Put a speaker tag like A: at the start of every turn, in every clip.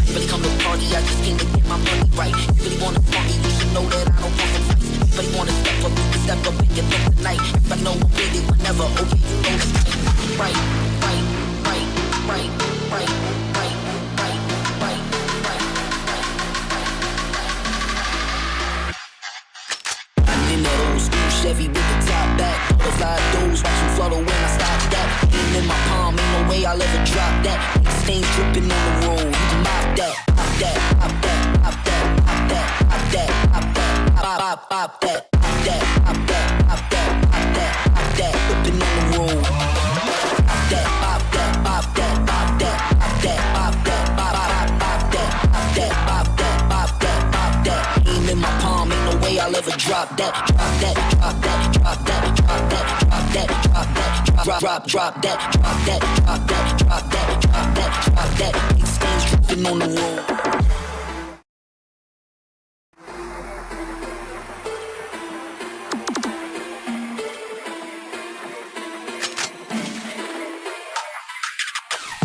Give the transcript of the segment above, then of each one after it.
A: Really come to party, I just came to get my money right. You really wanna party, you should know that I don't want to fight. You really wanna step up, you can step up and get up tonight. If I know I'm with it, whenever, okay, you know it's right, right, right, right, right, right, right, right, right, right. I'm in that old school Chevy with the top back. Butterfly doors, watch them flutter when I stop that. Aim in my palm, ain't no way I'll ever drop that. Stains dripping on the road, you can mop that, pop that, pop that, pop that, pop that, pop that, pop that, pop, pop that, pop that, pop that, pop that, pop that, pop that, dripping on the road. Pop that, pop that, pop that, pop that, pop that, pop that, pop, pop that, pop that, pop that, pop that, pop that. Aim in my palm, ain't no way I'll ever drop that, drop that, drop that, drop that, drop that, drop that, drop that, drop that, drop that, drop that, drop that, drop that, drop that. Big stains dripping on the road.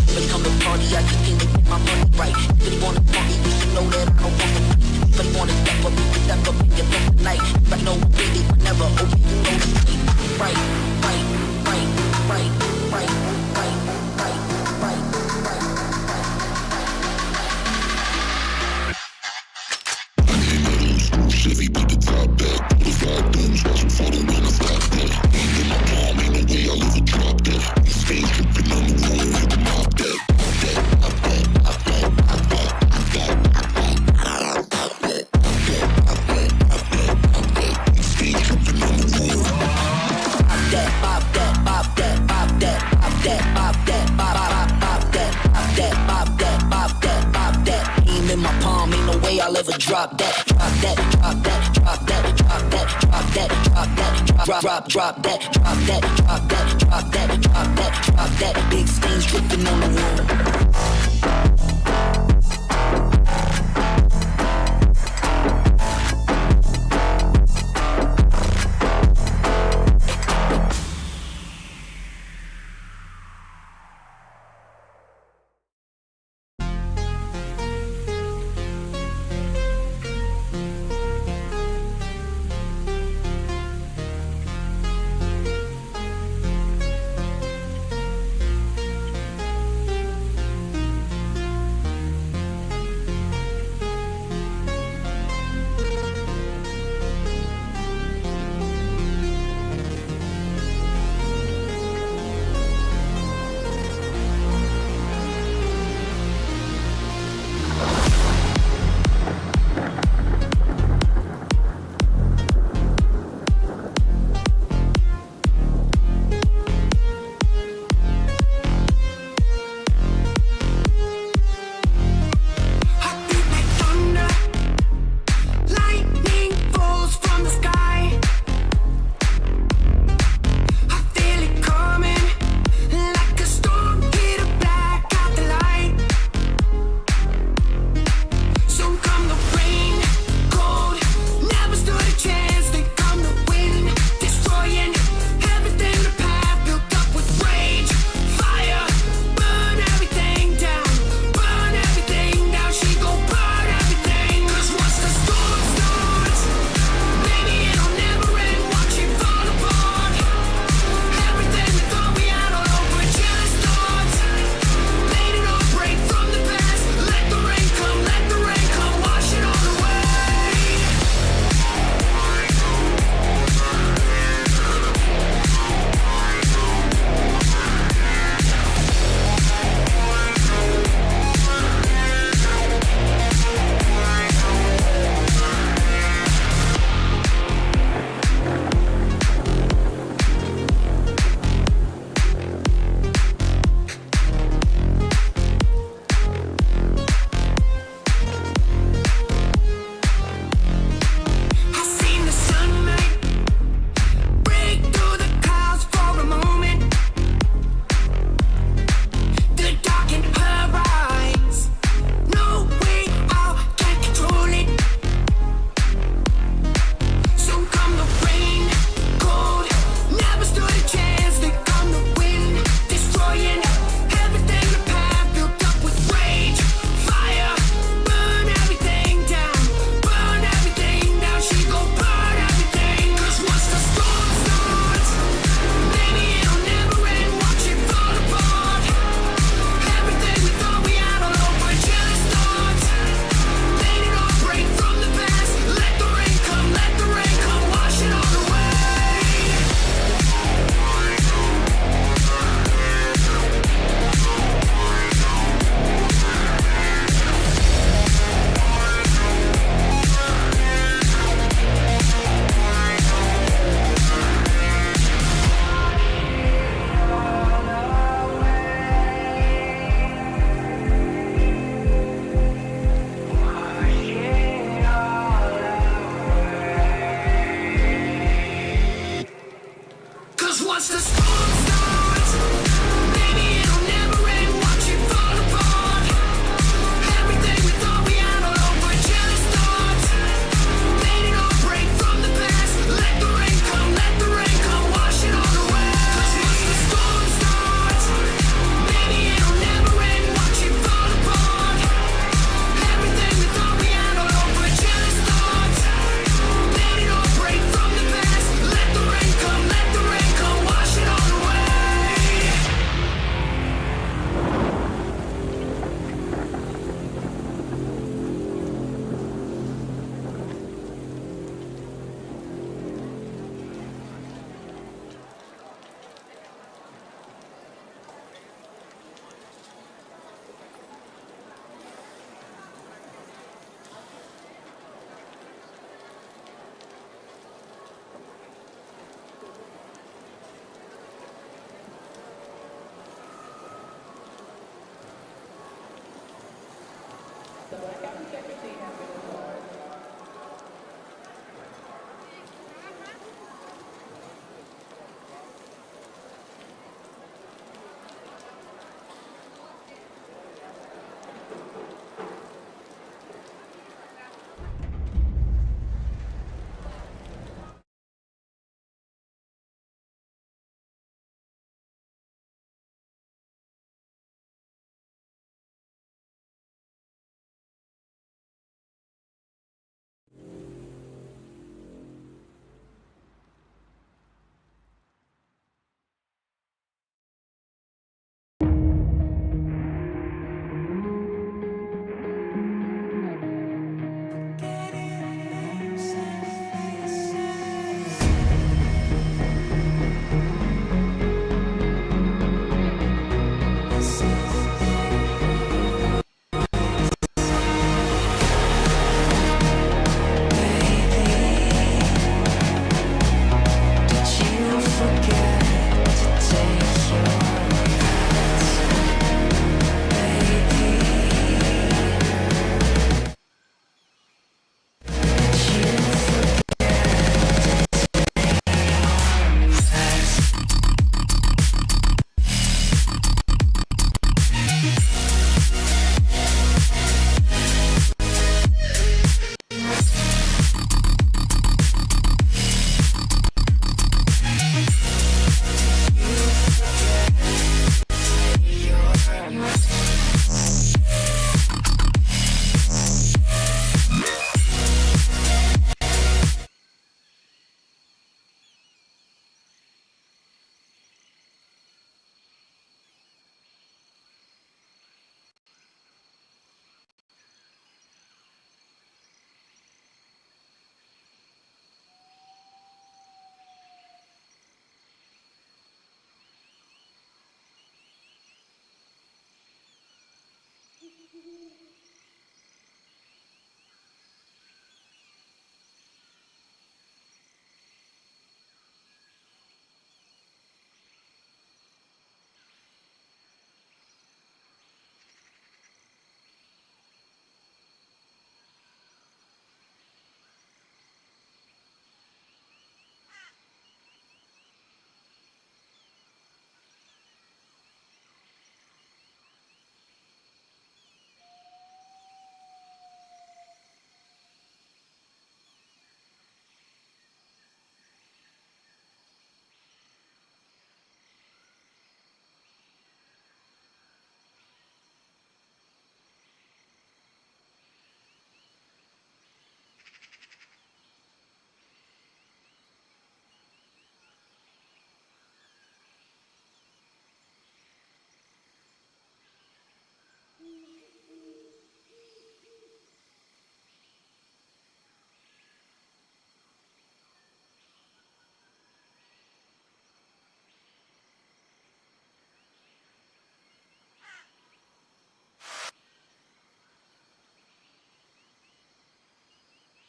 A: Really come to party, I just came to get my money right. You really wanna party, you should know that I don't want to fight. You really wanna step up, you can step up and get up tonight. If I know I'm with it, whenever, okay, you know it's right, right, right, right, right, right, right, right, right, right. I'm in that old school Chevy with the top back. Butterfly doors, watch them follow when I stop that. Aim in my palm, ain't no way I'll ever drop that. Stains dripping on the road, you can mop that. Pop that, pop that, pop that, pop that, pop that, pop that, pop that, pop that, pop that, pop that, pop that. Stains dripping on the road. Pop that, pop that, pop that, pop that, pop that, pop that, pop, pop that, pop that, pop that, pop that, pop that. Aim in my palm, ain't no way I'll ever drop that, drop that, drop that, drop that, drop that, drop that, drop that, drop that, drop that, drop that, drop that, drop that, drop that. Big stains dripping on the road.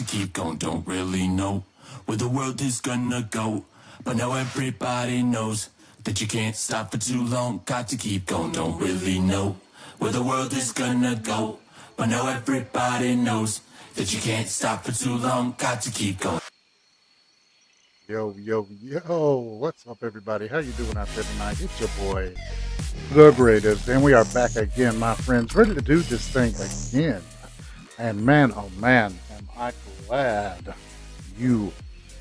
A: Keep going, don't really know where the world is gonna go. But now everybody knows that you can't stop for too long. Got to keep going, don't really know where the world is gonna go. But now everybody knows that you can't stop for too long. Got to keep going.
B: Yo, yo, yo, what's up, everybody? How you doing out there tonight? It's your boy, DaGraydest, and we are back again, my friends, ready to do this thing again. And man, oh man, am I glad you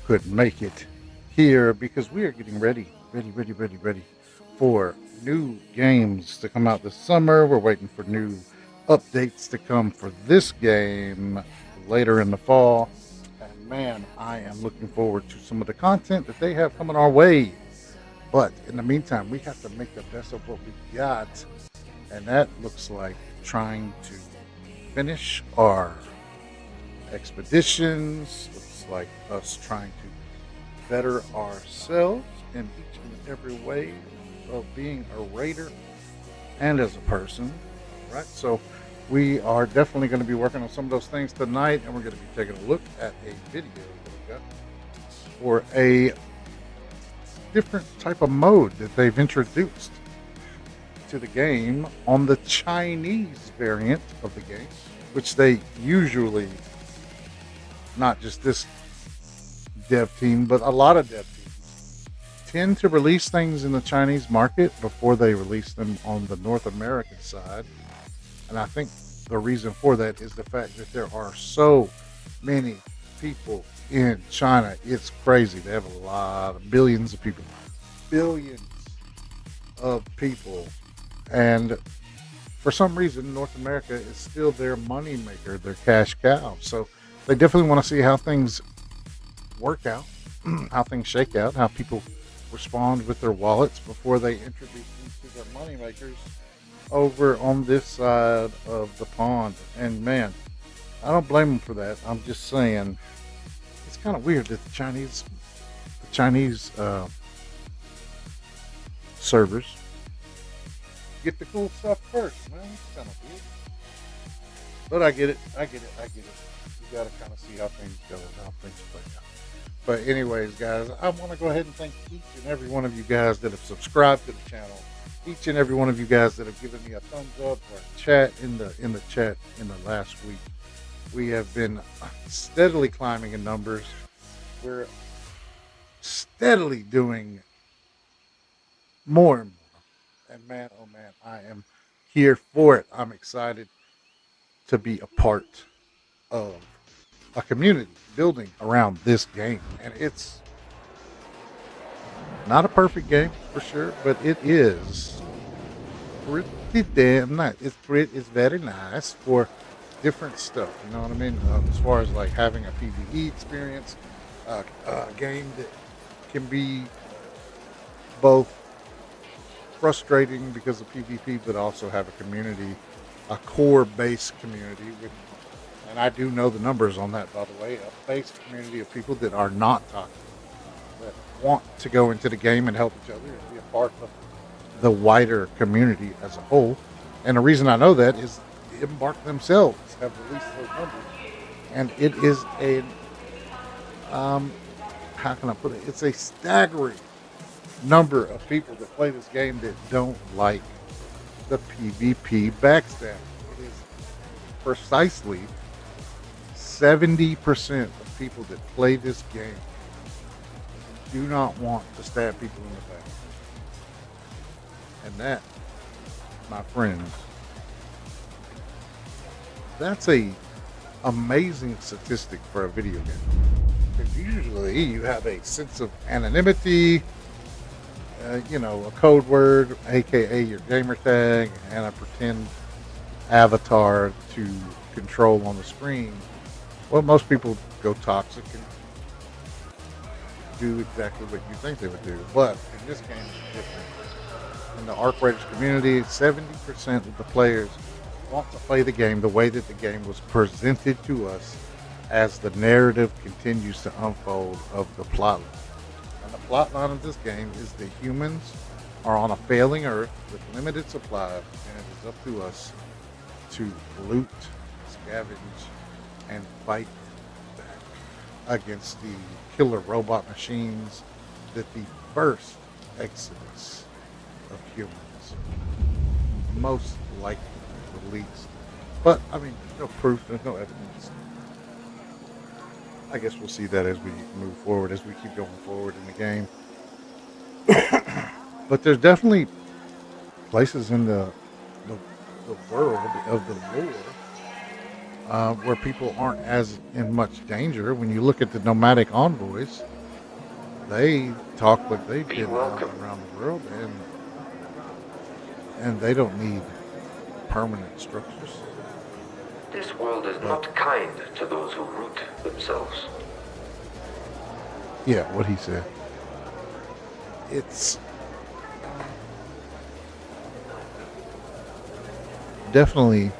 B: could make it here, because we are getting ready for new games to come out this summer. We're waiting for new updates to come for this game later in the fall. And man, I am looking forward to some of the content that they have coming our way. But in the meantime, we have to make the best of what we got. And that looks like trying to finish our expeditions. Looks like us trying to better ourselves in each and every way of being a raider and as a person. All right, so we are definitely going to be working on some of those things tonight, and we're going to be taking a look at a video that we got for a different type of mode that they've introduced to the game on the Chinese variant of the game. which they usually, not just this dev team, but a lot of dev teams, tend to release things in the Chinese market before they release them on the North American side. And I think the reason for that is the fact that there are so many people in China. It's crazy. They have a lot of billions of people. Billions of people. And for some reason, North America is still their money maker, their cash cow. So they definitely want to see how things work out, how things shake out, how people respond with their wallets before they introduce these to their money makers over on this side of the pond. And man, I don't blame them for that. I'm just saying it's kind of weird that the Chinese servers get the cool stuff first, man. It's kind of weird. But I get it. You gotta kind of see how things go and how things play out. But anyways, guys, I want to go ahead and thank each and every one of you guys that have subscribed to the channel. Each and every one of you guys that have given me a thumbs up or a chat in the chat in the last week. We have been steadily climbing in numbers. We're steadily doing more and more. And man, oh man, I am here for it. I'm excited to be a part of a community building around this game. And it's not a perfect game for sure, but it is pretty damn nice. It's very nice for different stuff. You know what I mean? As far as like having a PvE experience, a game that can be both frustrating because of PvP, but also have a community, a core base community with, and I do know the numbers on that, by the way, a base community of people that are not toxic, that want to go into the game and help each other and be a part of the wider community as a whole. And the reason I know that is Embark themselves have released those numbers, and it is a how can I put it? It's a staggering number of people that play this game that don't like the PvP backstab. It is precisely 70% of people that play this game do not want to stab people in the back. And that, my friends, that's a amazing statistic for a video game. Because usually you have a sense of anonymity, a code word, aka your gamer tag, and a pretend avatar to control on the screen. Well, most people go toxic and do exactly what you think they would do. But in this game, it's different. In the Arc Raiders community, 70% of the players want to play the game the way that the game was presented to us as the narrative continues to unfold of the plotline. And the plotline of this game is the humans are on a failing Earth with limited supplies, and it is up to us to loot, scavenge, and fight back against the killer robot machines that the first exodus of humans most likely released. But, I mean, there's no proof, there's no evidence. I guess we'll see that as we move forward, as we keep going forward in the game. But there's definitely places in the world of the lore where people aren't as in much danger. When you look at the nomadic envoys, they talk like they've been around the world, and they don't need permanent structures.
C: This world is not kind to those who root themselves.
B: Yeah, what he said. It's definitely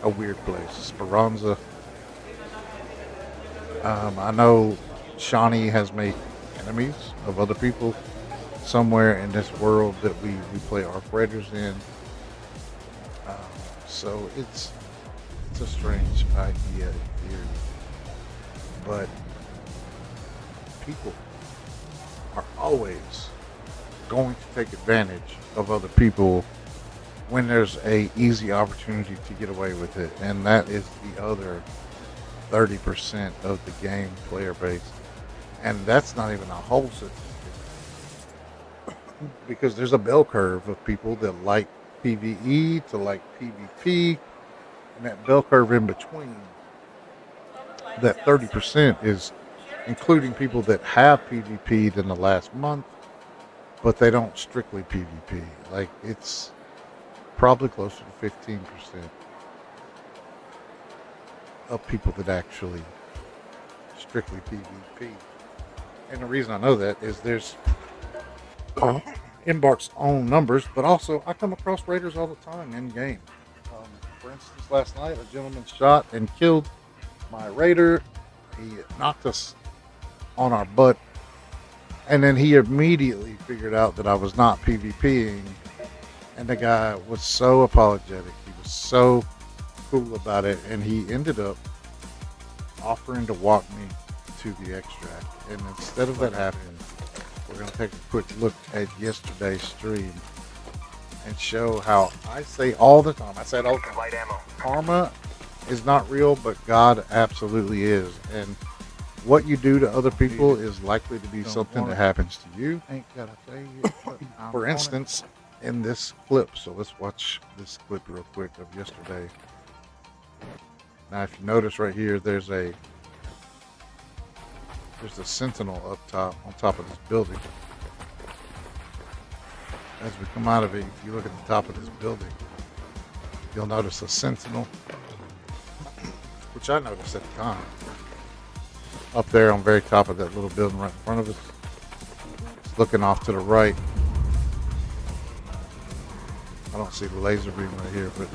B: a weird place. Speranza. I know Shawnee has made enemies of other people somewhere in this world that we play Arc Raiders in. So it's a strange idea in theory. But people are always going to take advantage of other people when there's a easy opportunity to get away with it, and that is the other 30% of the game player base, and that's not even a whole statistic because there's a bell curve of people that like PVE to like PvP, and that bell curve in between, that 30% is including people that have PvP'd in the last month, but they don't strictly PvP. Like, it's probably closer to 15% of people that actually strictly PvP. And the reason I know that is there's Embark's own numbers, but also I come across raiders all the time in game. For instance, last night a gentleman shot and killed my raider. He knocked us on our butt, and then he immediately figured out that I was not PvPing, and the guy was so apologetic. He was so cool about it, and he ended up offering to walk me to the extract. And instead of that happening, we're going to take a quick look at yesterday's stream and show how I say all the time, I said all the time, karma is not real, but God absolutely is. And what you do to other people is likely to be something that happens to you. Ain't gotta say it, for instance, in this clip. So let's watch this clip real quick of yesterday. Now, if you notice right here, there's a sentinel up top, on top of this building. As we come out of it, if you look at the top of this building, you'll notice a sentinel, which I noticed at the time. Up there on the very top of that little building right in front of us. It's looking off to the right. I don't see the laser beam right here, but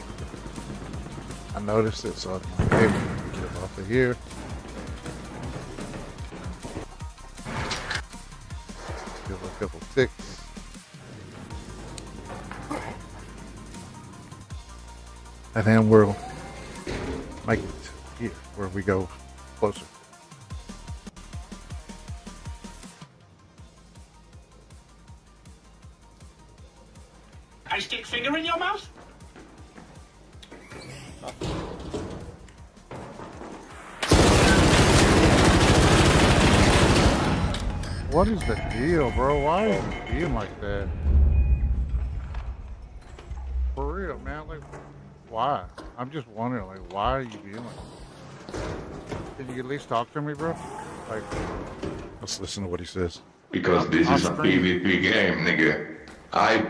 B: I noticed it, so I'm able to get off of here. Give it a couple ticks. And then we'll make it here, where we go closer.
D: I stick finger in your mouth?
B: What is the deal, bro? Why is it being like that? For real, man. Like, why? I'm just wondering, like, why are you being like that? Can you at least talk to me, bro? Like, let's listen to what he says.
E: Because this is a PvP game, nigga. I am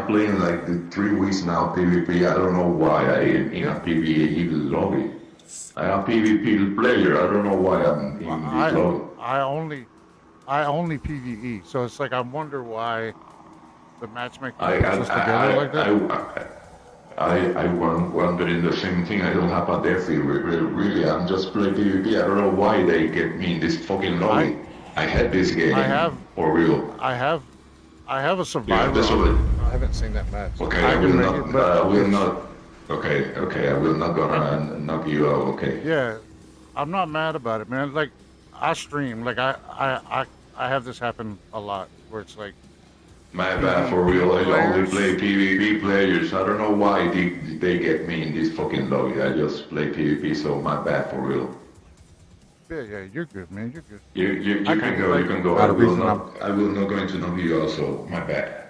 E: playing like the 3 weeks now PvP. I don't know why I am in a PvE lobby. I am PvP player. I don't know why I'm in this lobby.
B: I only PvE, so it's like I wonder why the matchmaking puts us together like that.
E: I'm wondering the same thing. I don't have a death field. Really, I'm just playing PvP. I don't know why they get me in this fucking lobby. I had this game. For real.
B: I have a survivor. I haven't seen that match.
E: Okay, I will not. Okay, I will not gonna knock you out. Okay.
B: Yeah, I'm not mad about it, man. Like, I stream. Like, I have this happen a lot, where it's like,
E: my bad, for real. I only play PvP players. I don't know why they get me in this fucking lobby. I just play PvP, so my bad, for real.
B: Yeah, you're good, man. You're good.
E: You can go. You can go. I will not going to knock you out. So my bad.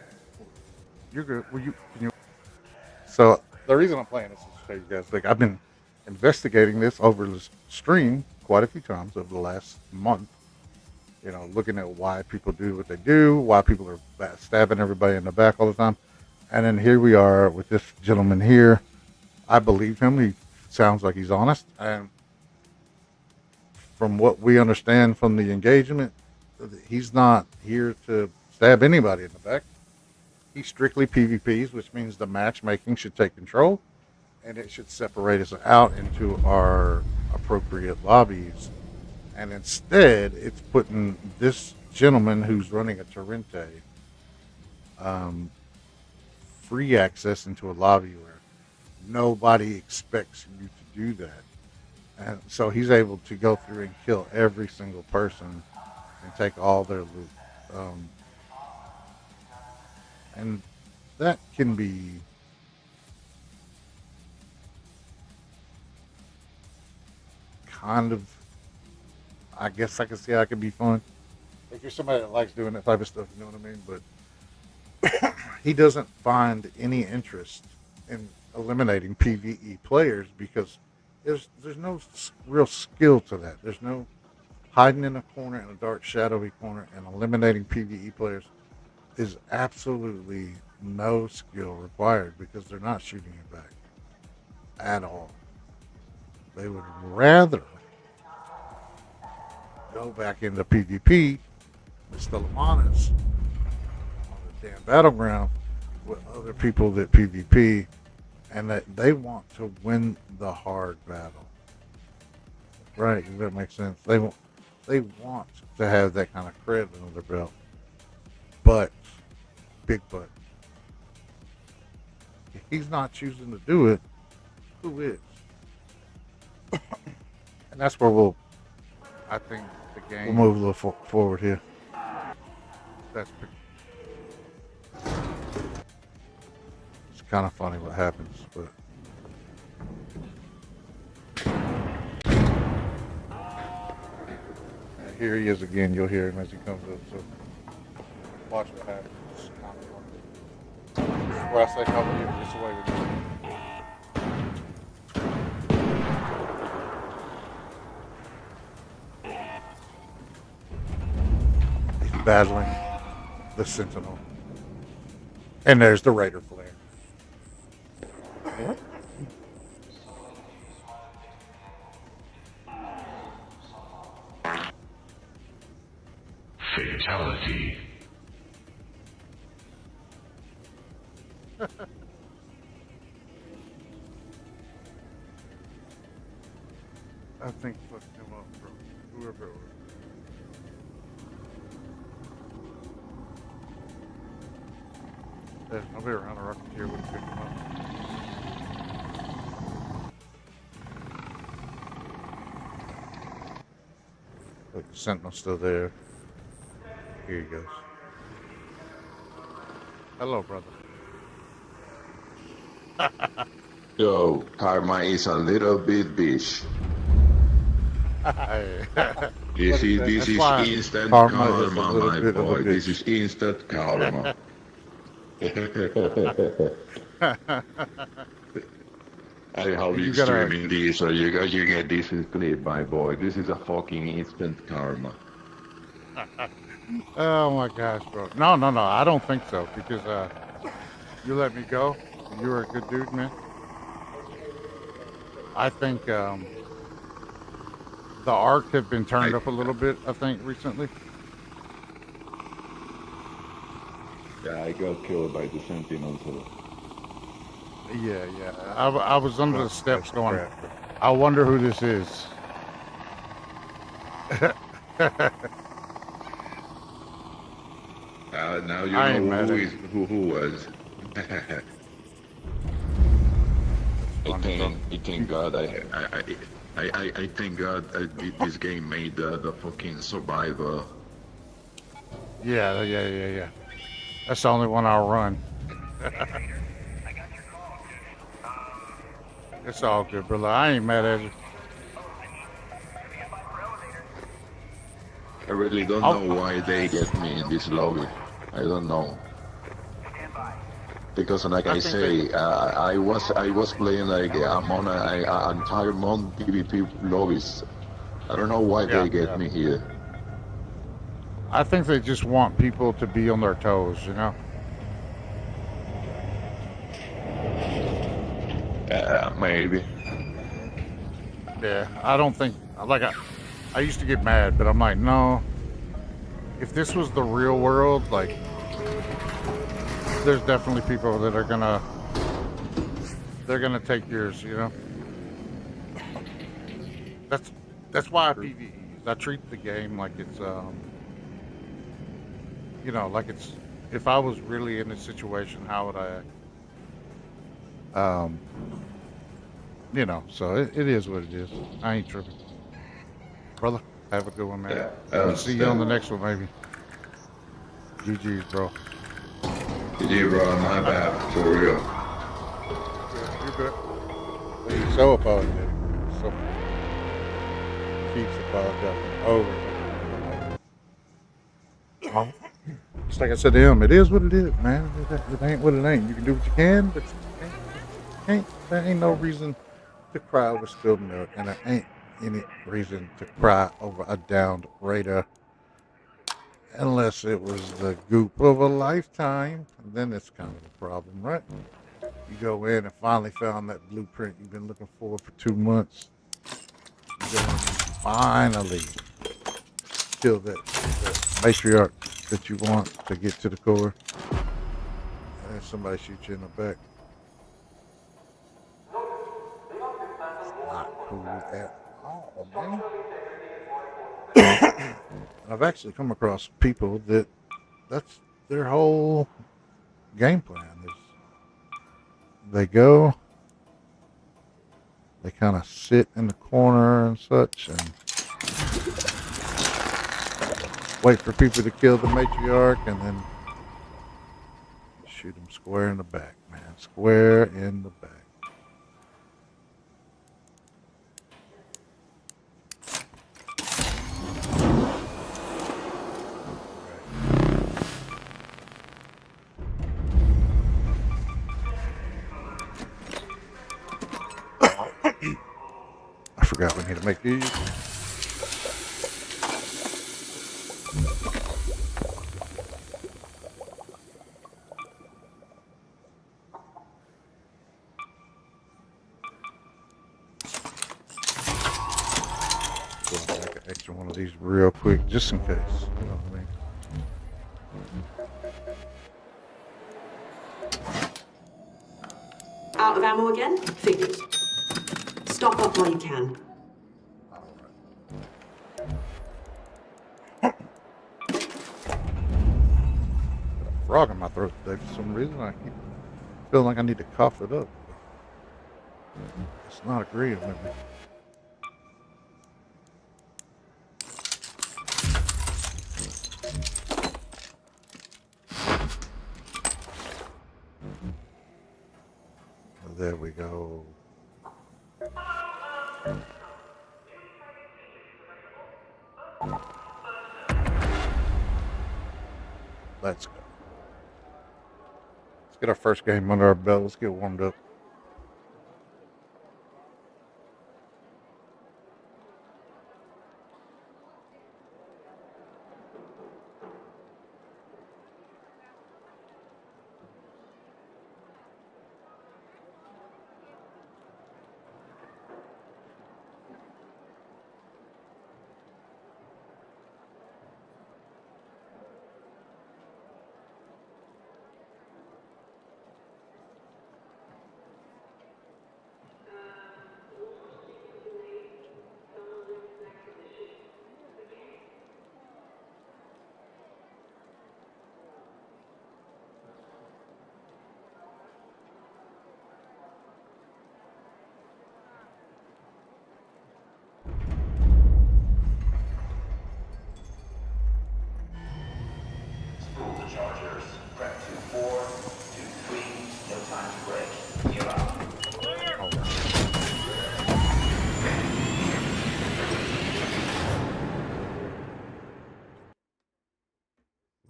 B: You're good. Can you? So the reason I'm playing this is to show you guys. Like, I've been investigating this over the stream quite a few times over the last month. You know, looking at why people do what they do, why people are stabbing everybody in the back all the time, and then here we are with this gentleman here. I believe him. He sounds like he's honest, and from what we understand from the engagement, he's not here to stab anybody in the back. He strictly PvPs, which means the matchmaking should take control, and it should separate us out into our appropriate lobbies. And instead, it's putting this gentleman who's running a Torrente free access into a lobby where nobody expects you to do that. And so he's able to go through and kill every single person and take all their loot. And that can be kind of, I guess I can see how it could be fun. If you're somebody that likes doing that type of stuff, you know what I mean? But he doesn't find any interest in eliminating PvE players because there's no real skill to that. There's no hiding in a corner, in a dark, shadowy corner, and eliminating PvE players is absolutely no skill required because they're not shooting you back at all. They would rather go back into PvP with Stellamanus on the damn battleground with other people that PvP, and that they want to win the hard battle. Right? Does that make sense? They want to have that kind of cred under their belt. But, big but, if he's not choosing to do it, who is? And that's where I think the game will move a little forward here. It's kind of funny what happens, but here he is again. You'll hear him as he comes up. So watch what happens. It's kind of funny. This is where I say nobody ever gets away with it. Battling the Sentinel. And there's the Raider flare.
D: Fatality.
B: I think fucked him up, bro. Whoever it was. There's nobody around the Rocketeer would have picked him up. Look, the Sentinel's still there. Here he goes. Hello, brother.
E: Yo, karma is a little bit bitch. This is instant karma, my boy. This is instant karma. I hope you streaming this so you get this clip, my boy. This is a fucking instant karma.
B: Oh my gosh, bro. No, I don't think so because you let me go. You were a good dude, man. I think the arc had been turned up a little bit, I think, recently.
E: Yeah, I got killed by the Sentinel too.
B: Yeah. I was under the steps going, I wonder who this is.
E: Now you know who was. I thank God I thank God this game made the fucking Survivor.
B: Yeah. That's the only one I'll run. It's all good, brother. I ain't mad at you.
E: I really don't know why they get me in this lobby. I don't know. Because like I say, I was playing like I'm on an entire month PvP lobbies. I don't know why they get me here.
B: I think they just want people to be on their toes, you know?
E: Maybe.
B: Yeah, I don't think, like, I used to get mad, but I'm like, no. If this was the real world, like, there's definitely people that are they're gonna take yours, you know? That's why I PvE. I treat the game like it's, you know, like it's, if I was really in this situation, how would I act? You know, so it is what it is. I ain't tripping. Brother, have a good one, man. I'll see you on the next one, maybe. GG's, bro.
E: GG, bro. My bad. For real.
B: You're good. So apologetic. So keeps apologizing over and over. Just like I said to him, it is what it is, man. It ain't what it ain't. You can do what you can, but you can't. There ain't no reason to cry over spilled milk, and there ain't any reason to cry over a downed raider. Unless it was the goop of a lifetime, then it's kind of a problem, right? You go in and finally found that blueprint you've been looking for 2 months. You go in and finally kill that matriarch that you want to get to the core. And then somebody shoots you in the back. It's not cool at all, man. I've actually come across people that's their whole game plan is they go, they kind of sit in the corner and such and wait for people to kill the matriarch and then shoot them square in the back, man. Square in the back. I forgot we need to make these. So I'll make an extra one of these real quick, just in case. You know what I mean?
F: Out of ammo again? Figures. Stock up while you can.
B: Frog in my throat today for some reason. I keep feeling like I need to cough it up. It's not agreeing with me. There we go. Let's go. Let's get our first game under our belt. Let's get warmed up.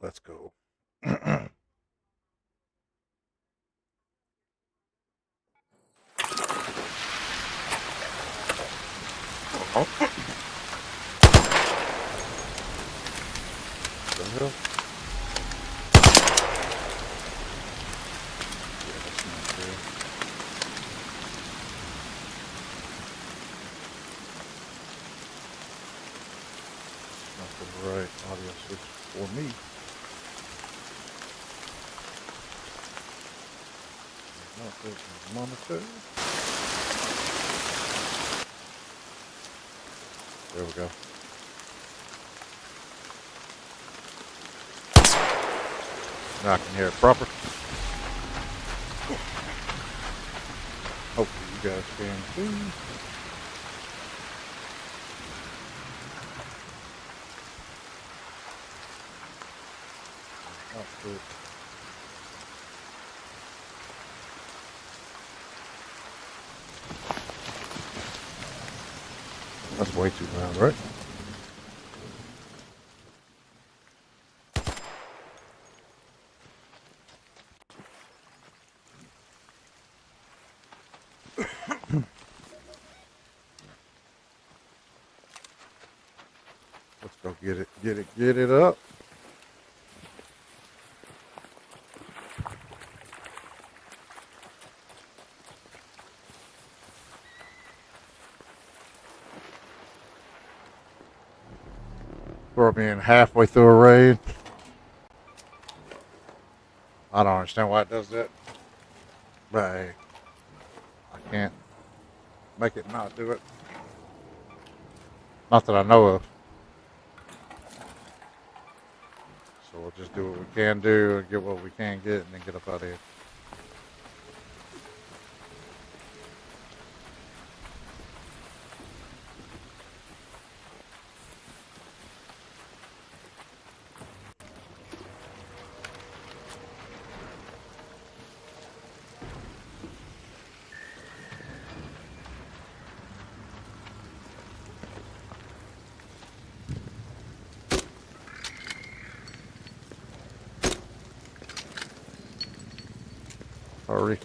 B: Let's go. Oh. The hell? Yeah, that's not fair. Not the right audio switch for me. Not this monitor. There we go. Now I can hear it proper. Hopefully you guys can too. Output. That's way too loud, right? Let's go get it up. For being halfway through a raid. I don't understand why it does that. But hey, I can't make it not do it. Not that I know of. So we'll just do what we can do and get what we can get and then get up out of here. Hurry.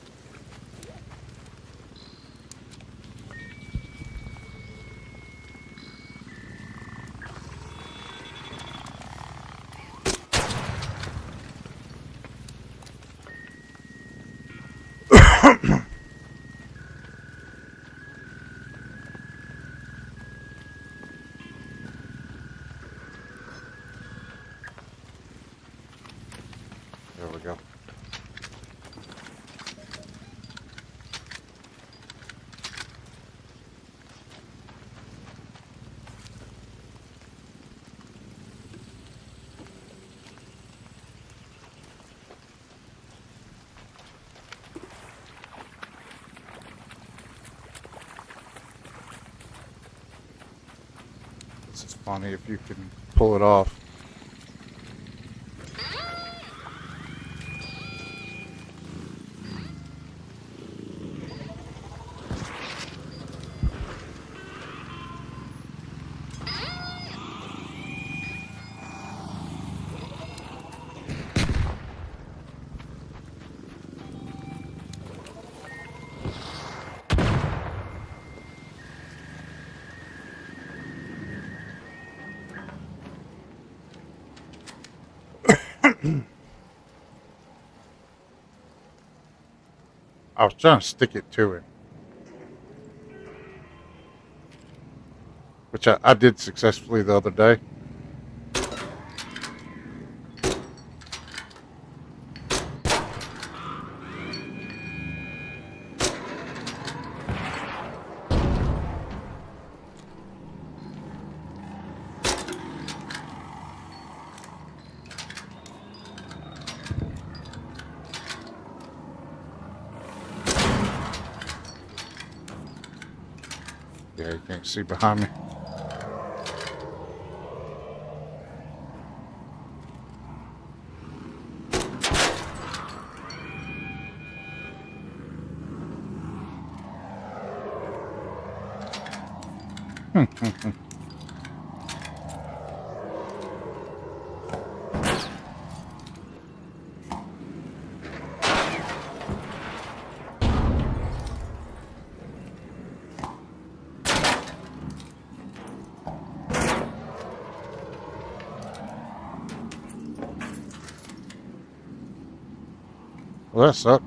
B: There we go. This is funny if you can pull it off. I was trying to stick it to him. Which I did successfully the other day. Yeah, you can't see behind me. Well, that sucked.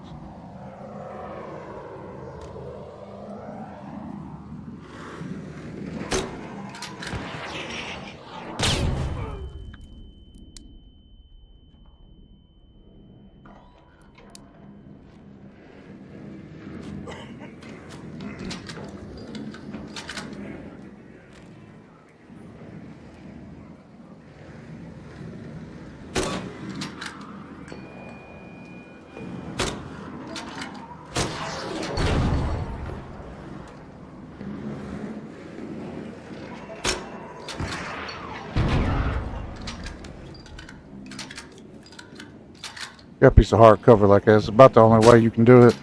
B: Got a piece of hardcover like that. It's about the only way you can do it.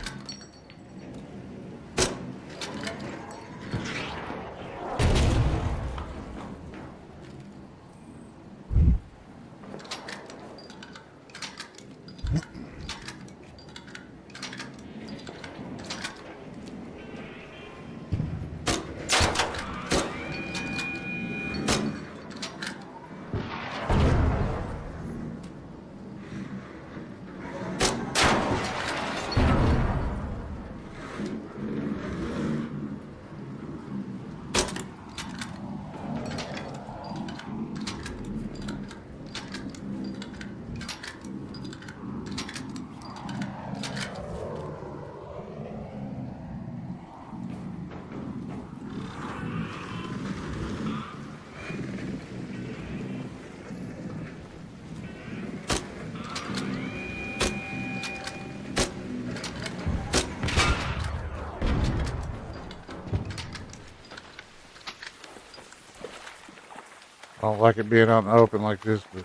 B: I don't like it being out in the open like this, but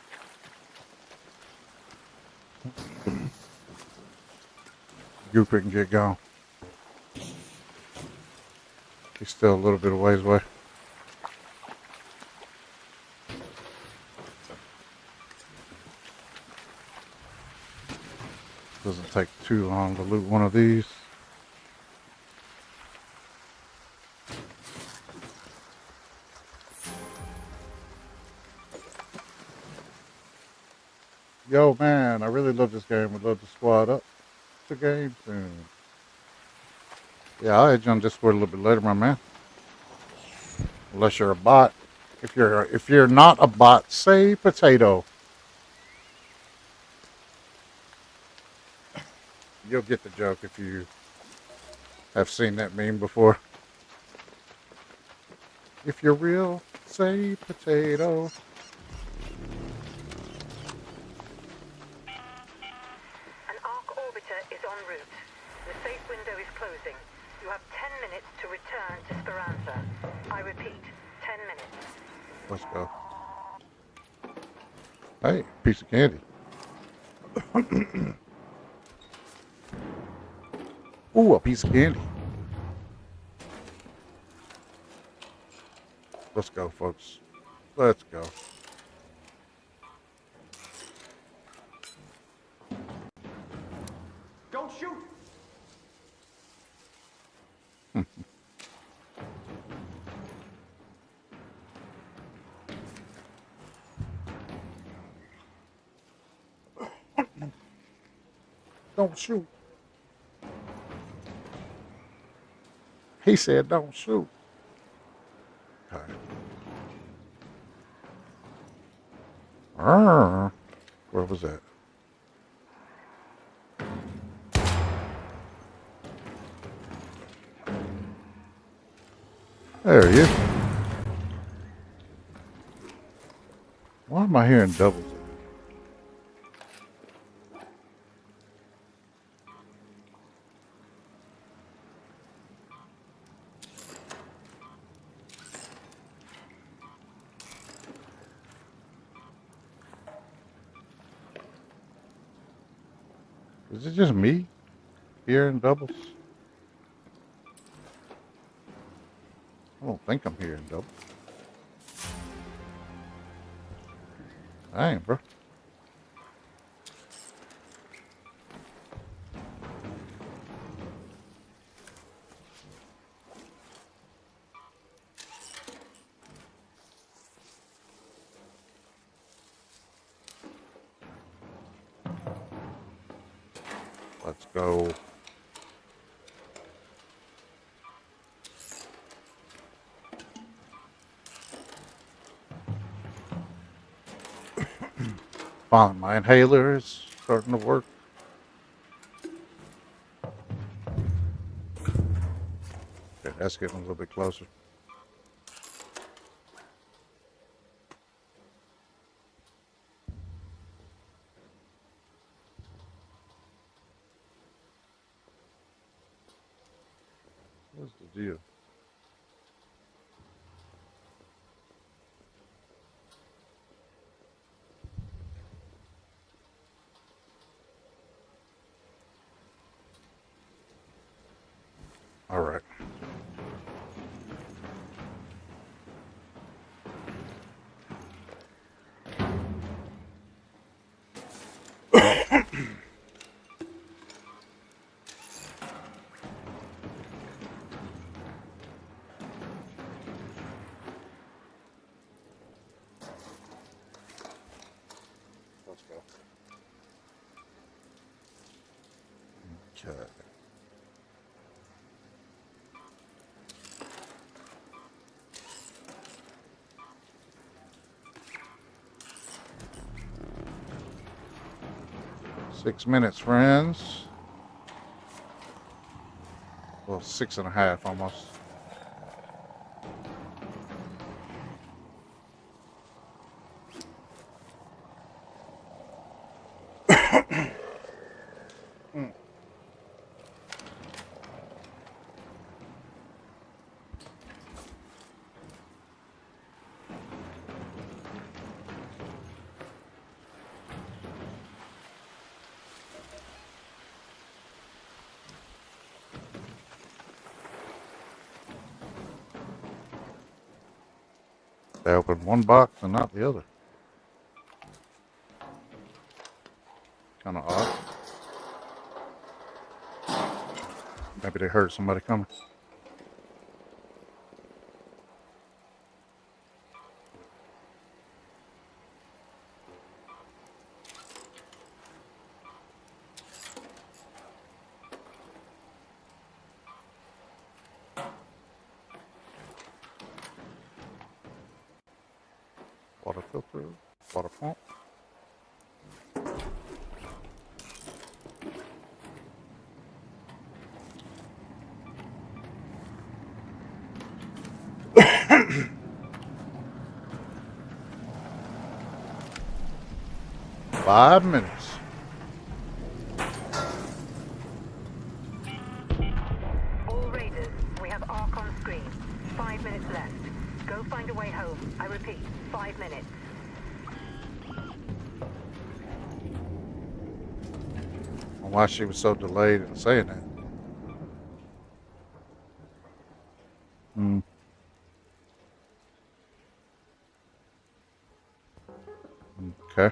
B: Gooper can get gone. He's still a little bit of ways away. Doesn't take too long to loot one of these. Yo, man, I really love this game. Would love to squad up the game soon. Yeah, I'll add you on Discord a little bit later, my man. Unless you're a bot. If you're not a bot, say potato. You'll get the joke if you have seen that meme before. If you're real, say potato.
G: An arc orbiter is en route. The safe window is closing. You have 10 minutes to return to Speranza. I repeat, 10 minutes.
B: Let's go. Hey, piece of candy. Ooh, a piece of candy. Let's go, folks. Let's go.
D: Don't shoot!
B: Don't shoot. He said don't shoot. Okay. Where was that? There he is. Why am I hearing doubles? Is it just me hearing doubles? I don't think I'm hearing doubles. Dang, bro. Let's go. Finally, my inhaler is starting to work. Okay, that's getting a little bit closer. What's the deal? All right. Let's go. Okay. Six minutes, friends. Well, 6.5 almost. They opened one box and not the other. Kind of odd. Maybe they heard somebody coming. Water filter, water pump. Five minutes.
G: All Raiders, we have Ark on screen. 5 minutes left. Go find a way home. I repeat, 5 minutes.
B: Why she was so delayed in saying that. Okay.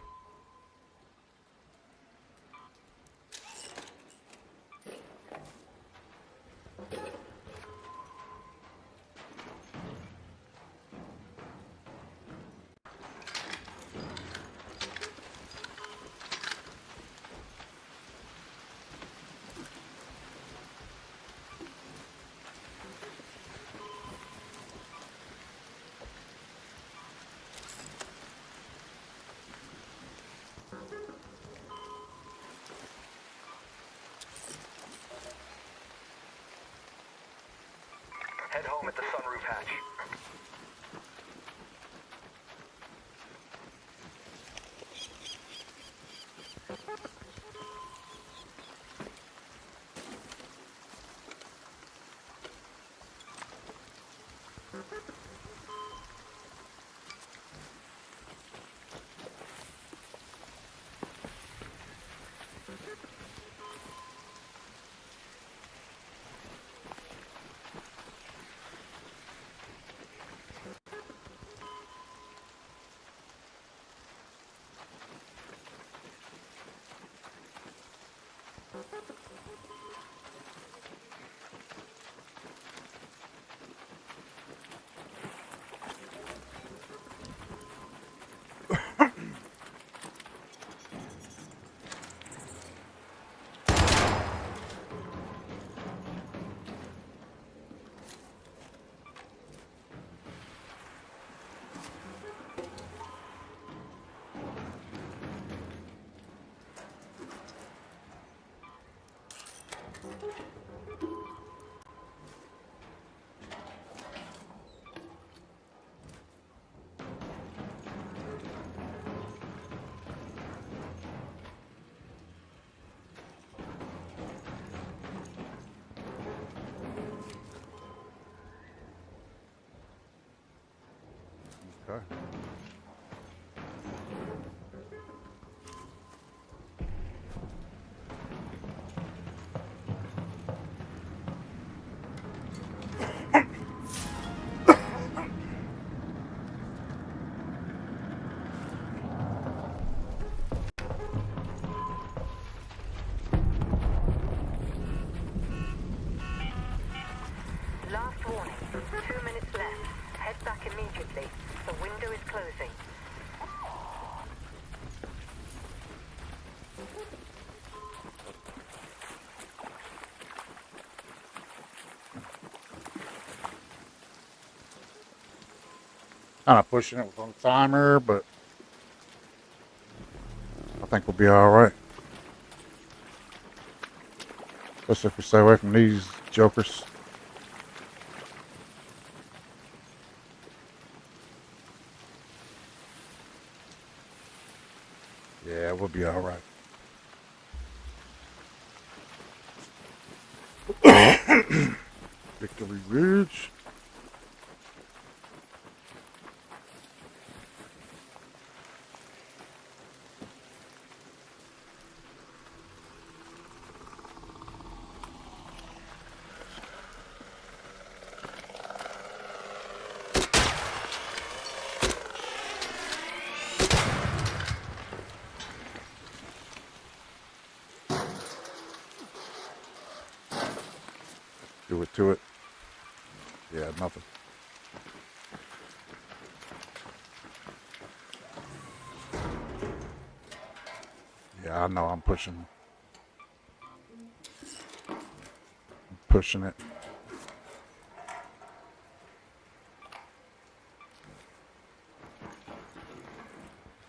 C: Head home at the sunroof hatch. Okay.
G: Last warning. 2 minutes left. Head back immediately. The window is closing.
B: Kind of pushing it on the timer, but I think we'll be all right. Especially if we stay away from these jokers. Yeah, we'll be all right. Victory Ridge. do it to it. Yeah, nothing. Yeah, I know I'm pushing it.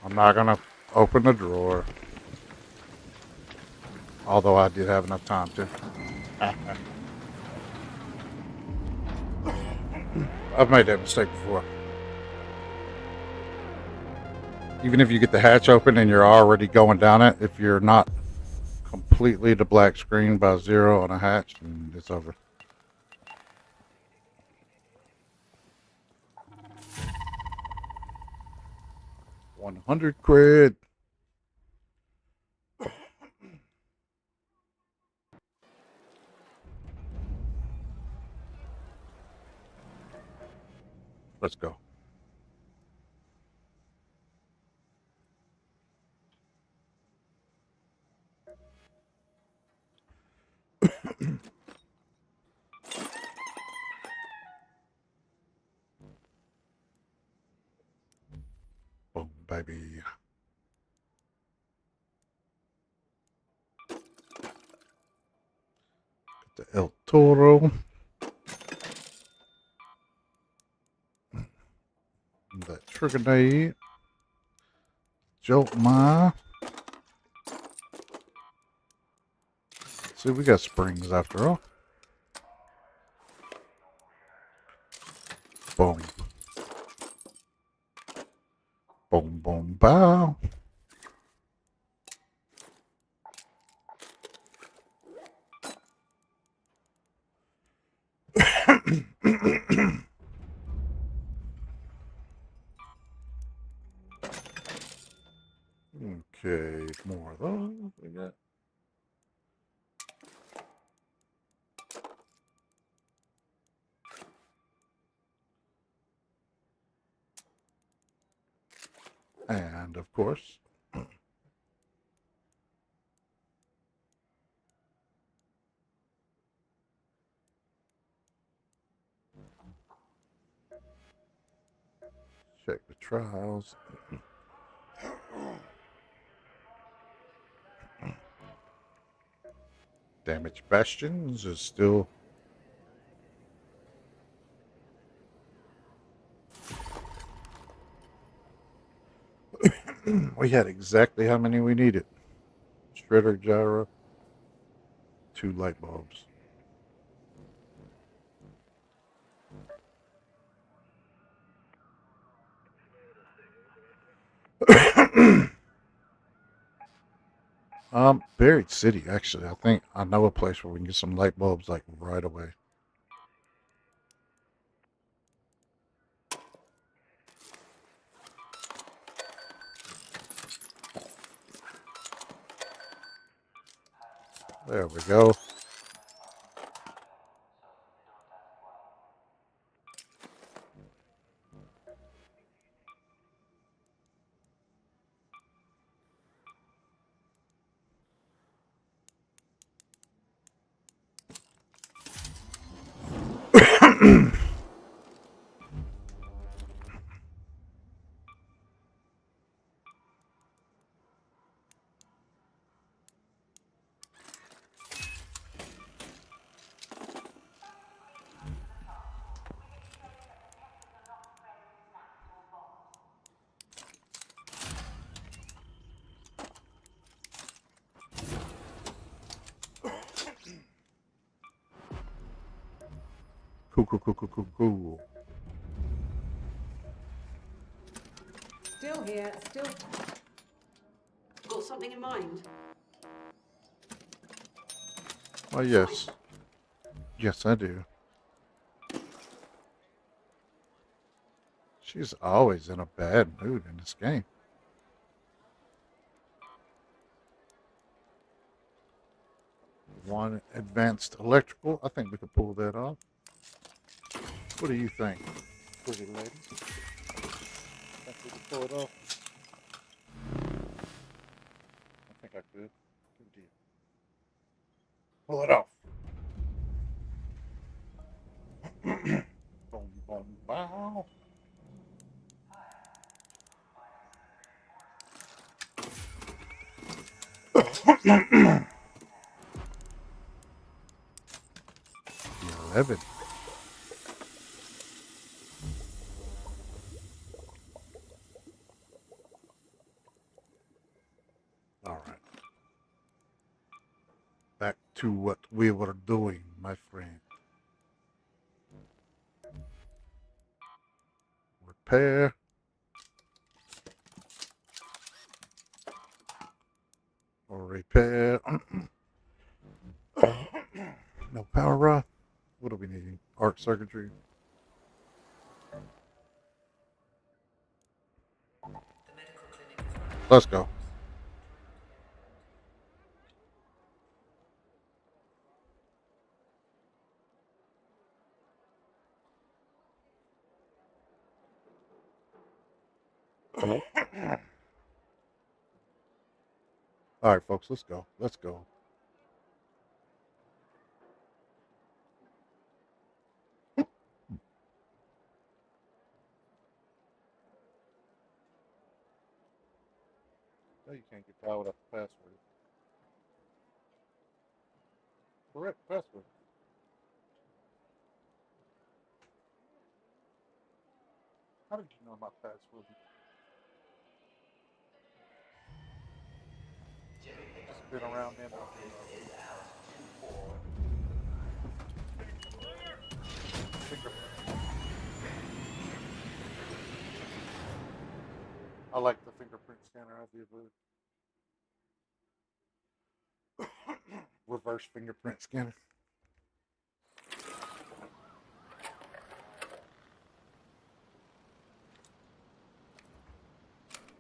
B: I'm not gonna open the drawer. Although I did have enough time to. I've made that mistake before. Even if you get the hatch open and you're already going down it, if you're not completely to black screen by 0 on a hatch, and it's over. $100 cred. Let's go. Boom, baby. Get the El Toro. That trigger nade. Jolt my. See, we got springs after all. Boom. Boom, boom, bow. Okay, more of those. We got. And of course, check the trials. Damaged bastions is still. We had exactly how many we needed. Shredder gyro, 2 light bulbs. Buried City, actually. I think I know a place where we can get some light bulbs like right away. There we go. Cool.
F: Still here, still. Got something in mind?
B: Well, yes. Yes, I do. She's always in a bad mood in this game. One advanced electrical. I think we could pull that off. What do you think, pretty lady? Think we could pull it off? I think I could. Good deal. Pull it off. $11. All right. Back to what we were doing, my friend. Repair. Or repair. No power rod. What are we needing? Arc circuitry. Let's go. All right, folks, let's go. Let's go. No, you can't get power without the password. Correct password. How did you know my password? Just been around them. I like the fingerprint scanner idea, but reverse fingerprint scanner.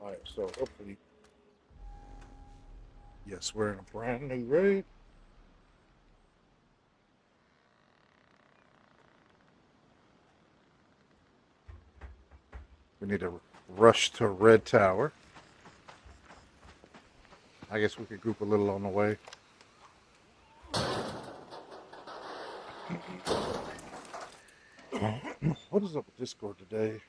B: All right, so hopefully, yes, we're in a brand new raid. We need to rush to Red Tower. I guess we could group a little on the way. What is up with Discord today?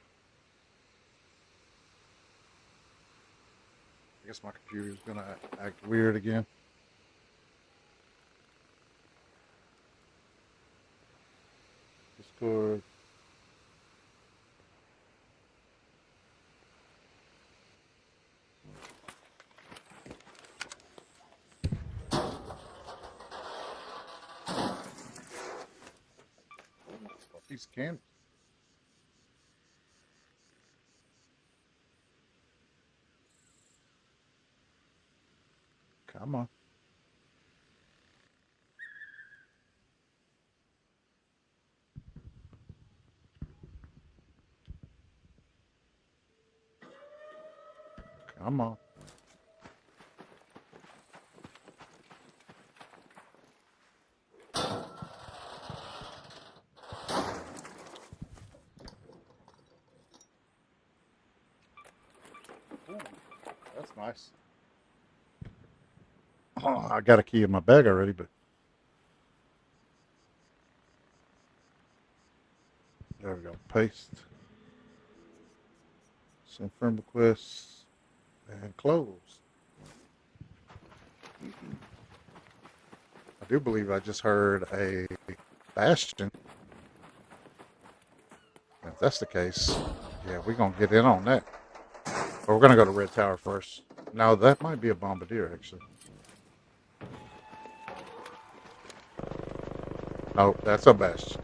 B: I guess my computer's gonna act weird again. Discord. A piece of candy. Come on. Come on. Ooh, that's nice. Oh, I got a key in my bag already, but there we go. Paste. Send friend requests and close. I do believe I just heard a bastion. If that's the case, yeah, we're going to get in on that. But we're going to go to Red Tower first. Now, that might be a bombardier, actually. No, that's a bastion.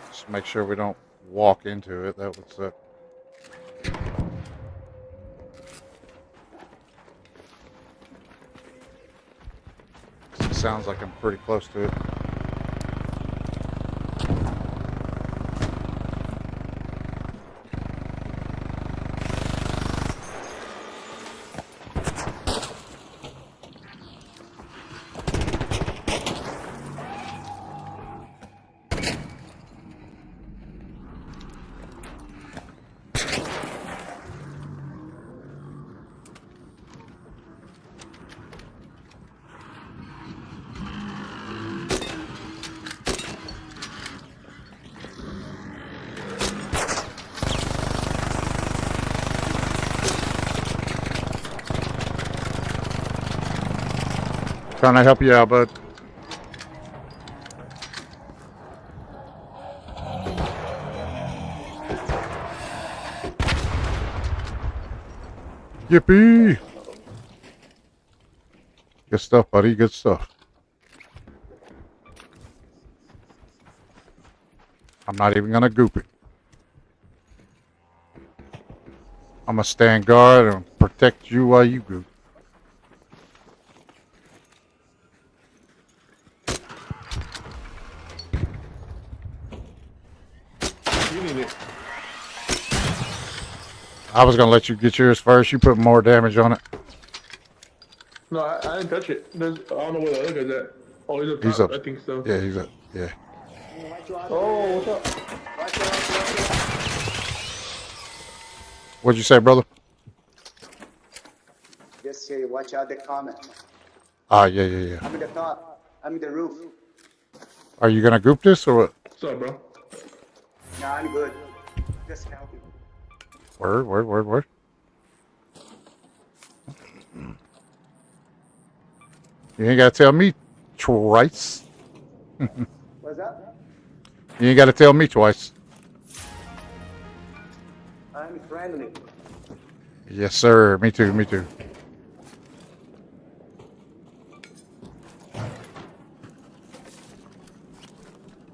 B: Just make sure we don't walk into it. That would suck. It sounds like I'm pretty close to it. Trying to help you out, bud. Yippee! Good stuff, buddy. Good stuff. I'm not even gonna goop it. I'm gonna stand guard and protect you while you goop.
H: You need it.
B: I was gonna let you get yours first. You put more damage on it.
H: No, I didn't touch it. I don't know where the other guy's at. Oh, he's up top.
B: He's up.
H: I think so.
B: Yeah, he's up. Yeah.
H: Oh, what's up?
B: What'd you say, brother?
I: Just say, watch out the comment.
B: Ah, yeah.
I: I'm in the top. I'm in the roof.
B: Are you gonna goop this or what?
H: What's up, bro?
I: Nah, I'm good. Just helping.
B: Word. You ain't gotta tell me twice.
I: What's up?
B: You ain't gotta tell me twice.
I: I'm friendly.
B: Yes, sir. Me too.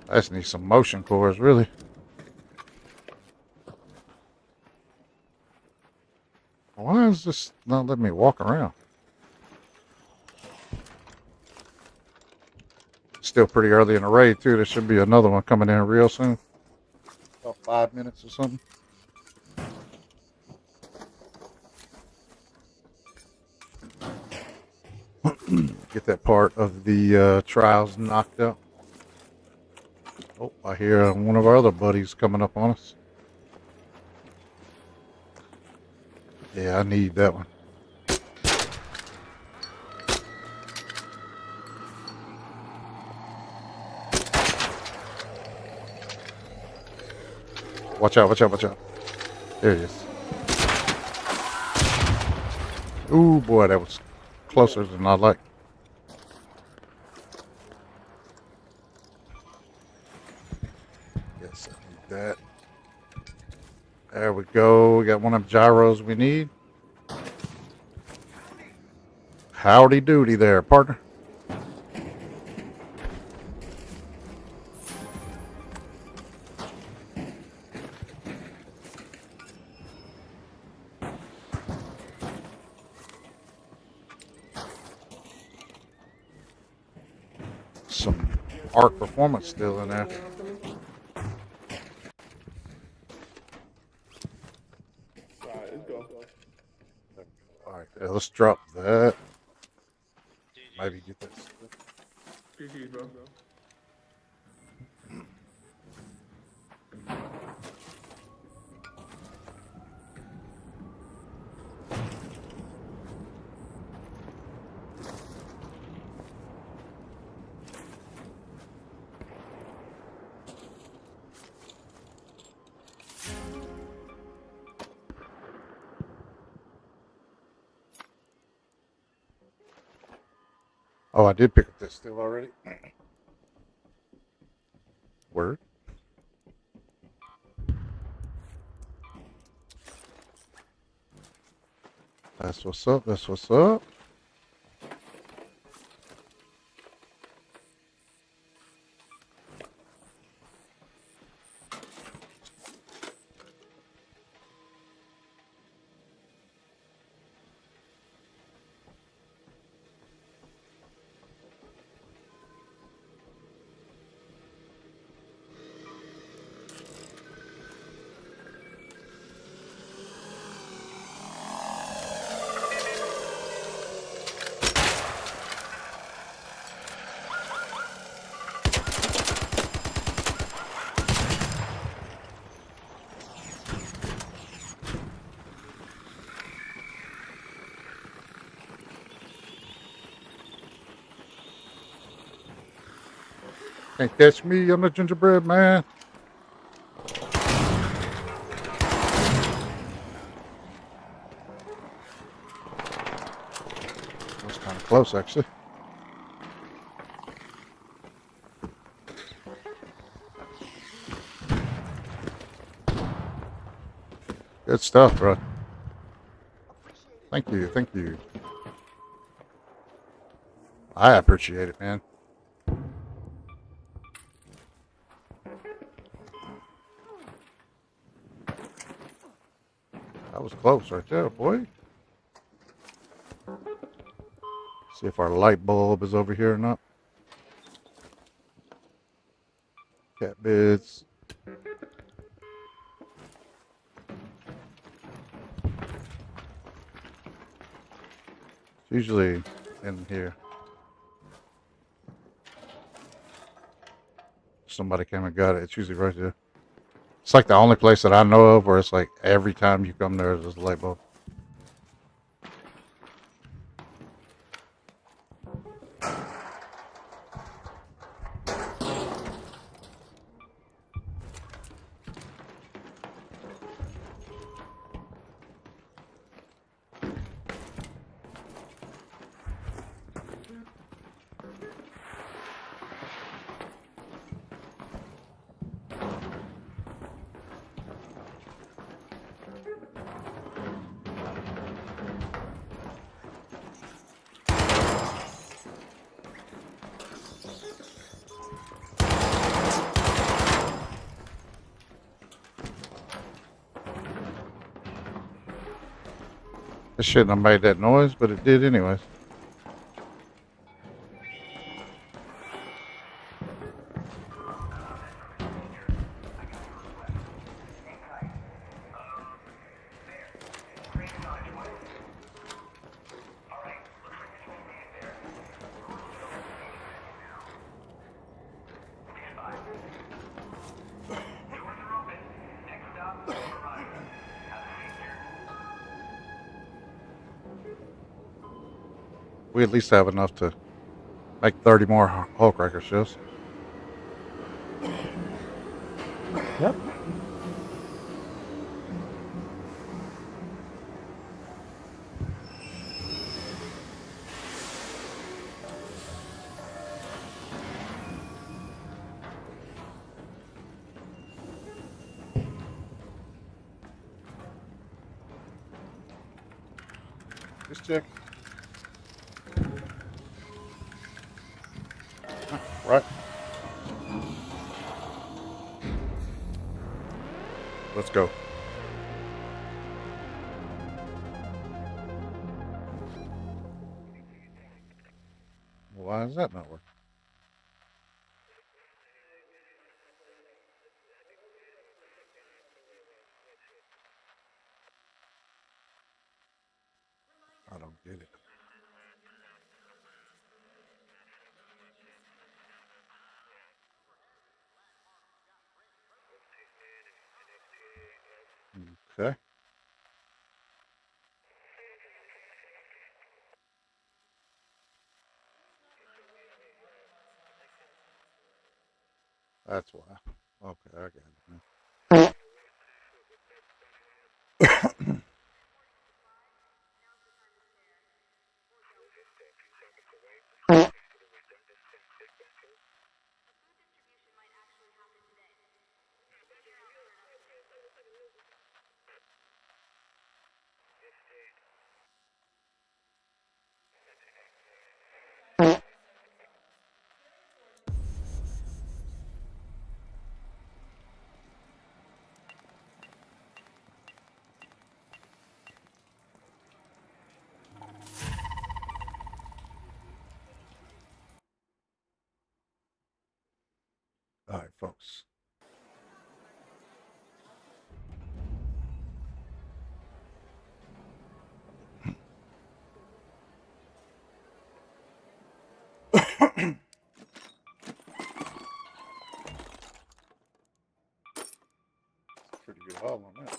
B: I just need some motion cores, really. Why is this not letting me walk around? Still pretty early in the raid, too. There should be another one coming in real soon. About 5 minutes or something. Get that part of the trials knocked out. Oh, I hear one of our other buddies coming up on us. Yeah, I need that one. Watch out. There he is. Ooh, boy, that was closer than I'd like. Yes, I need that. There we go. We got one of the gyros we need. Howdy doody there, partner. Some arc performance still in there.
H: Alright, let's go.
B: Alright, let's drop that. Maybe get that.
H: GG, bro.
B: Oh, I did pick up this still already. Word. That's what's up. Can't catch me, I'm a gingerbread man. That was kind of close, actually. Good stuff, bro. Thank you, thank you. I appreciate it, man. That was close right there, boy. See if our light bulb is over here or not. Cat beds. It's usually in here. Somebody came and got it. It's usually right there. It's like the only place that I know of where it's like every time you come there, there's a light bulb. It shouldn't have made that noise, but it did anyways. We at least have enough to make 30 more Hulk Wrecker shifts.
H: Yep.
B: Just check. Right. Let's go. Why is that not working? I don't get it. Okay. That's why. Okay, I got it now. All right, folks. Pretty good haul on that.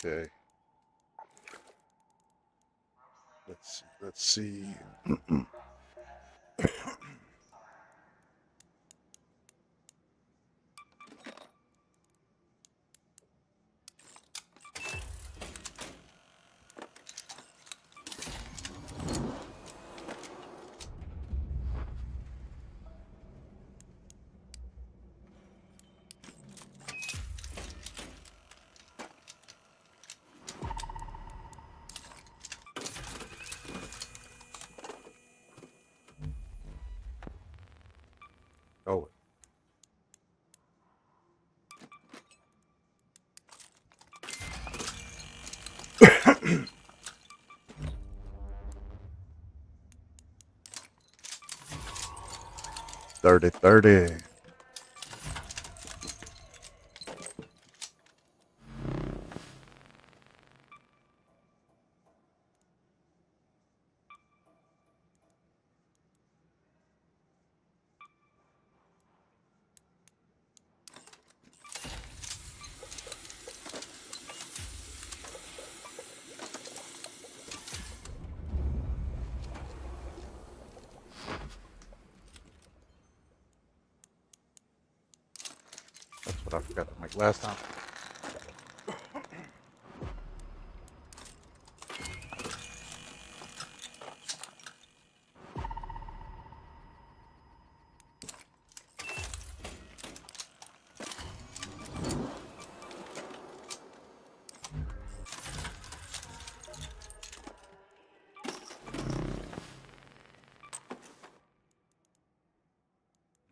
B: Okay. Let's see. Go it. $30. That's what I forgot to make last time.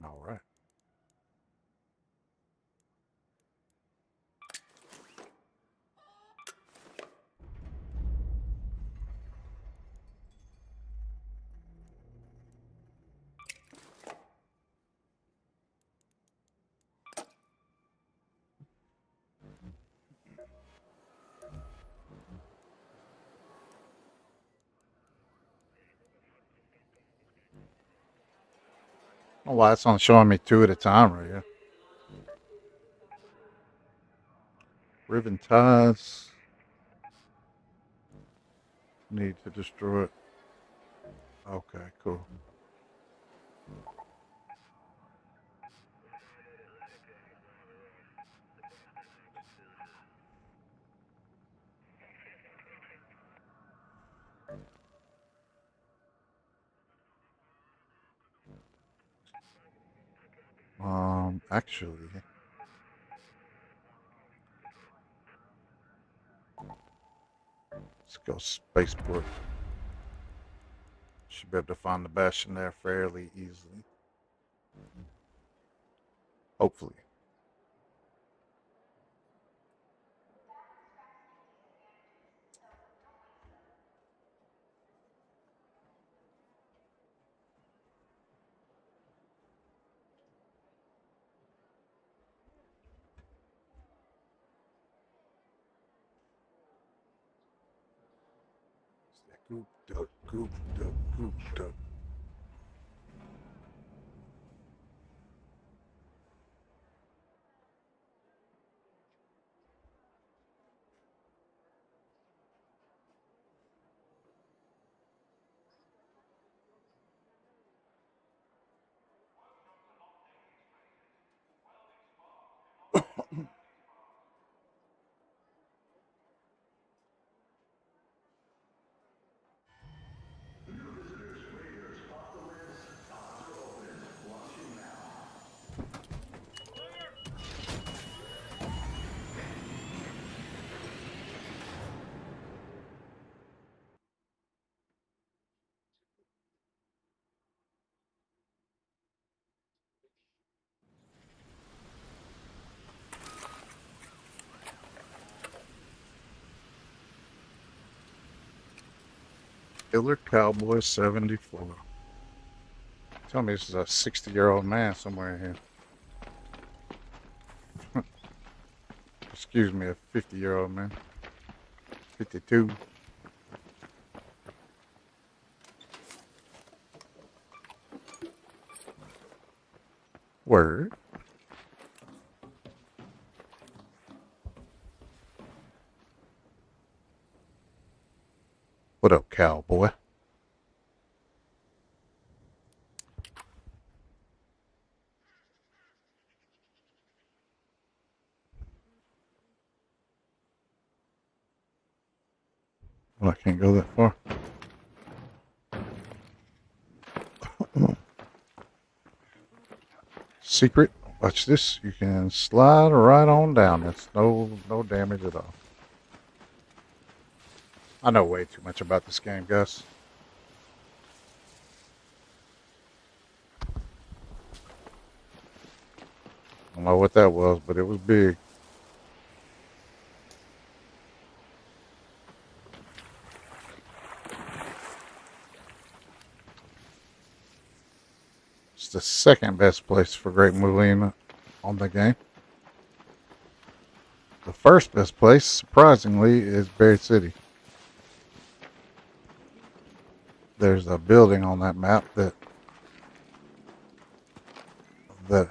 B: All right. Oh, why it's only showing me 2 at a time right here. Riven Tides. Need to destroy it. Okay, cool. Actually, let's go spaceport. Should be able to find the bastion there fairly easily. Hopefully. Goop duck, goop duck, goop duck. Killer Cowboy 74. Tell me this is a 60-year-old man somewhere in here. Excuse me, a 50-year-old man. 52. Word. What up, cowboy? Well, I can't go that far. Secret. Watch this. You can slide right on down. That's no damage at all. I know way too much about this game, Gus. don't know what that was, but it was big. It's the second best place for grape mulina on the game. The first best place, surprisingly, is Berry City. There's a building on that map that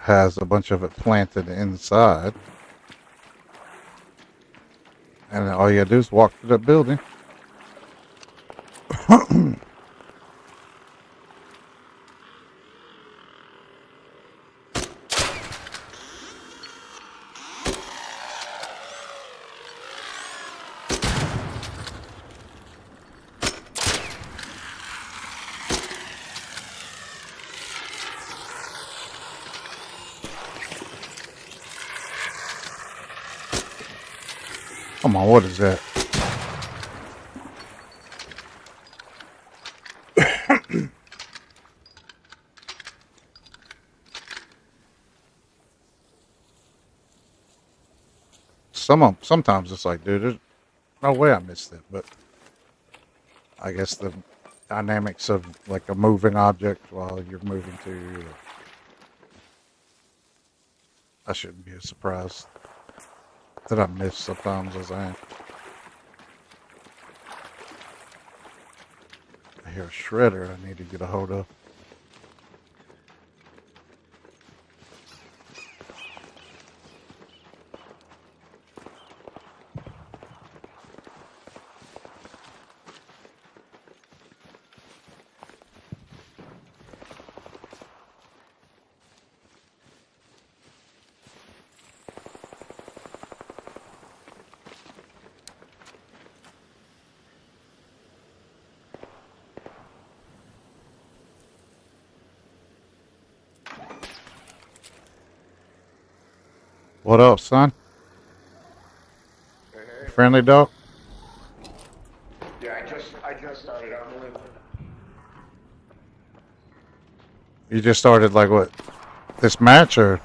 B: has a bunch of it planted inside. And all you gotta do is walk through that building. Come on, what is that? Sometimes it's like, dude, there's no way I missed it, but I guess the dynamics of like a moving object while you're moving to, I shouldn't be surprised that I miss sometimes as I am. I hear a shredder I need to get a hold of. What up, son?
H: Hey.
B: Friendly dog?
H: Yeah, I just started out the limb.
B: You just started like what? This match or?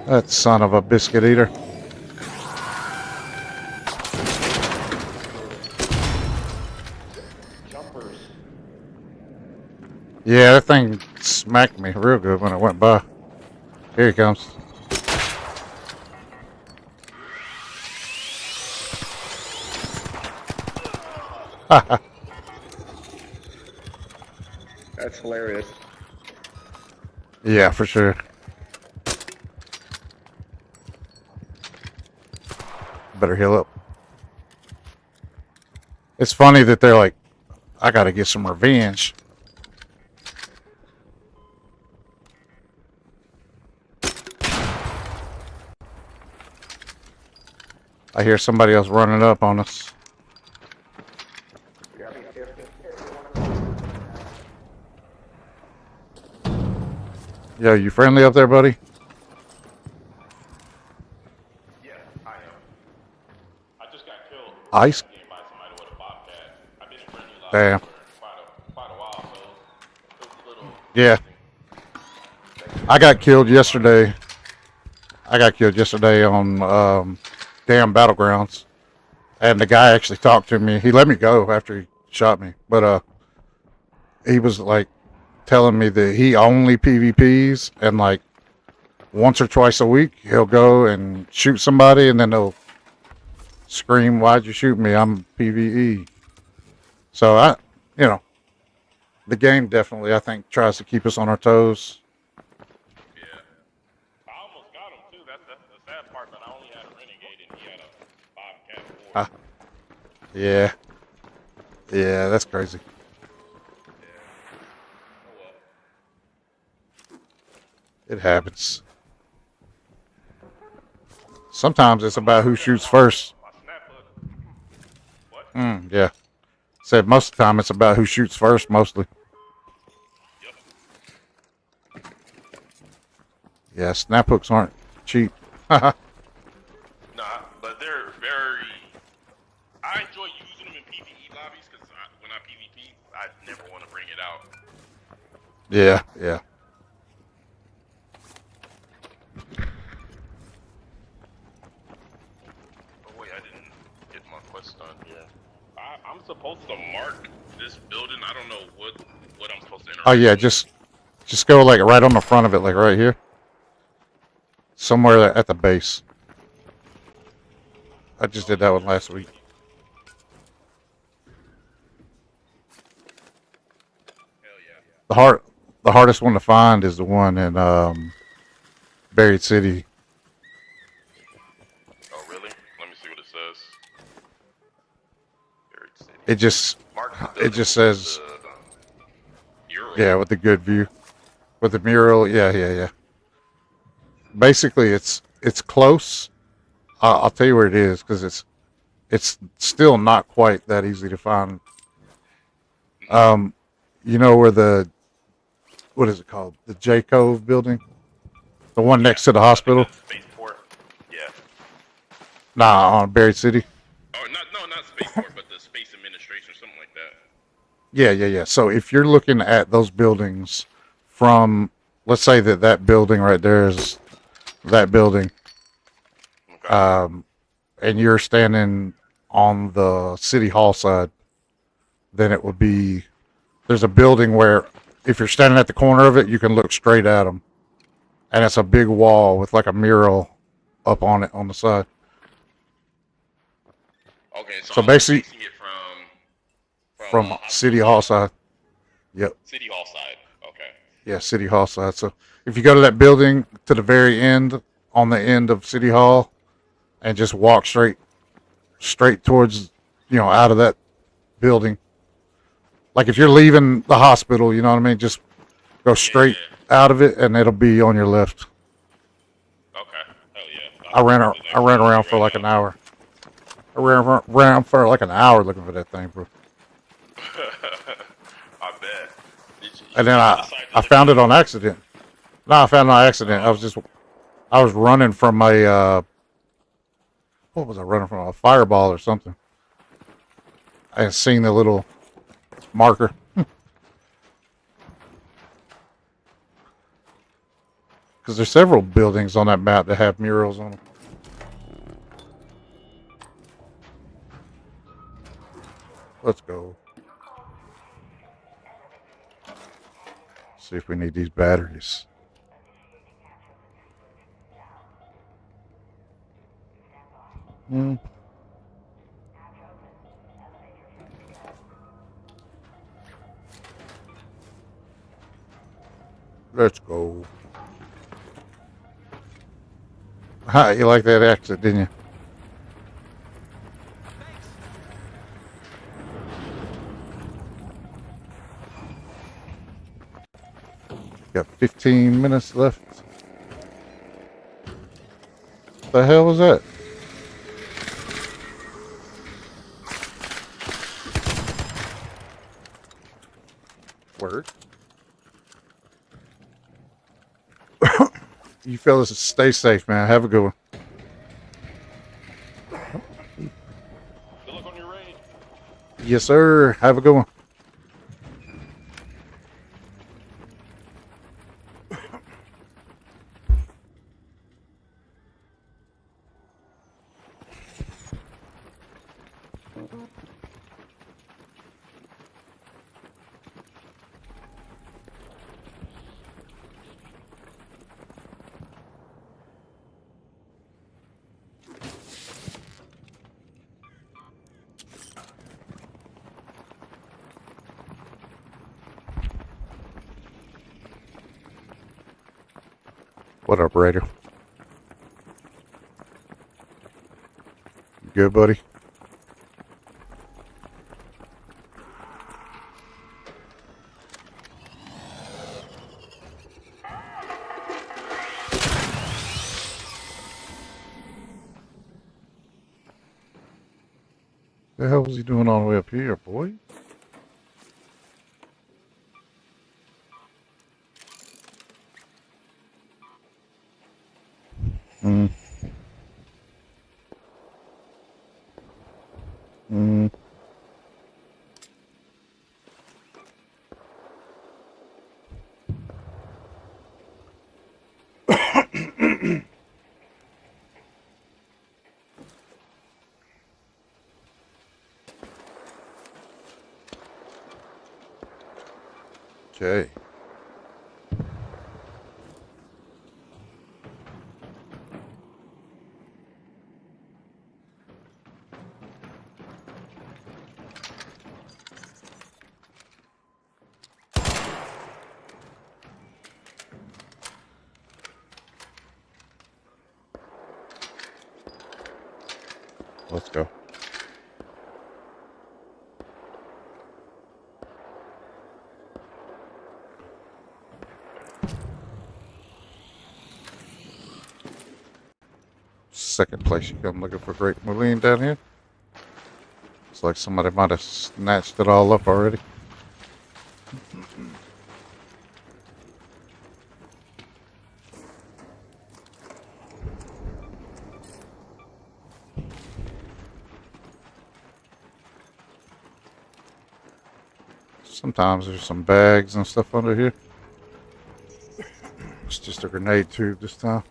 B: That son of a biscuit eater. Yeah, that thing smacked me real good when it went by. Here he comes.
H: That's hilarious.
B: Yeah, for sure. Better heal up. It's funny that they're like, I gotta get some revenge. I hear somebody else running up on us. Yo, you friendly up there, buddy?
J: Yeah, I am. I just got killed.
B: Ice?
J: By somebody with a bobcat. I've been in friendly live
B: Damn.
J: for quite a while, so it was a little
B: Yeah. I got killed yesterday. On damn Battlegrounds. And the guy actually talked to me. He let me go after he shot me. But he was like telling me that he only PvPs and like once or twice a week he'll go and shoot somebody and then they'll scream, "Why'd you shoot me? I'm PvE." So the game definitely I think tries to keep us on our toes.
J: I almost got him too. That's the sad part, but I only had a renegade and he had a bobcat.
B: Yeah. Yeah, that's crazy. It happens. Sometimes it's about who shoots first. Yeah. Said most of the time it's about who shoots first, mostly. Yeah, snap hooks aren't cheap.
J: Nah, but they're
B: Yeah, yeah.
J: Oh wait, I didn't get my quest done here. I'm supposed to mark this building. I don't know what I'm supposed to interact
B: Oh yeah,
J: with.
B: just go like right on the front of it, like right here. Somewhere at the base. I just did that one last week.
J: Hell yeah.
B: The hardest one to find is the one in Buried City.
J: Oh really? Let me see what it says. Buried City. Mark the
B: It
J: building
B: just says
J: with the mural.
B: yeah, with the good view. With the mural, yeah. Basically it's close. I'll tell you where it is because it's still not quite that easy to find. You know where what is it called? The J Cove building? The one next to the hospital?
J: Spaceport. Yeah.
B: Nah, on Buried City.
J: Oh, not Spaceport, but the Space Administration or something like that.
B: Yeah. So if you're looking at those buildings from, let's say that building right there is that building,
J: Okay.
B: and you're standing on the city hall side, then it would be, there's a building where if you're standing at the corner of it, you can look straight at them. And it's a big wall with like a mural up on it on the side.
J: Okay, so
B: So
J: I'm
B: basically,
J: facing it
B: from City Hall side. Yep.
J: City Hall side. Okay.
B: Yeah, City Hall side. So if you go to that building to the very end, on the end of City Hall, and just walk straight towards, out of that building. Like if you're leaving the hospital, you know what I mean? Just go straight out of it, and it'll be on your left.
J: Okay. Hell yeah.
B: I ran around for like an hour. I ran around for like an hour looking for that thing, bro.
J: I bet.
B: And then I found it on accident. No, I found it on accident. I was running from a what was I running from? A fireball or something. I had seen the little marker. Because there's several buildings on that map that have murals on them. Let's go. See if we need these batteries. Let's go. Ha, you like that exit, didn't you? Got 15 minutes left. What the hell was that? Word. You fellas stay safe, man. Have a good one.
J: Good luck on your raid.
B: Yes, sir. Have a good one. What up, Raider? You good, buddy? The hell was he doing all the way up here, boy? Okay. Let's go. Second place you come looking for Great Moline down here. Looks like somebody might have snatched it all up already. Sometimes there's some bags and stuff under here. It's just a grenade tube this time.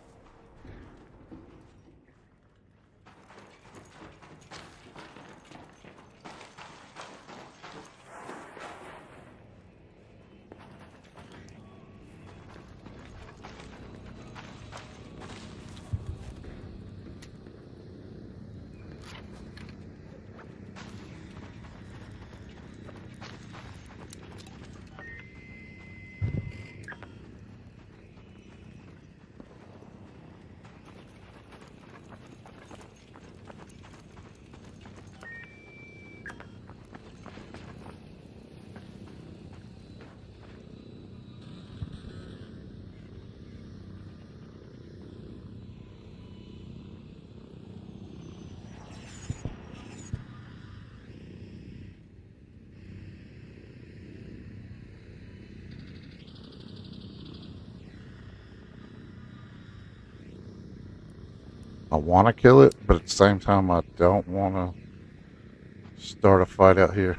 B: I want to kill it, but at the same time, I don't want to start a fight out here.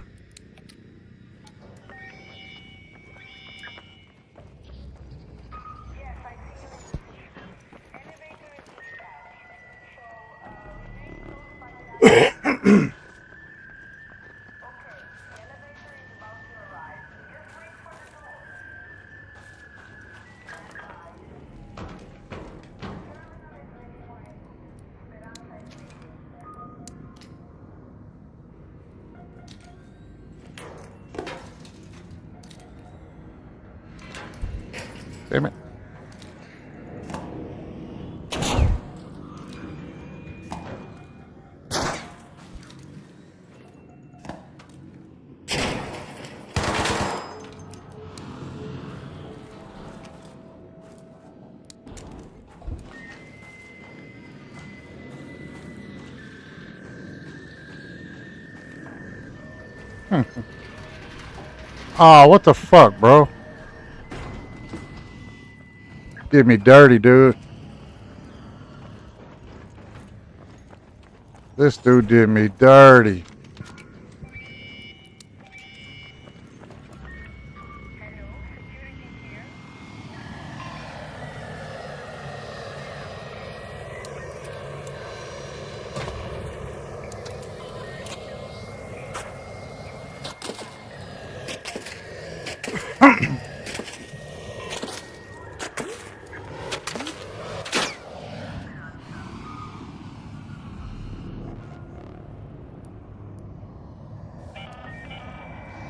B: Damn it. Oh, what the fuck, bro? Did me dirty, dude. This dude did me dirty.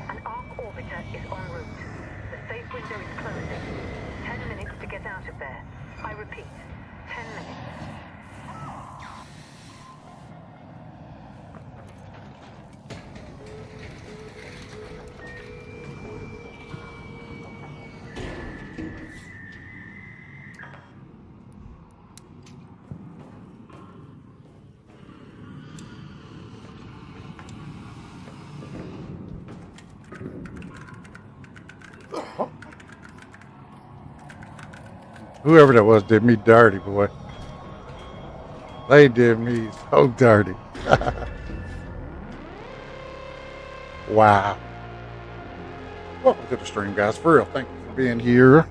G: An arc orbiter is en route. The safe window is closing. 10 minutes to get out of there. I repeat, 10 minutes.
B: Whoever that was did me dirty, boy. They did me so dirty. Wow. Welcome to the stream, guys. For real, thank you for being here.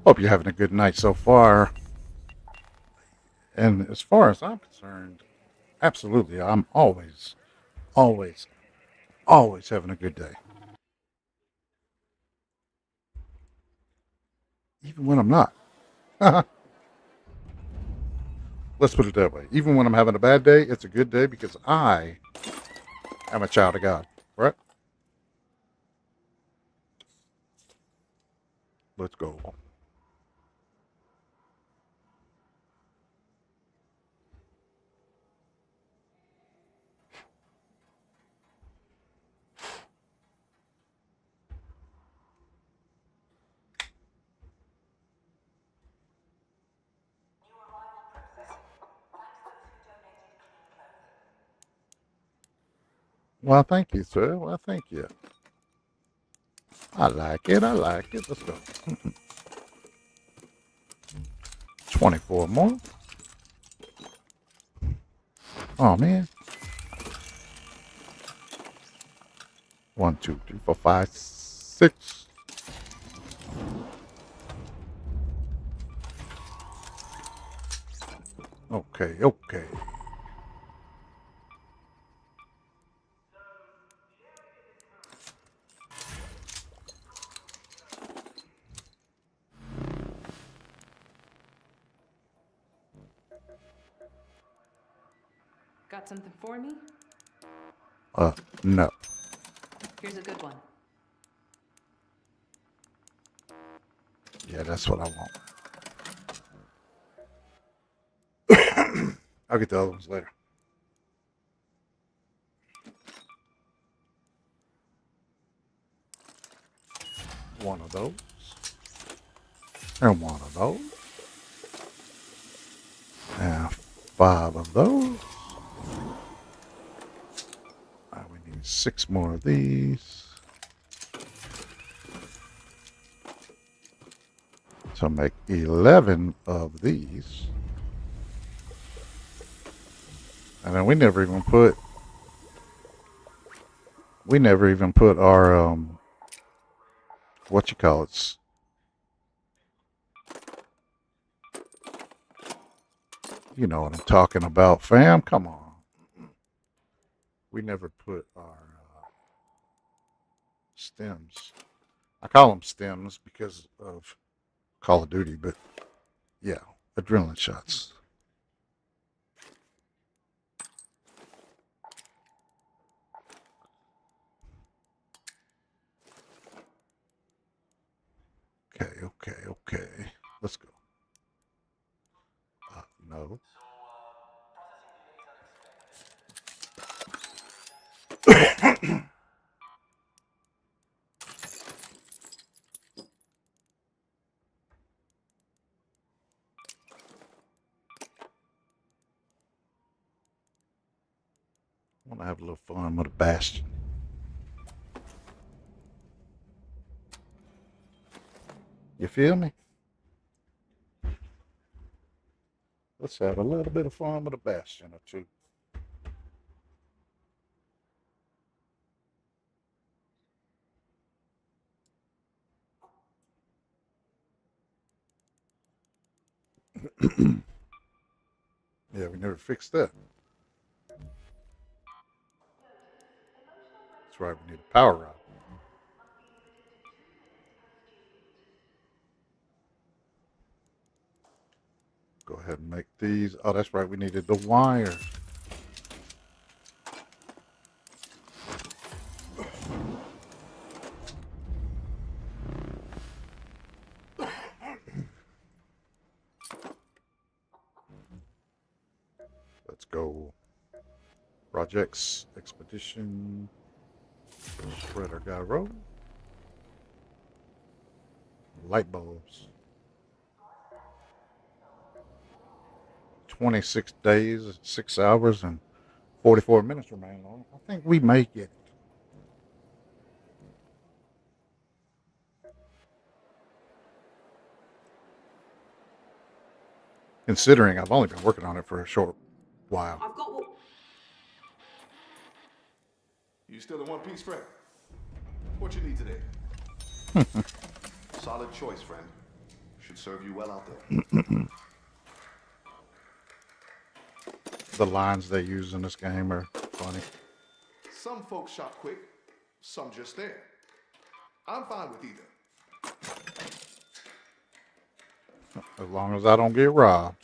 B: Hope you're having a good night so far. And as far as I'm concerned, absolutely, I'm always having a good day. Even when I'm not. Let's put it that way. Even when I'm having a bad day, it's a good day because I am a child of God. Right? Let's go. Well, thank you, sir. Well, thank you. I like it. I like it. Let's go. 24 more. Oh, man. 1, 2, 3, 4, 5, 6. Okay, okay.
F: Got something for me?
B: No.
F: Here's a good one.
B: Yeah, that's what I want. I'll get the other ones later. One of those. And one of those. And 5 of those. We need 6 more of these. So make 11 of these. And then we never even put our what you call it. You know what I'm talking about, fam. Come on. We never put our stems. I call them stems because of Call of Duty, but yeah, adrenaline shots. Okay. Let's go. No. I want to have a little fun with a bastion. You feel me? Let's have a little bit of fun with a bastion or two. Yeah, we never fixed that. That's right, we need a power rod. Go ahead and make these. Oh, that's right, we needed the wire. Let's go. Projects, expedition, shredder gyro, light bulbs. 26 days, 6 hours, and 44 minutes remain on. I think we may get it. Considering I've only been working on it for a short while.
F: I've got what...
K: You still in one piece, friend? What you need today? Solid choice, friend. Should serve you well out there.
B: The lines they use in this game are funny.
K: Some folks shop quick, some just there. I'm fine with either.
B: As long as I don't get robbed.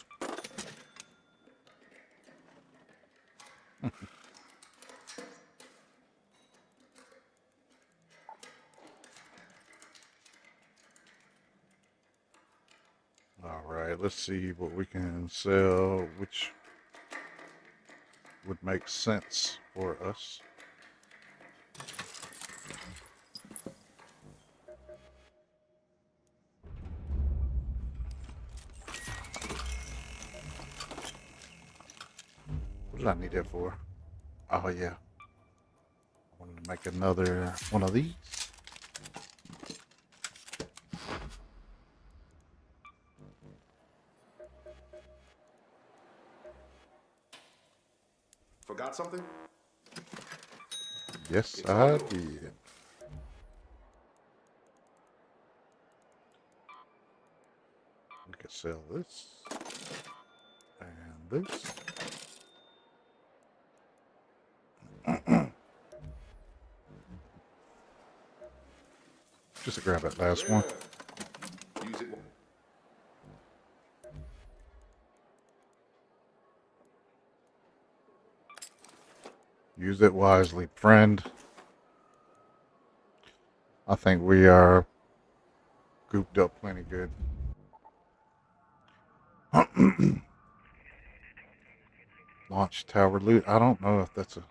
B: Alright, let's see what we can sell, which would make sense for us. What did I need that for? Oh yeah. I wanted to make another one of these.
K: Forgot something?
B: Yes, I did. We could sell this and this. Just to grab that last one.
K: Use it.
B: Use it wisely, friend. I think we are gooped up plenty good. Launch tower loot. I don't know if that's a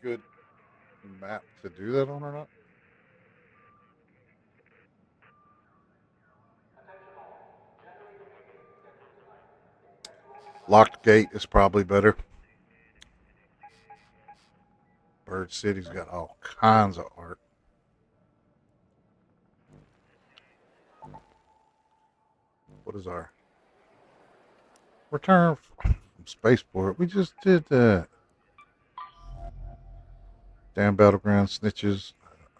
B: good map to do that on or not. Locked gate is probably better. Bird City's got all kinds of art. What is our return from spaceport? We just did that. Damn battleground snitches.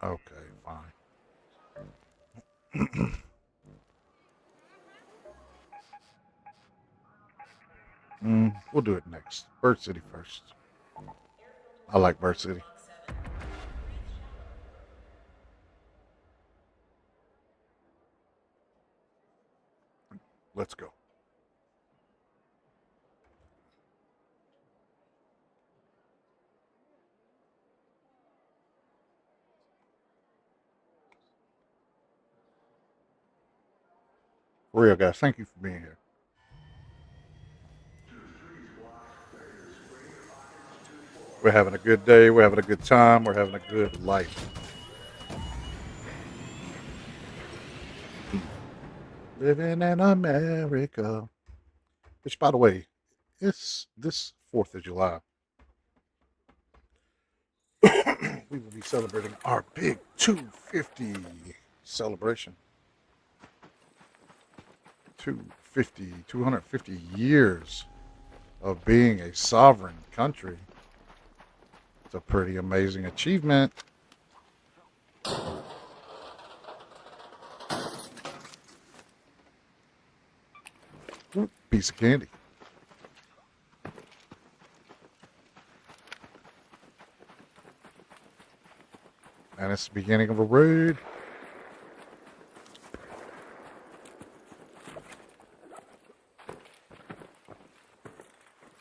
B: Okay, fine. We'll do it next. Bird City first. I like Bird City. Let's go. For real, guys, thank you for being here. We're having a good day. We're having a good time. We're having a good life. Living in America. Which, by the way, it's this 4th of July. We will be celebrating our big 250 celebration. 250 years of being a sovereign country. It's a pretty amazing achievement. Ooh, piece of candy. And it's the beginning of a raid.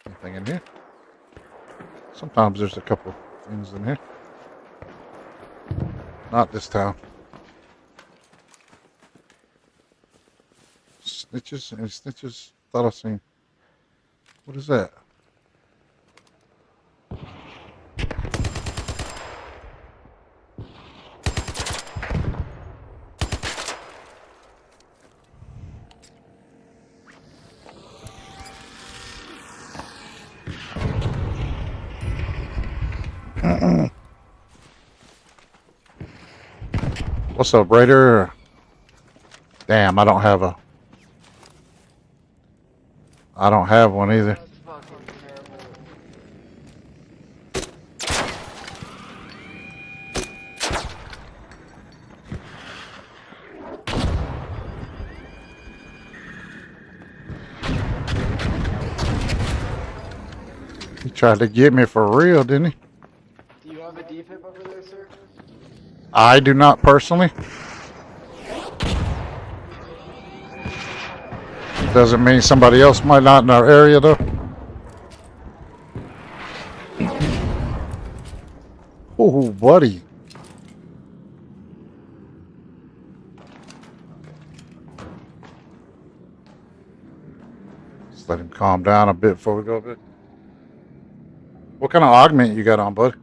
B: Anything in here? Sometimes there's a couple things in here. Not this time. Snitches and snitches. Thought I seen. What is that? What's up, Raider? Damn, I don't have one either. He tried to get me for real, didn't he?
L: Do you have a defib over there, sir?
B: I do not personally. Doesn't mean somebody else might not in our area, though. Oh, buddy. Just let him calm down a bit before we go a bit. What kind of augment you got on, bud?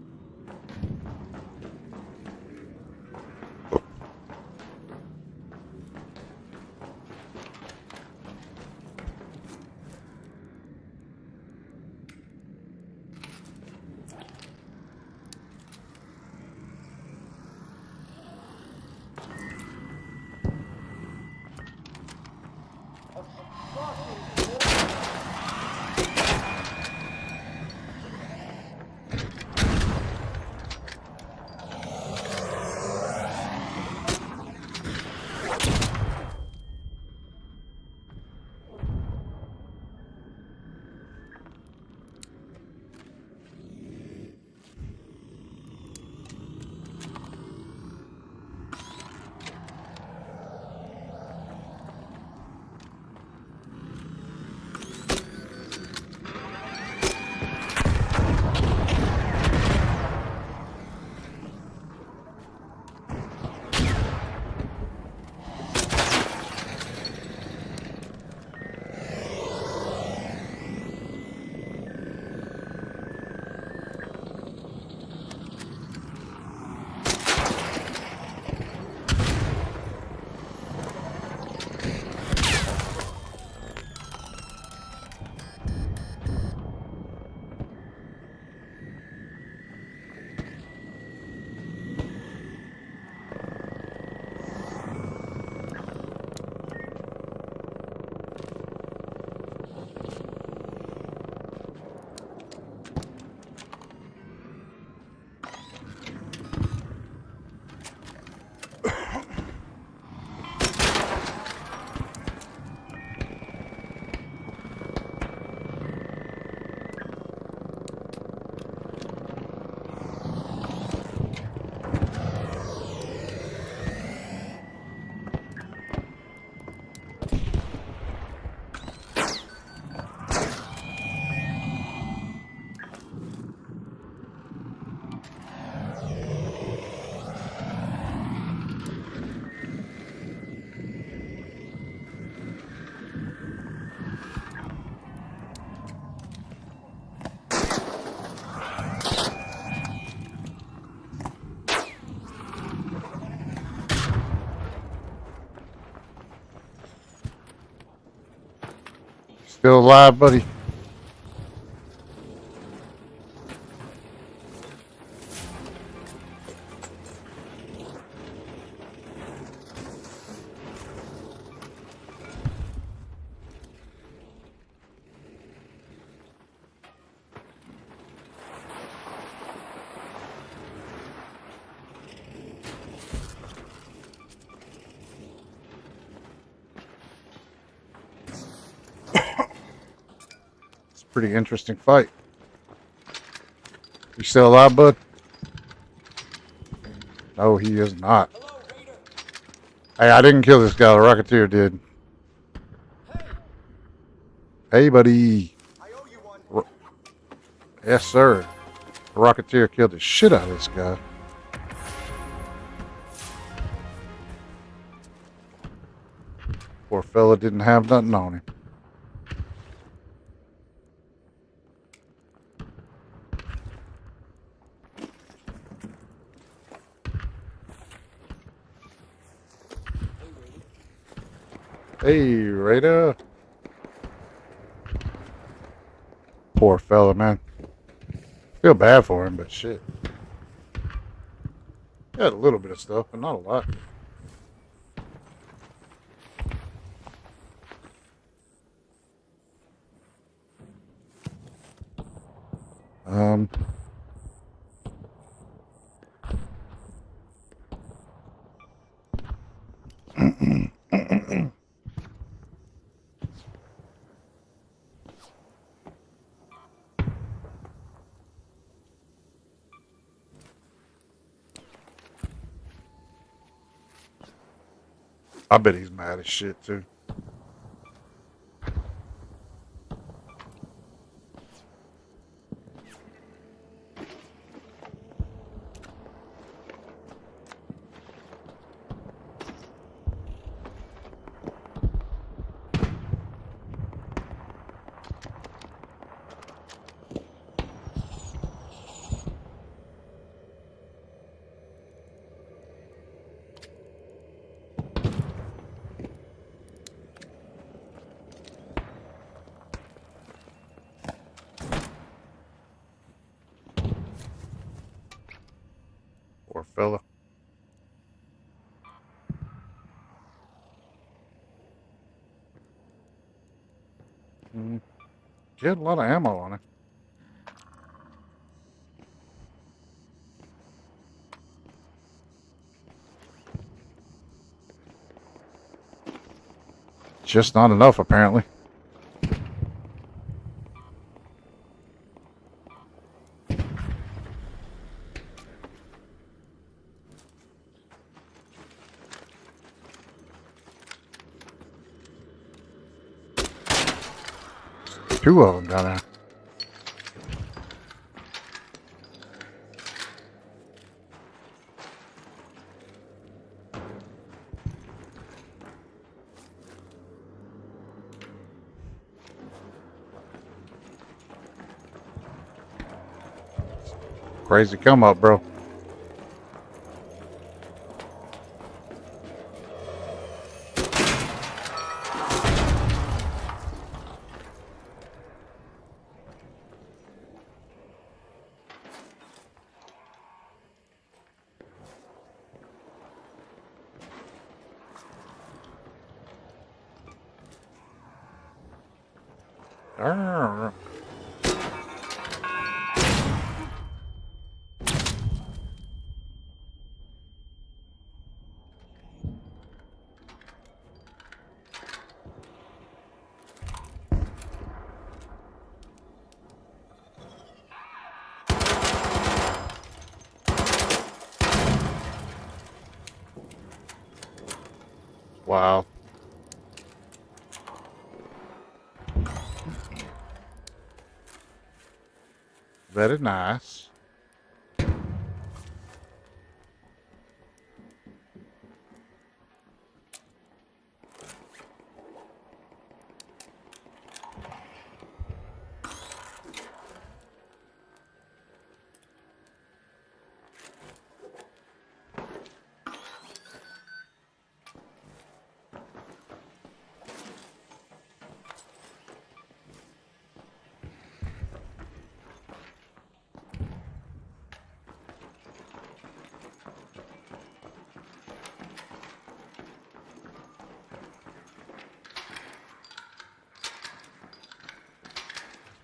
B: Still alive, buddy? Pretty interesting fight. You still alive, bud? No, he is not. Hey, I didn't kill this guy. The Rocketeer did. Hey, buddy. Yes, sir. The Rocketeer killed the shit out of this guy. Poor fella didn't have nothing on him. Hey, Raider. Poor fella, man. Feel bad for him, but shit. He had a little bit of stuff, but not a lot. I bet he's mad as shit, too. She had a lot of ammo on her. Just not enough, apparently. Two of them down there. Crazy come up, bro. Arr. Wow. Very nice.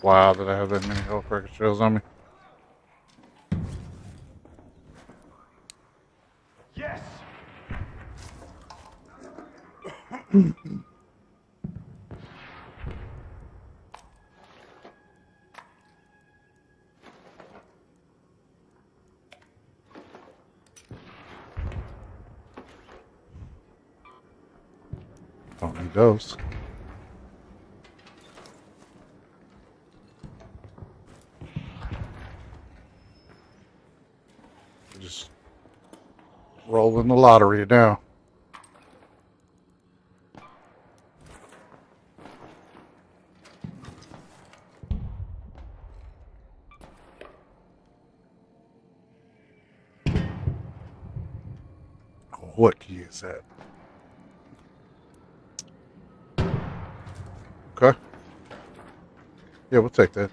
B: Wow, did I have that many health record shells on me?
K: Yes.
B: Don't need those. Just rolling the lottery now. What key is that? Okay. Yeah, we'll take that.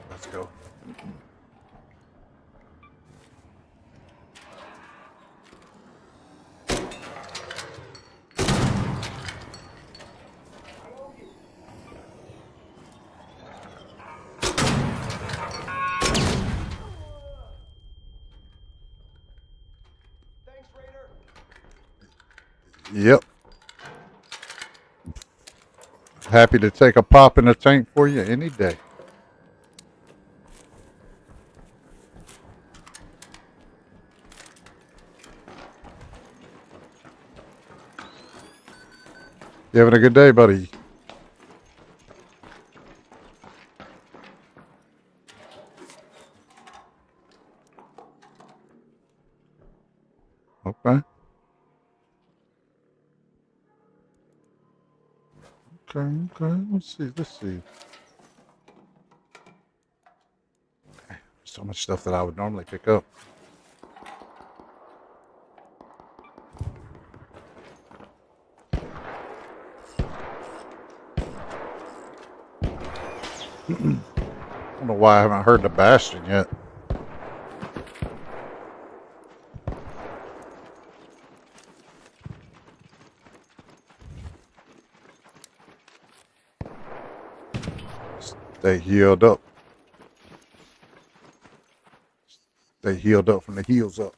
B: Let's go.
K: Thanks, Raider.
B: Yep. Happy to take a pop in the tank for you any day. You having a good day, buddy? Okay. Okay. Let's see. So much stuff that I would normally pick up. I don't know why I haven't heard the Bastion yet. Stay healed up. Stay healed up from the heels up.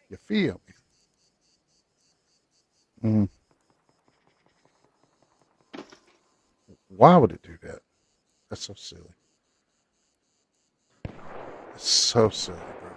B: You feel me? Mm. Why would it do that? That's so silly. It's so silly, bro.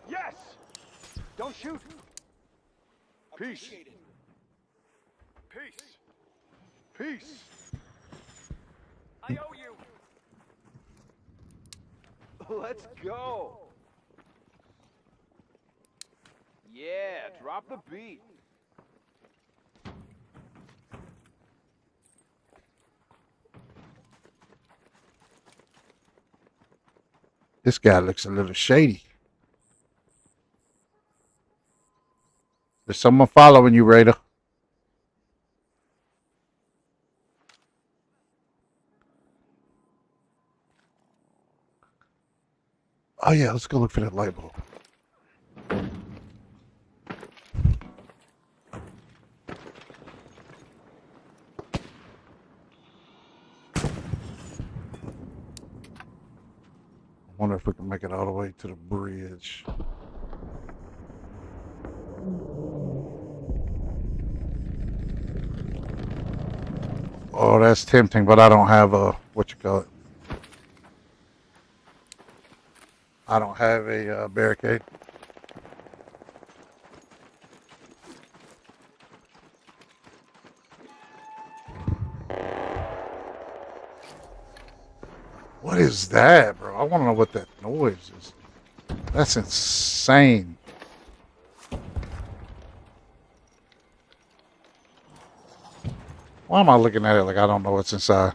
K: Yes! Don't shoot! Peace. Peace. Peace. I owe you. Let's go. Yeah, drop the beat.
B: This guy looks a little shady. There's someone following you, Raider. Oh yeah, let's go look for that light bulb. I wonder if we can make it all the way to the bridge. Oh, that's tempting, but I don't have a, what you call it? I don't have a barricade. What is that, bro? I want to know what that noise is. That's insane. Why am I looking at it like I don't know what's inside?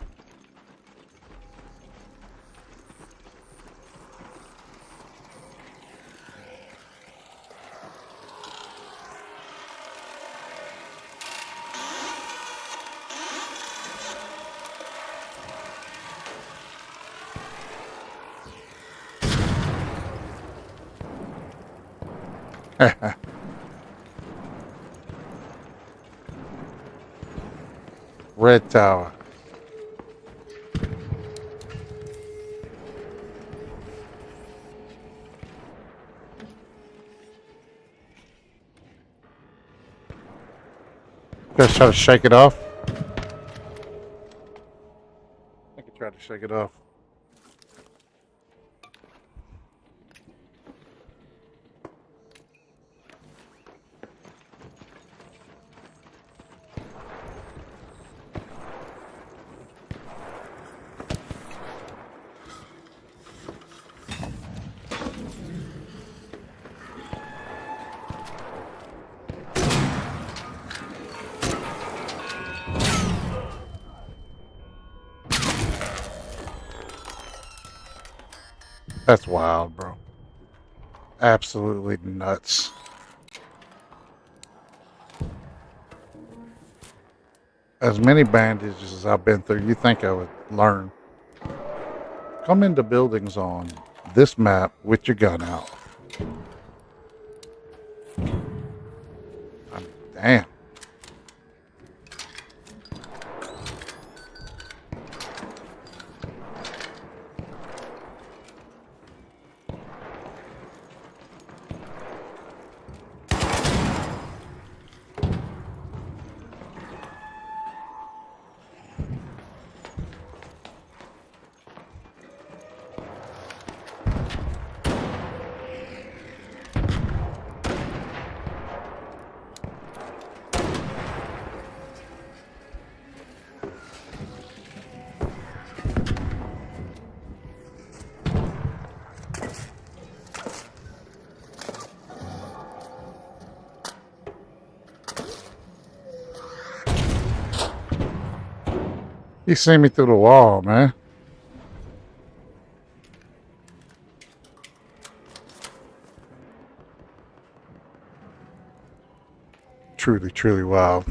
B: Red Tower. Let's try to shake it off. I can try to shake it off. That's wild, bro. Absolutely nuts. As many bandages as I've been through, you think I would learn. Come into buildings on this map with your gun out. Damn. He seen me through the wall, man. Truly, truly wild.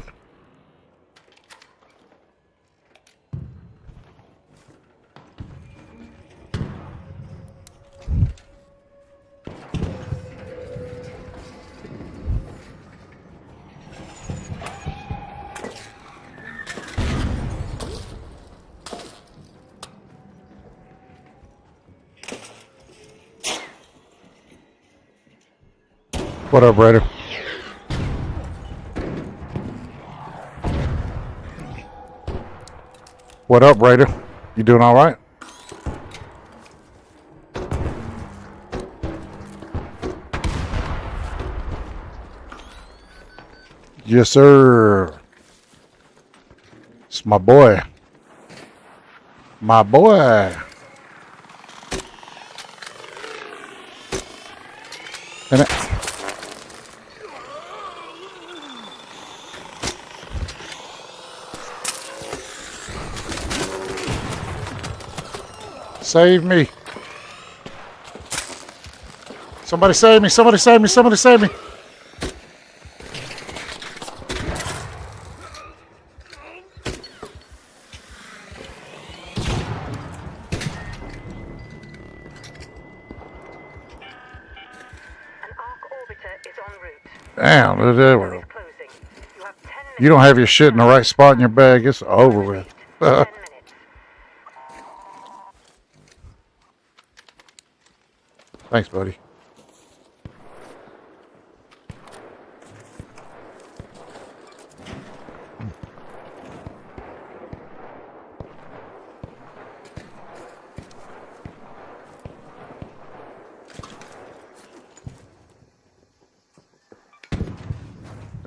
B: What up, Raider? What up, Raider? You doing all right? Yes, sir. It's my boy. My boy. And it, save me. Somebody save me. Somebody save me. Somebody save me. Damn, you don't have your shit in the right spot in your bag, it's over with. Thanks, buddy.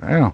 B: Damn.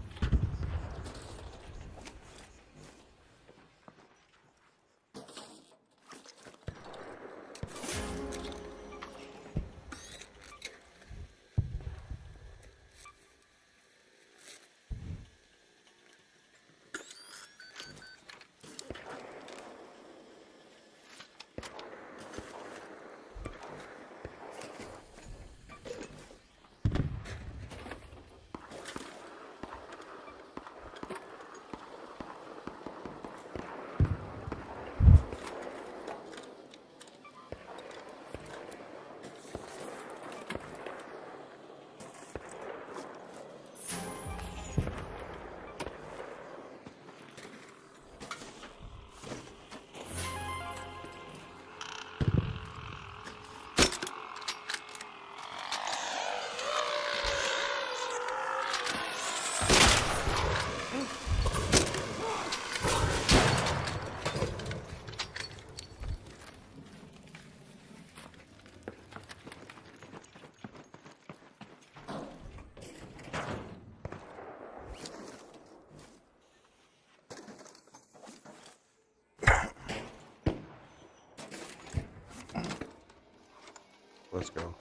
B: Let's go.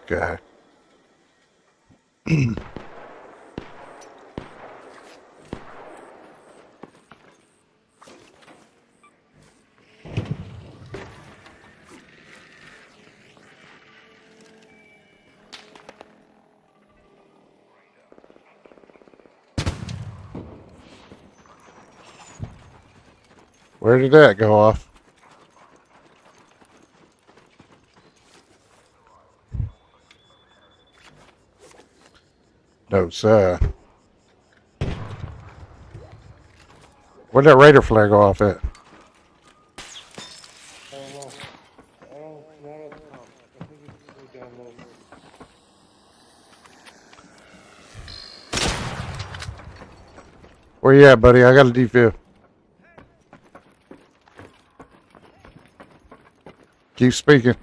B: Okay. Where did that go off? No, sir. Where'd that Raider flare go off at?
H: I don't know. Not at the top. I think it's way down low.
B: Where you at, buddy? I got a defib. Keep speaking.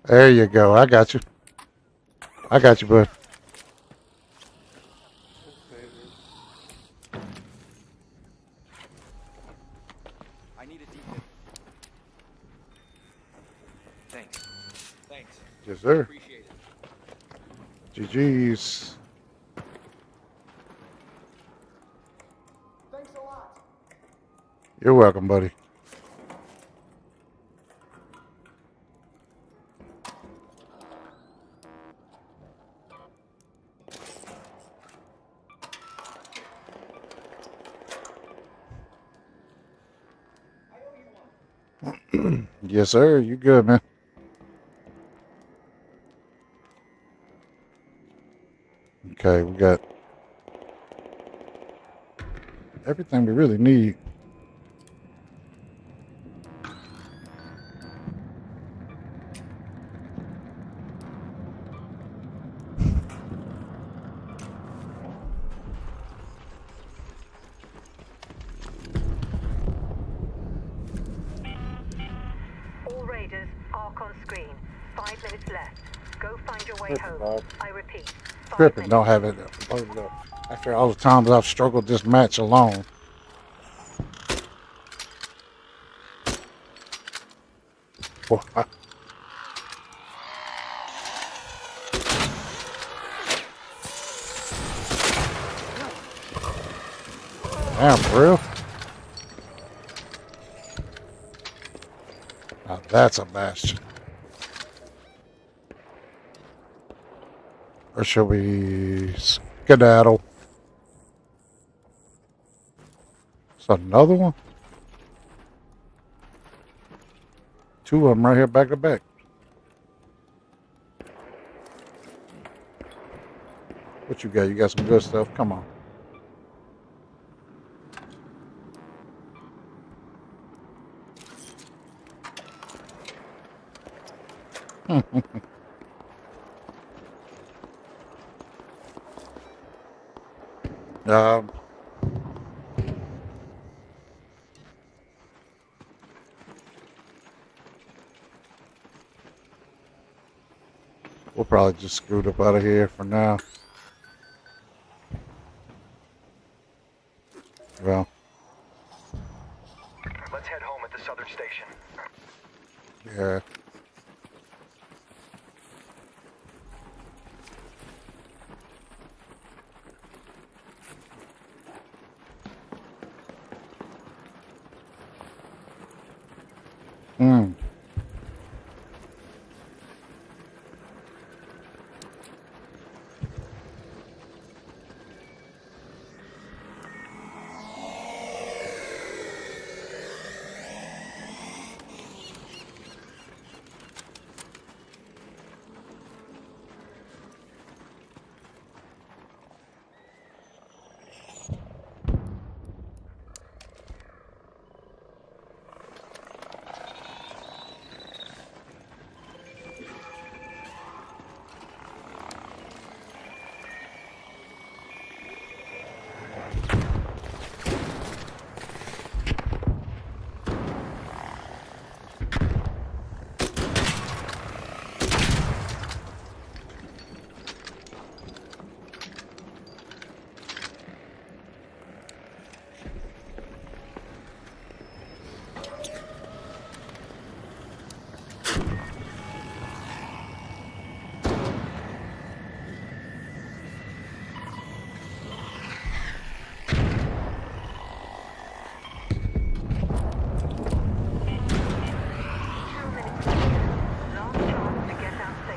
B: There you go. I got you. I got you, bud.
L: I need a defib. Thanks. Thanks.
B: Yes, sir.
L: Appreciate it.
B: GG's.
I: Thanks a lot.
B: You're welcome, buddy. Yes, sir. You good, man. Okay, we got everything we really need.
G: All Raiders, arc on screen. 5 minutes left. Go find your way home. I repeat. 5
B: Tripping,
G: minutes.
B: don't have it loaded up. After all the times I've struggled this match alone. Boy, damn, for real? Now that's a bastion. Or shall we skedaddle? Is that another one? Two of them right here back to back. What you got? You got some good stuff? Come on. um, we'll probably just scoot up out of here for now. Well,
L: Let's head home at the southern station.
B: yeah. Hmm.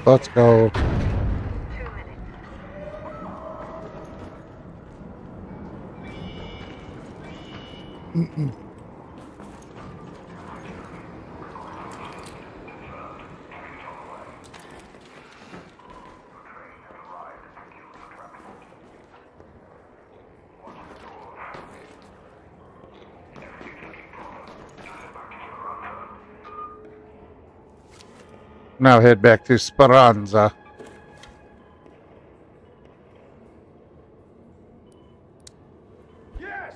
B: Let's go.
G: 2 minutes.
B: Now head back to Speranza.
K: Yes!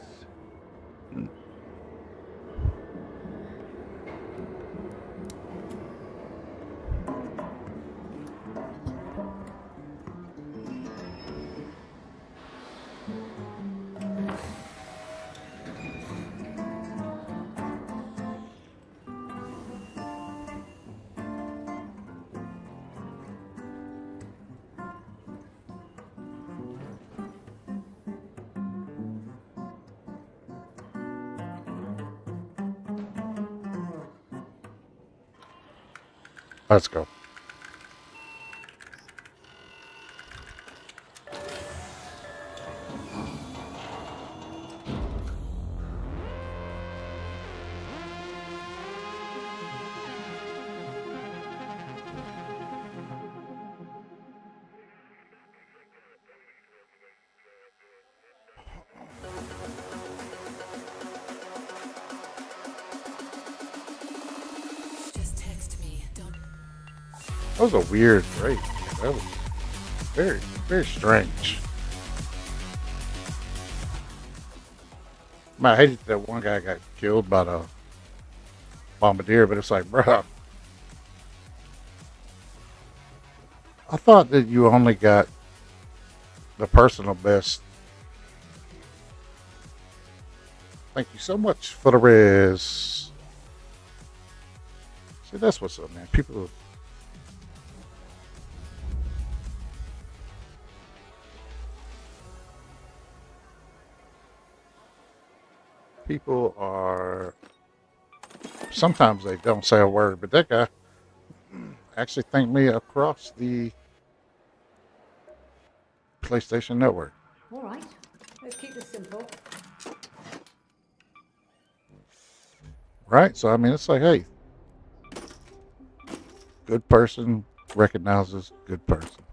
B: Let's go.
A: Just text me. Don't.
B: That was a weird break. That was very, very strange. I hated that one guy got killed by the bombardier, but it's like, bro, I thought that you only got the personal best. Thank you so much for the res. See, that's what's up, man. People are, sometimes they don't say a word, but that guy actually thanked me across the PlayStation Network.
F: All right, let's keep this simple.
B: Right? So, I mean, it's like, hey, good person recognizes good person.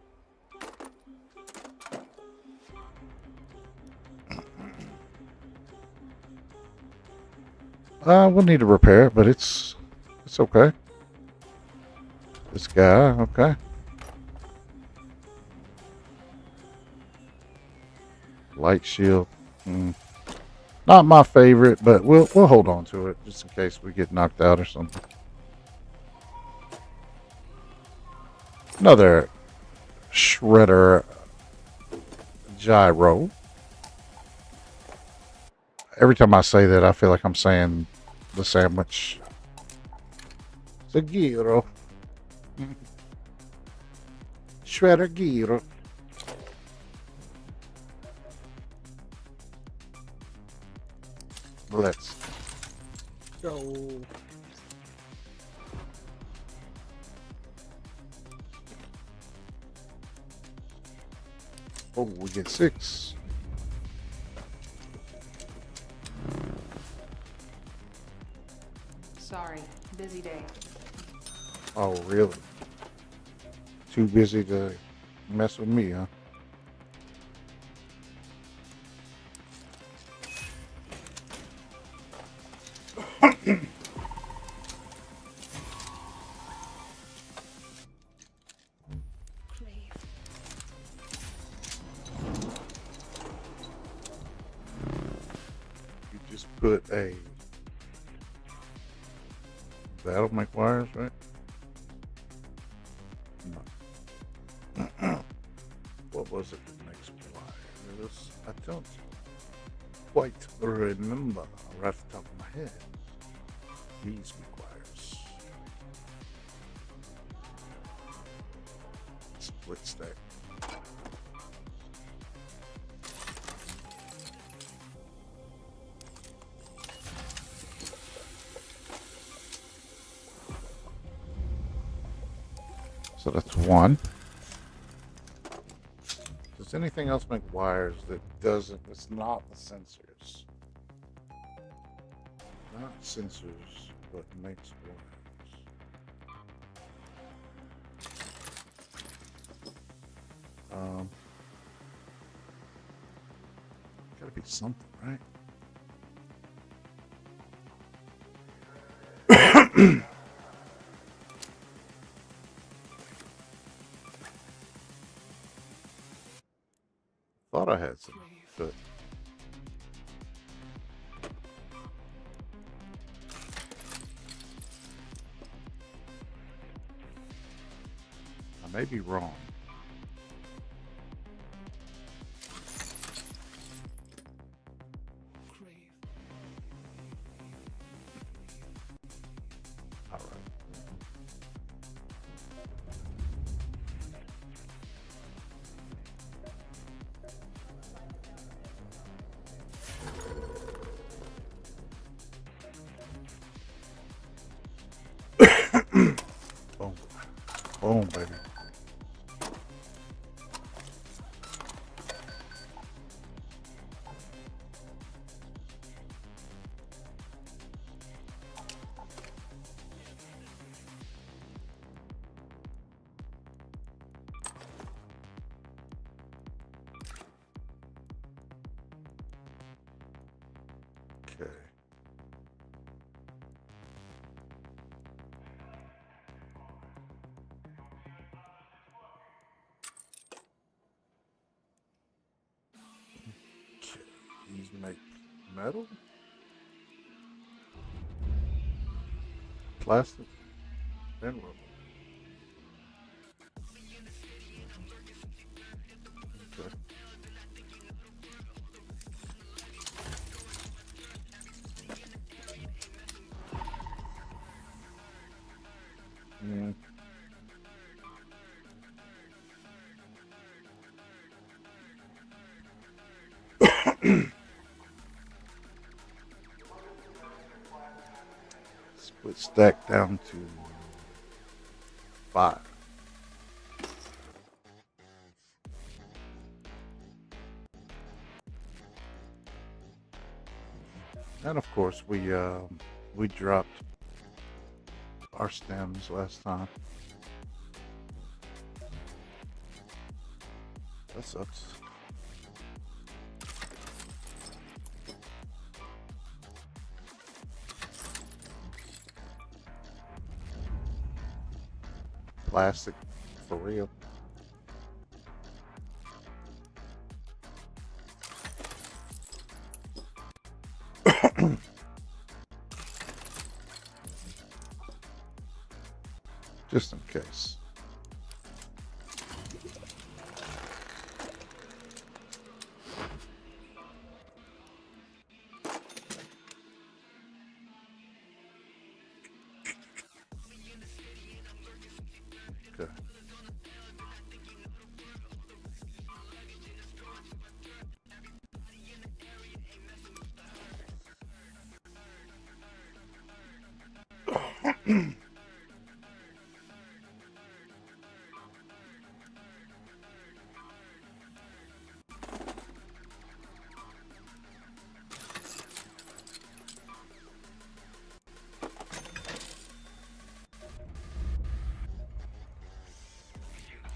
B: We'll need to repair it, but it's okay. This guy, okay. Light shield. Not my favorite, but we'll hold on to it just in case we get knocked out or something. Another shredder gyro. Every time I say that, I feel like I'm saying the sandwich. It's a gyro. Shredder gyro. Let's go. Oh, we get 6.
F: Sorry, busy day.
B: Oh, really? Too busy to mess with me, huh? You just put a that'll make wires, right? No. What was it that makes wires? I don't quite remember right off the top of my head. These make wires. Split stack. So that's 1. Does anything else make wires that doesn't? It's not the sensors. Not sensors, but makes wires. Gotta be something, right? I had some good. I may be wrong. All right. Boom. Boom, baby. Okay. These make metal, plastic, and rubber. Okay. Mm. Split stack down to 5. And of course, we dropped our stems last time. That sucks. Plastic for real. Just in case. Okay.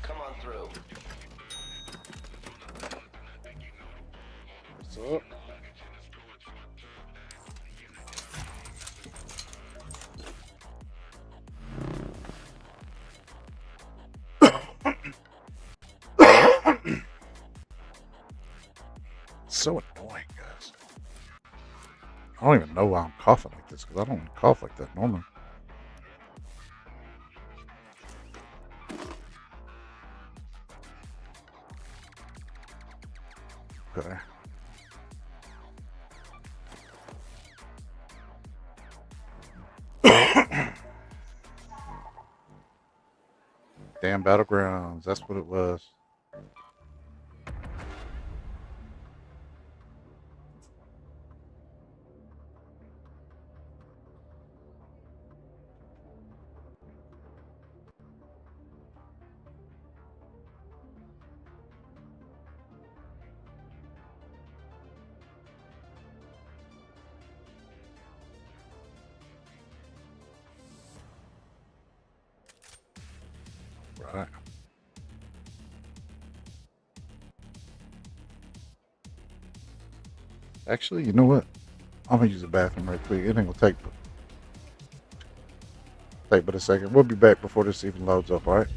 L: Come on through.
B: What's up? So annoying, guys. I don't even know why I'm coughing like this, because I don't cough like that normally. Okay. Damn battlegrounds, that's what it was. Right. Actually, you know what? I'm gonna use the bathroom right quick. It ain't gonna take but a second. We'll be back before this even loads up, alright?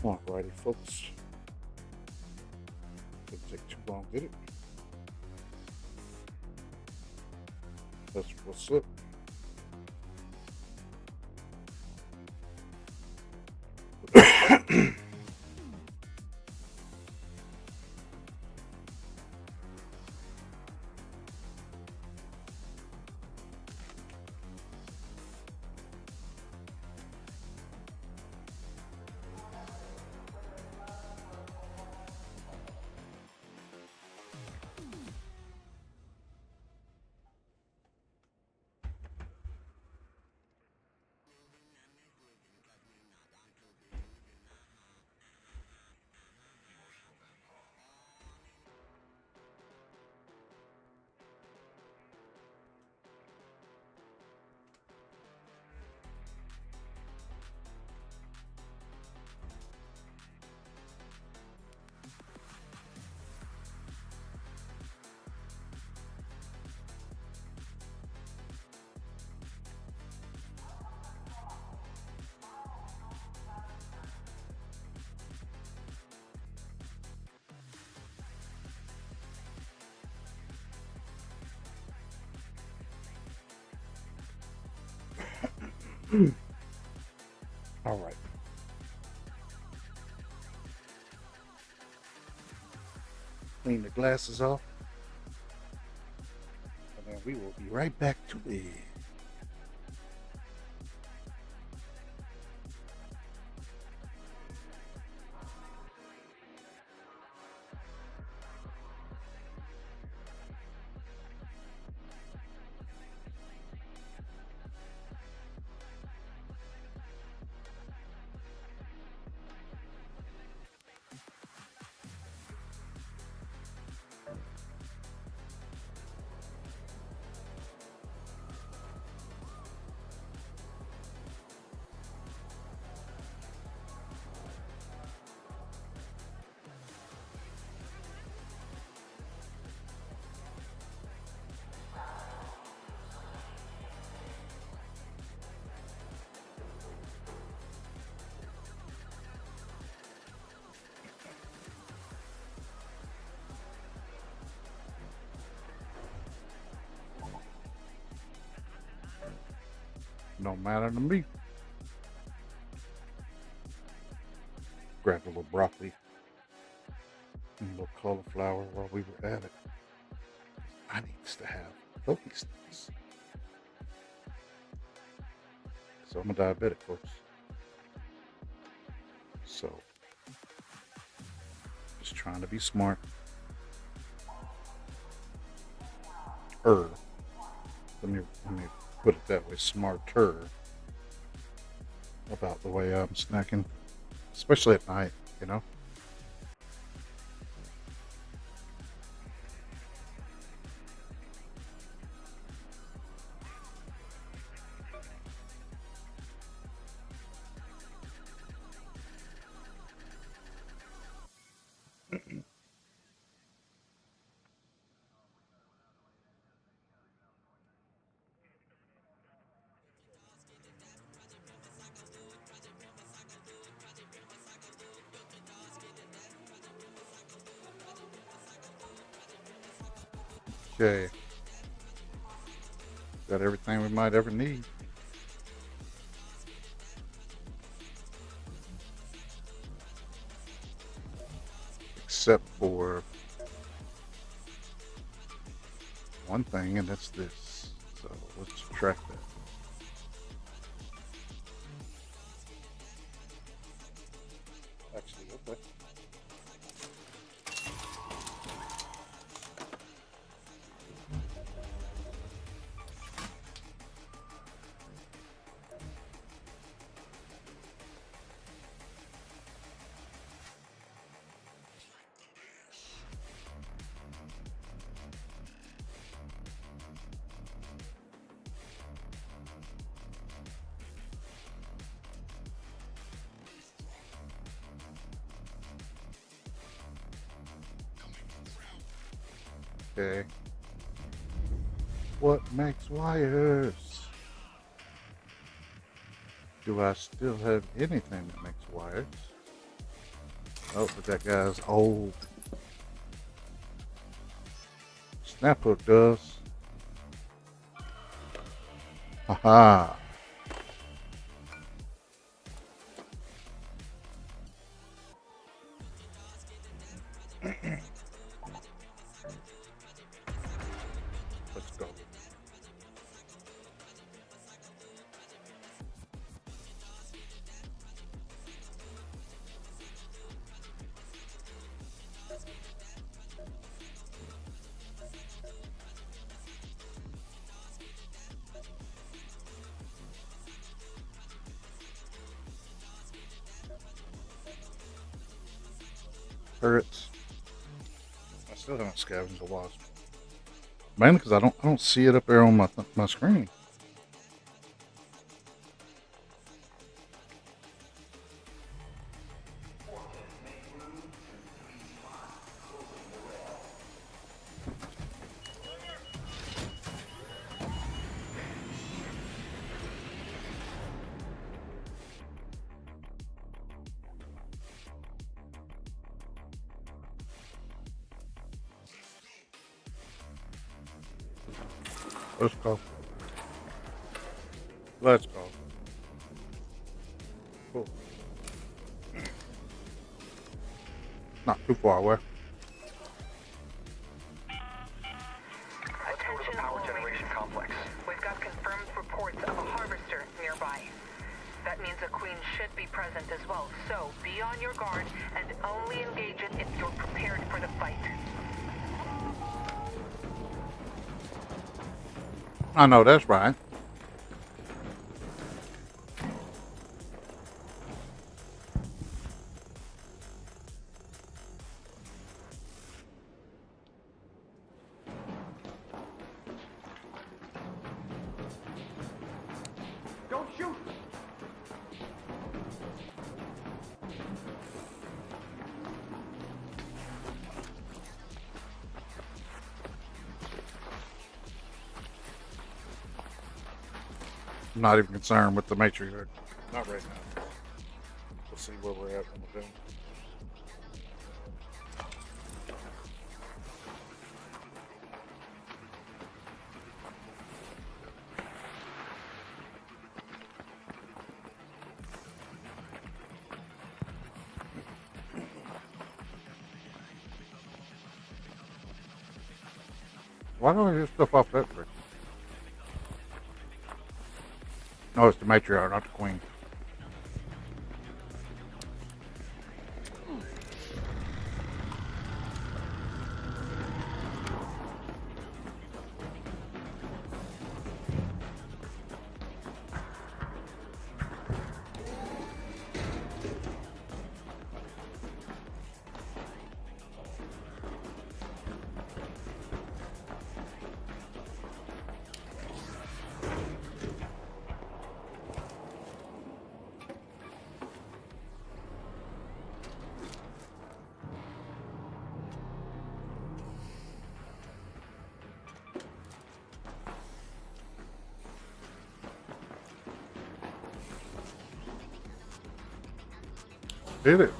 B: Alrighty, folks. Didn't take too long, did it? That's what's up. All right. Clean the glasses off. And then we will be right back to it. No matter to me. Grabbed a little broccoli and a little cauliflower while we were at it. I need to have healthy snacks. So I'm a diabetic, folks. So just trying to be smart. Let me put it that way, smarter about the way I'm snacking, especially at night, you know. Okay. Got everything we might ever need. Except for one thing, and that's this. So let's subtract that. Actually, okay. Okay. What makes wires? Do I still have anything that makes wires? Oh, but that guy's old. Snap hook does. Haha. Let's go. Turrets. I still haven't scavenged a wasp. Mainly because I don't see it up there on my screen. Let's go. Let's go. Cool. Not too far away.
G: Attention power generation complex. We've got confirmed reports of a harvester nearby. That means a queen should be present as well, so be on your guard and only engage it if you're prepared for the fight.
B: I know that's right.
K: Don't shoot!
B: I'm not even concerned with the matrix. Not right now. We'll see where we're at when we're done. Why don't I get stuff off that tree? No, it's the matriarch, not the queen. Did it?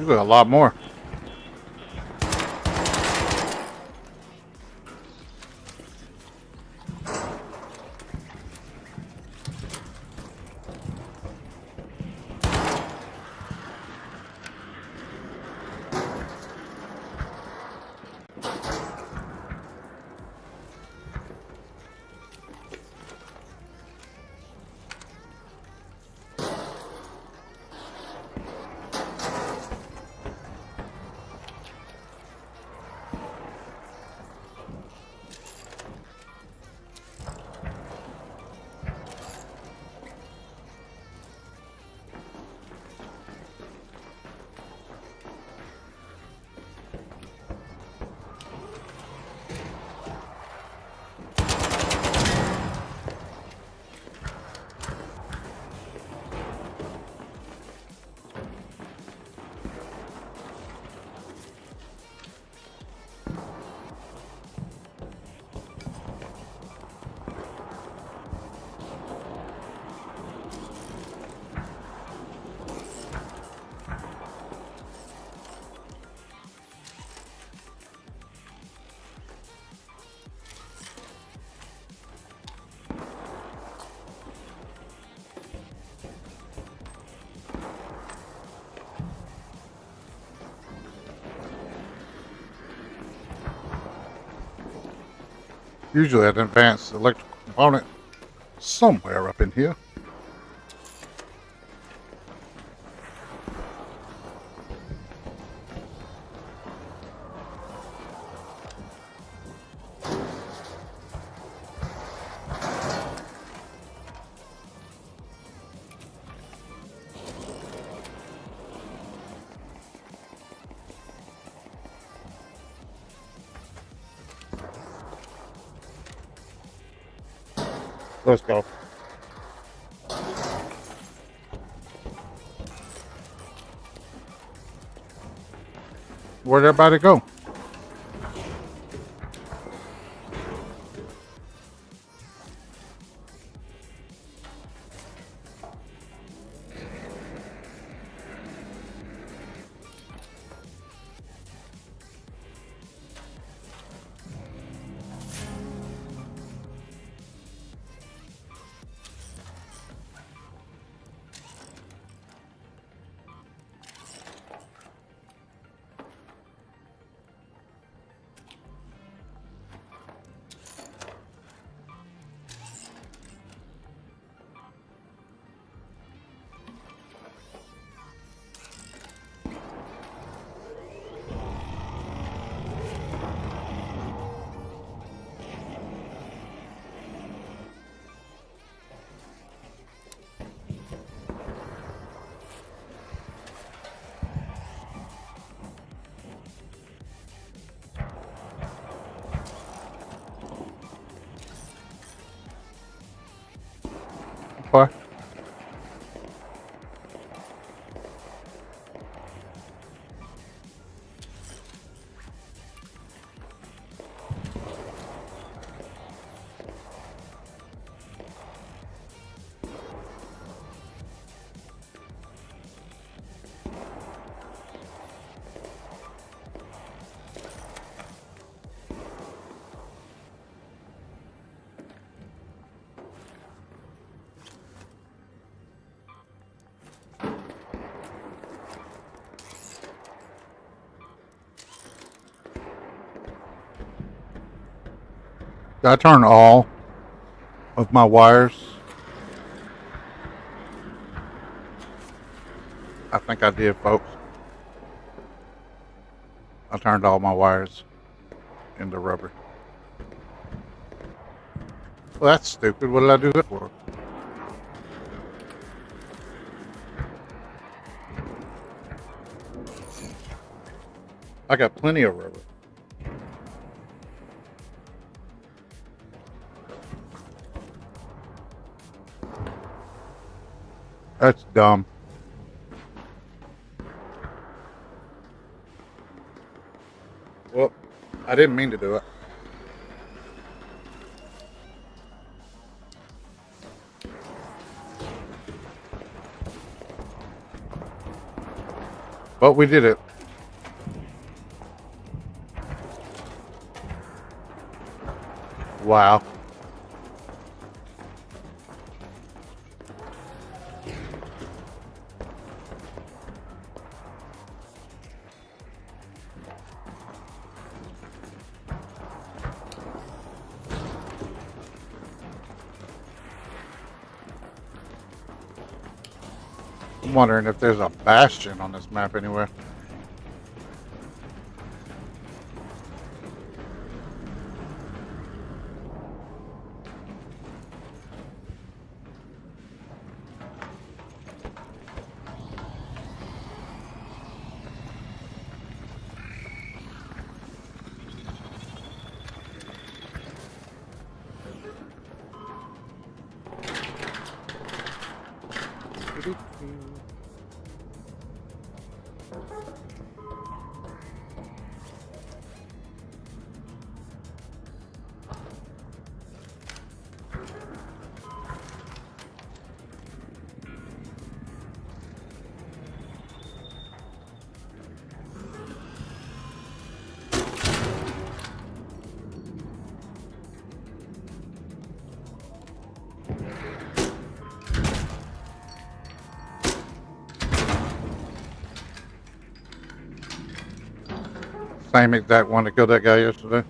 B: You got a lot more. Usually an advanced electrical component somewhere up in here. Let's go. Where'd everybody go? What? Did I turn all of my wires? I think I did, folks. I turned all my wires into rubber. Well, that's stupid. What did I do that for? I got plenty of rubber. That's dumb. Well, I didn't mean to do it. But we did it. Wow. I'm wondering if there's a bastion on this map anywhere. Same exact one that killed that guy yesterday.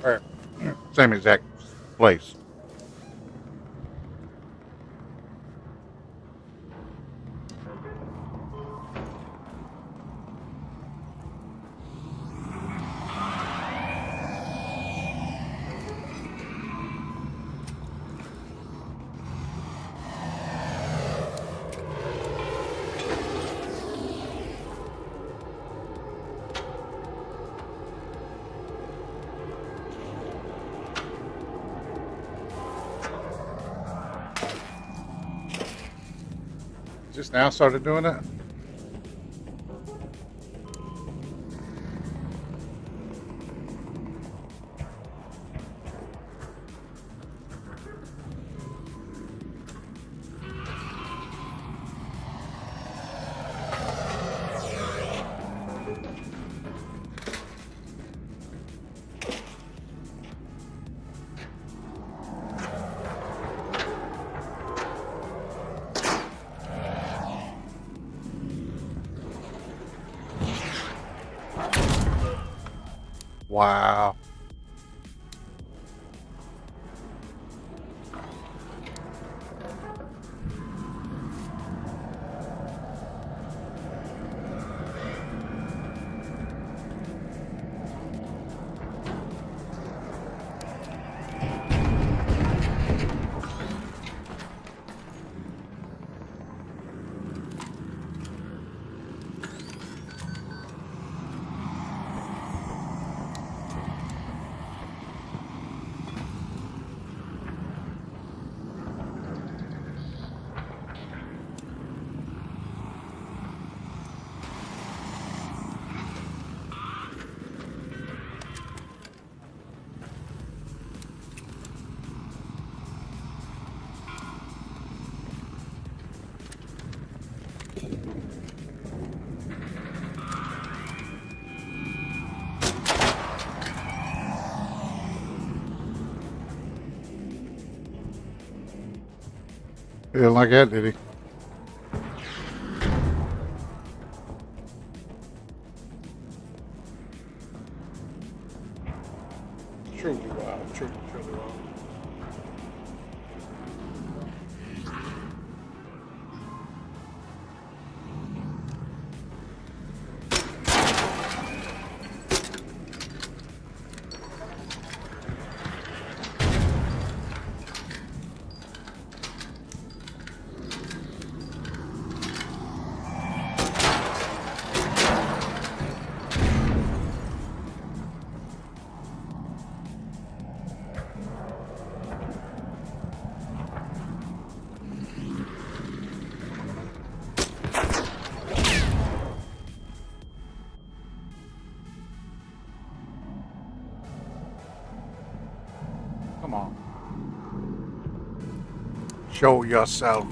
B: Or same exact place. Just now started doing it? Wow. He didn't like that, did he?
H: Truly wow. Truly wow.
B: Come on. Show yourself.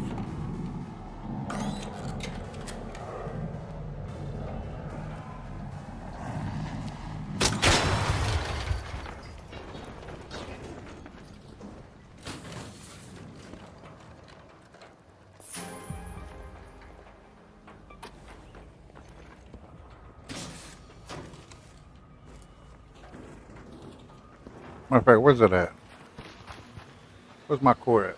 B: Matter of fact, where's it at? Where's my core at?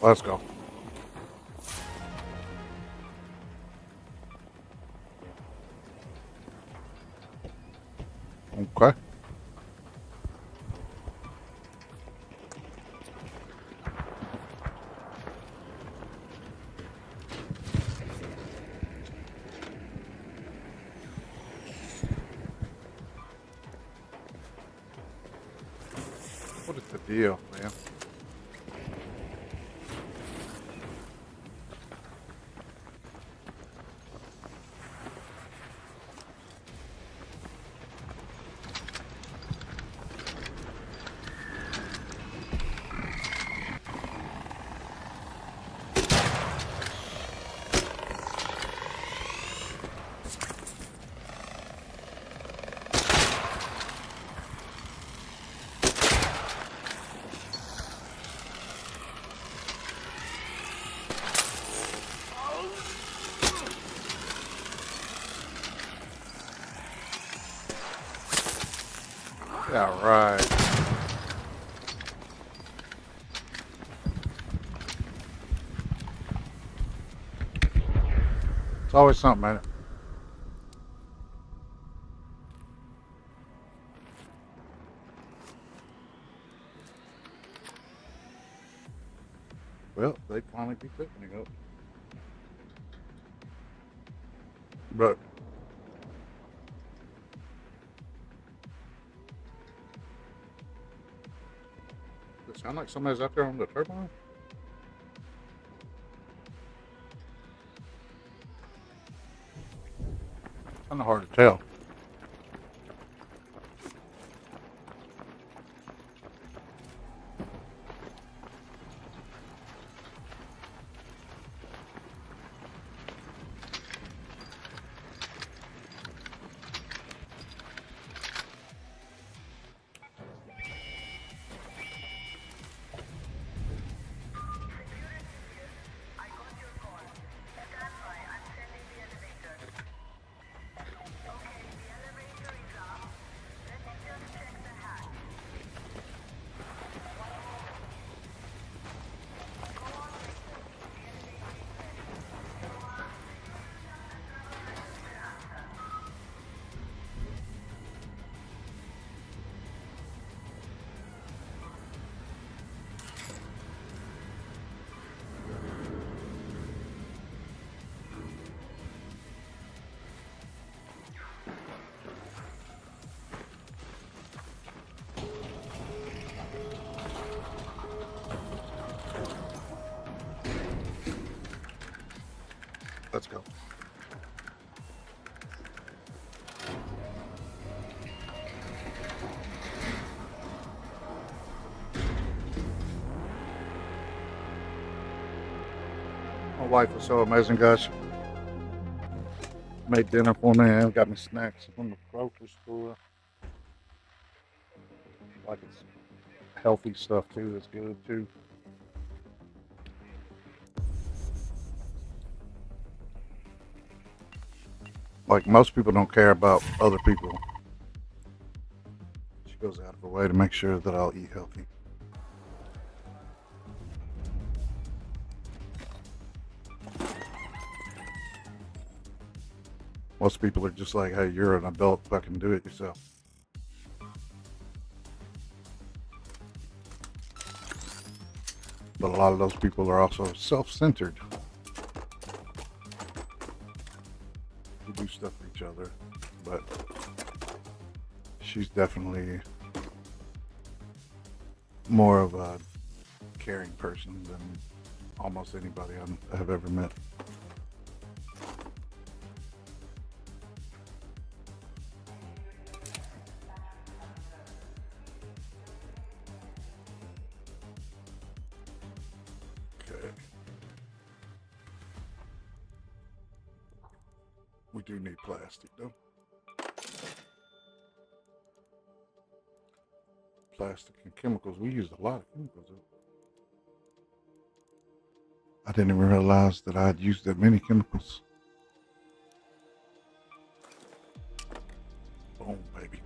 B: Let's go. Okay. What is the deal, man? Yeah, right. It's always something, man. Well, they finally be picking it up. But does it sound like somebody's out there on the turbine? Kind of hard to tell. Let's go. My wife was so amazing, guys. She made dinner for me and got me snacks from the grocery store. Like it's healthy stuff too. That's good too. Like most people don't care about other people. She goes out of her way to make sure that I'll eat healthy. Most people are just like, hey, you're an adult, fucking do it yourself. But a lot of those people are also self-centered. We do stuff for each other, but she's definitely more of a caring person than almost anybody I have ever met. We do need plastic, though. Plastic and chemicals. We used a lot of chemicals. I didn't even realize that I'd used that many chemicals. Boom, baby.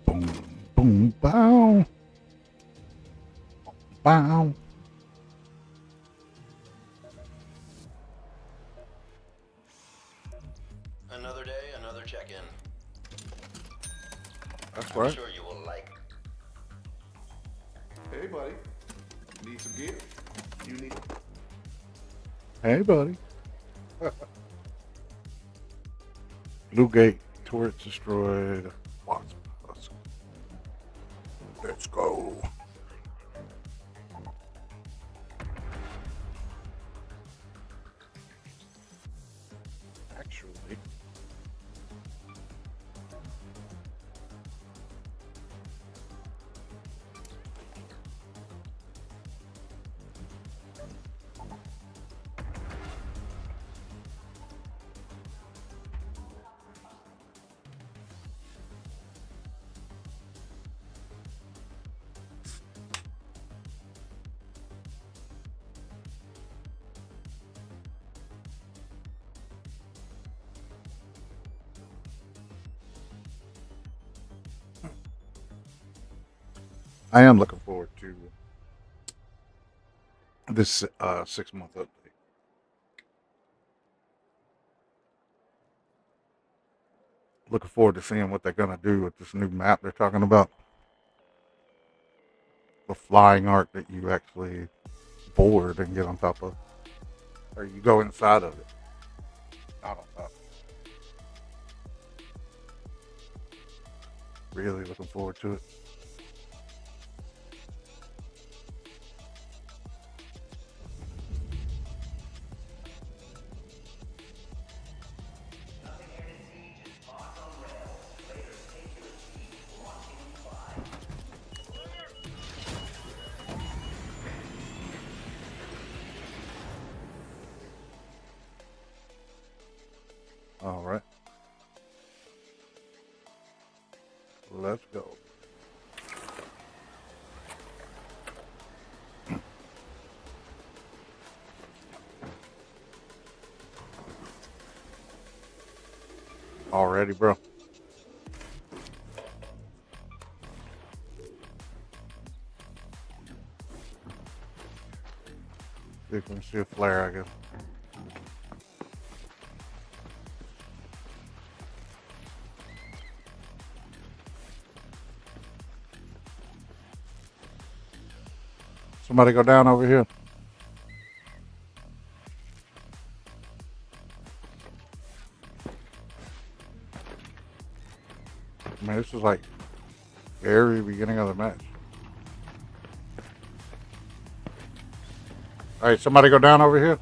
B: Boom, boom, bow. Wow.
L: Another day, another check-in.
B: That's right.
L: I'm sure you will like.
K: Hey, buddy. Need some gear? You need...
B: Hey, buddy. Blue Gate, turrets destroyed. Wasp. Let's go. Actually, I am looking forward to this 6-month update. Looking forward to seeing what they're going to do with this new map they're talking about. The flying arc that you actually board and get on top of. Or you go inside of it. I don't know. Really looking forward to it. All right. Let's go. Already, bro. You can see a flare, I guess. Somebody go down over here. I mean, this is like very beginning of the match. All right, somebody go down over here.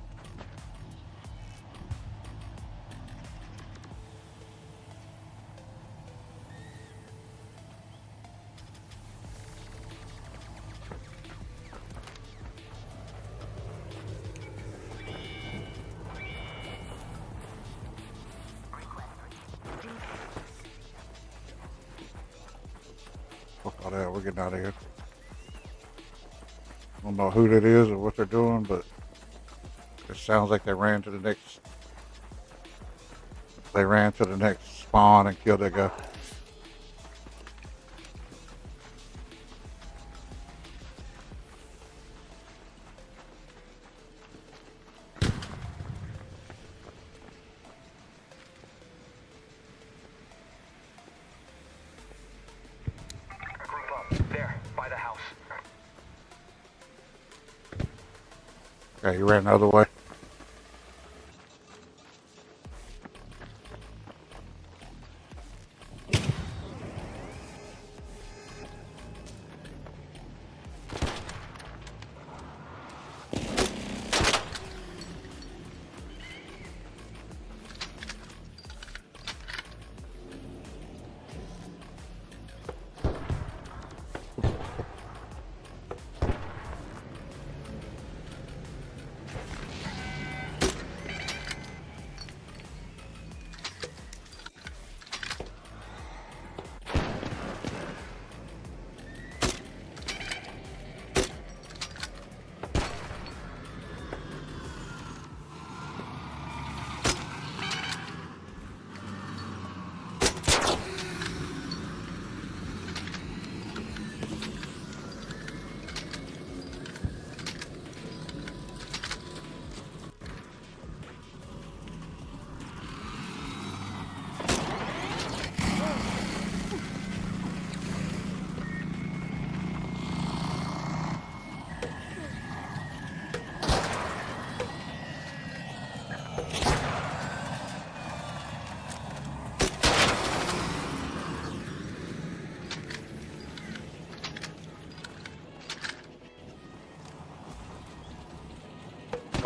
B: Fuck all that, we're getting out of here. I don't know who that is or what they're doing, but it sounds like they ran to the next. They ran to the next spawn and killed that guy. Okay, he ran the other way.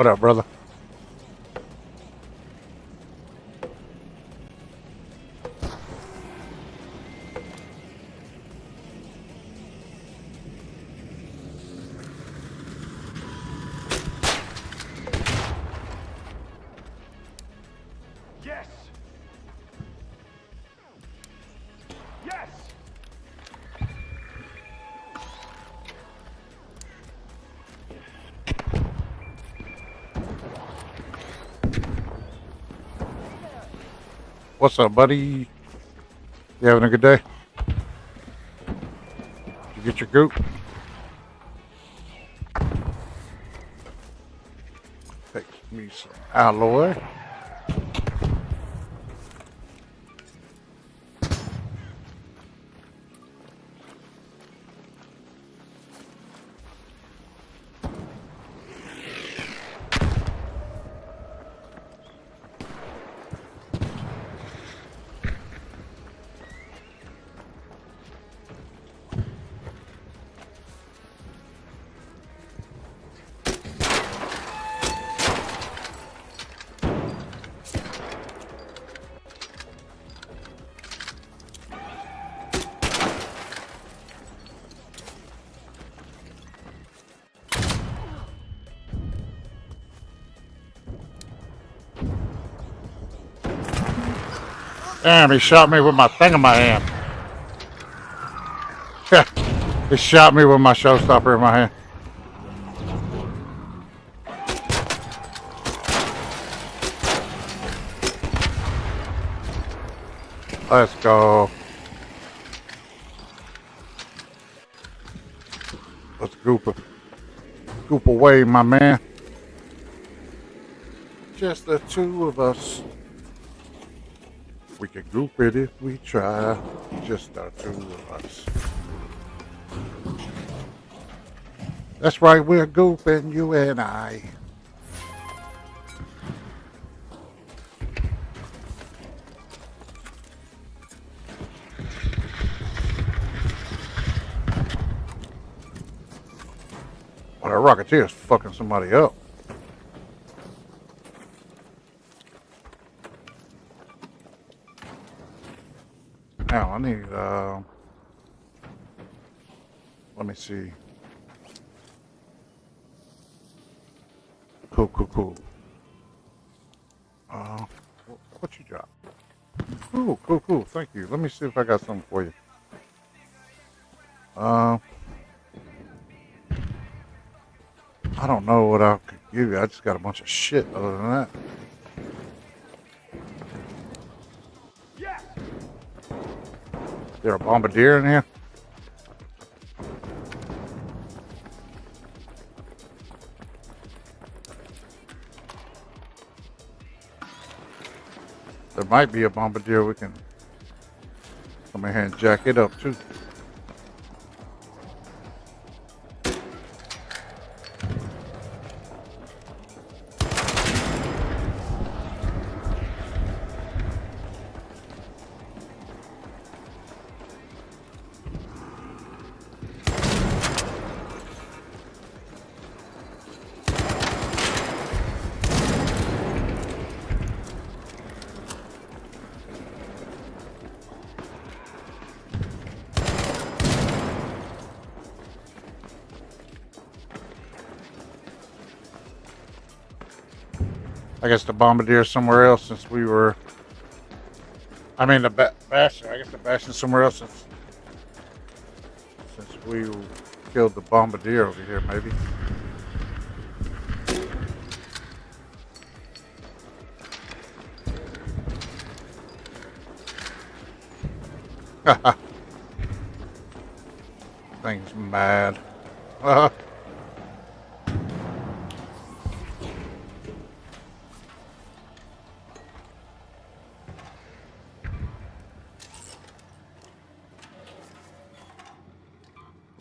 B: What up, brother?
K: Yes! Yes!
B: What's up, buddy? You having a good day? Did you You get your goop. Take me some alloy. Damn, he shot me with my thing in my hand. He shot me with my showstopper in my hand. Let's go. Let's goop away, my man. Just the two of us. We can goop it if we try. Just the two of us. That's right, we're gooping, you and I. Well, that Rocketeer's fucking somebody up. Now I need, let me see. Cool. What you got? Cool. Thank you. Let me see if I got something for you. I don't know what I could give you. I just got a bunch of shit other than that. Is there a bombardier in here? There might be a bombardier. We can come in here and jack it up too. I guess the bombardier somewhere else since we were. I mean the bastion. I guess the bastion somewhere else since we killed the bombardier over here, maybe. Thing's mad.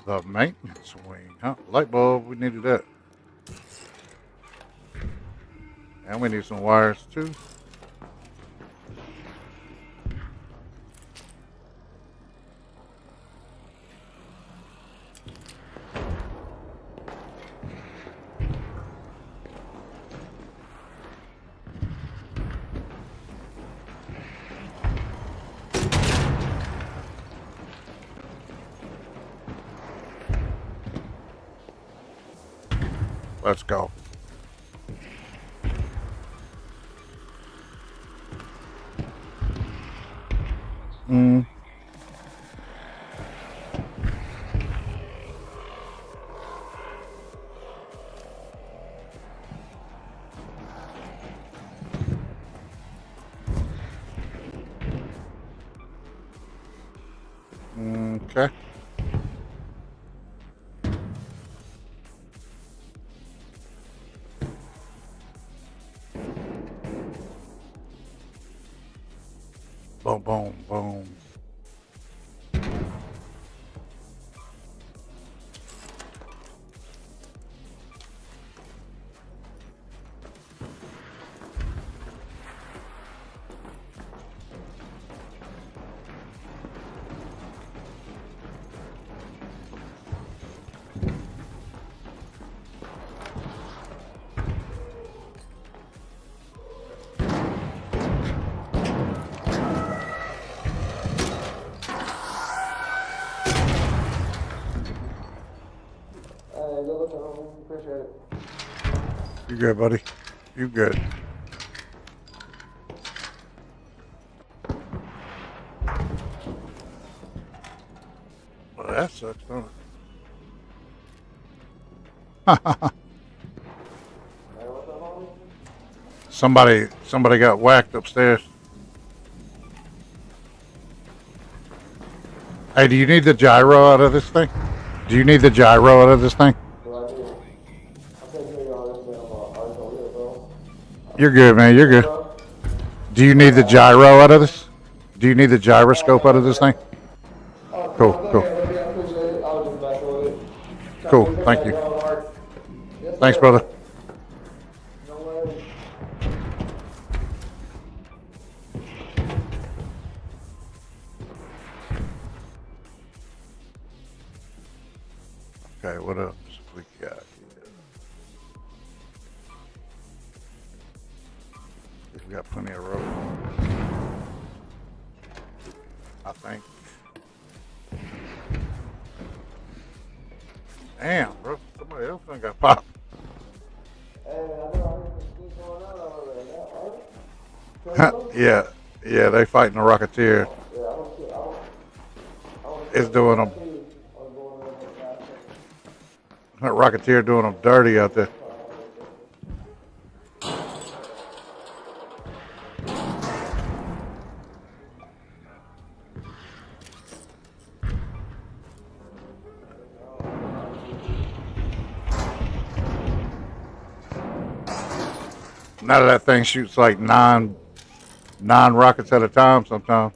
B: The maintenance wing, huh? Light bulb, we needed that. And we need some wires too. Let's go. Okay. Boom, boom, boom.
H: Appreciate it.
B: You good, buddy? You good? Well, that sucks, don't it? Somebody got whacked upstairs. Hey, do you need the gyro out of this thing? Do you need the gyro out of this thing? You're good, man. You're good. Do you need the gyro out of this? Do you need the gyroscope out of this thing? Cool, cool. Cool, thank you. Thanks, brother. Okay, what else we got here? We got plenty of rope. I think. Damn, bro. Somebody else done got popped. Yeah, they fighting the Rocketeer. It's doing them. That Rocketeer doing them dirty out there. Now that thing shoots like nine rockets at a time sometimes.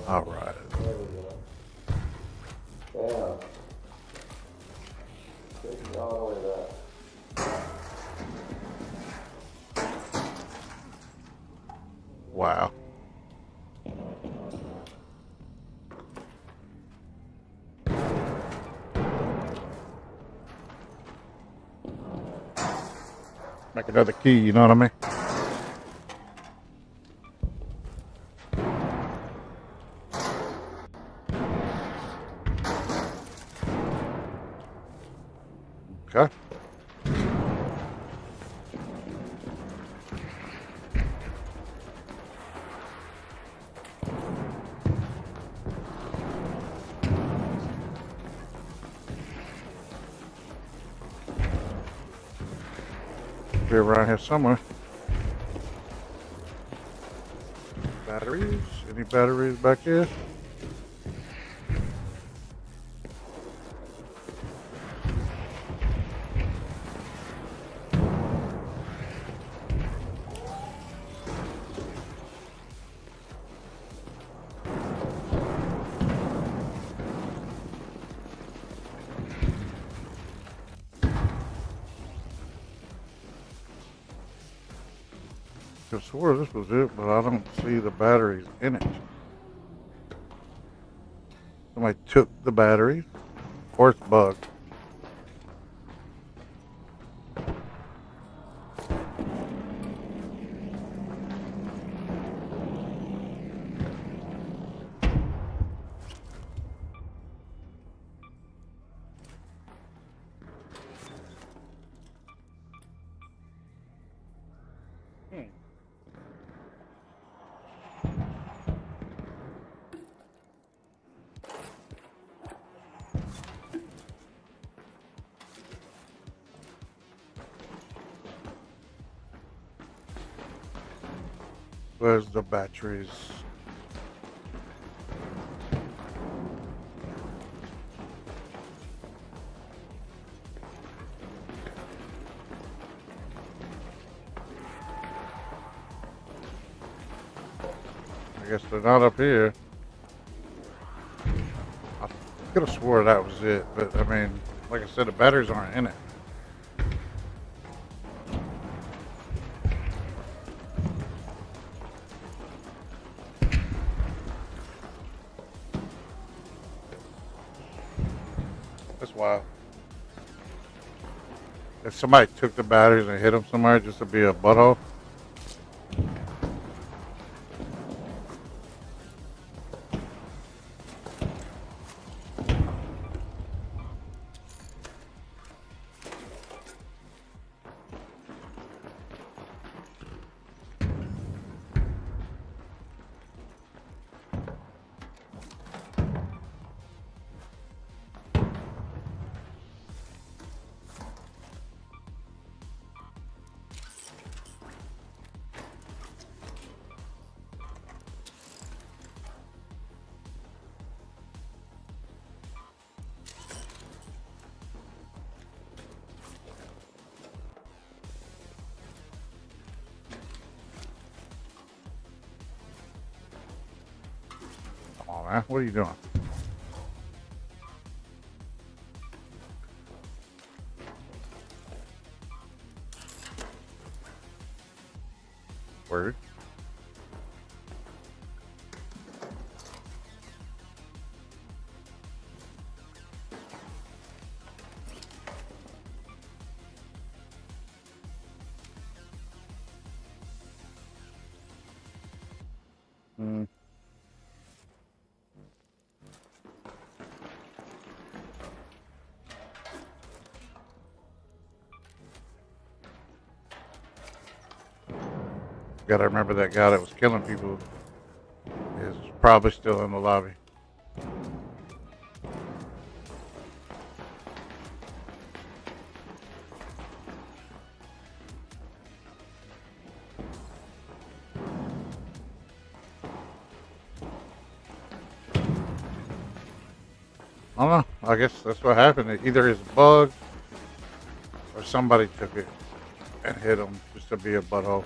B: All right. Wow. Make another key, you know what I mean? Okay. Be around here somewhere. Batteries? Any batteries back here? I swore this was it, but I don't see the batteries in it. Somebody took the battery, or it's bugged. Where's the batteries? I guess they're not up here. I could have swore that was it, but I mean, like I said, the batteries aren't in it. That's wild. If somebody took the batteries and hit them somewhere just to be a butthole. Come on, man. What are you doing? Word. Hmm. Gotta remember that guy that was killing people is probably still in the lobby. I don't know. I guess that's what happened. It either is bugged or somebody took it and hit him just to be a butthole.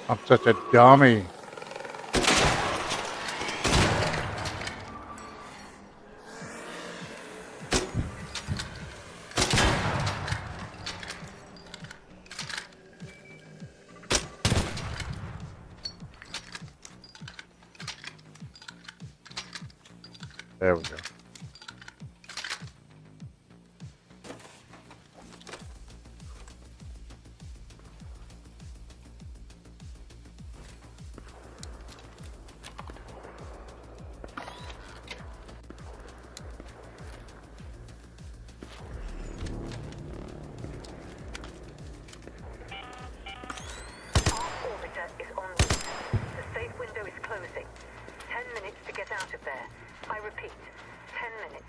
B: I'm such a dummy. There we go.
G: out of there. I repeat, 10 minutes.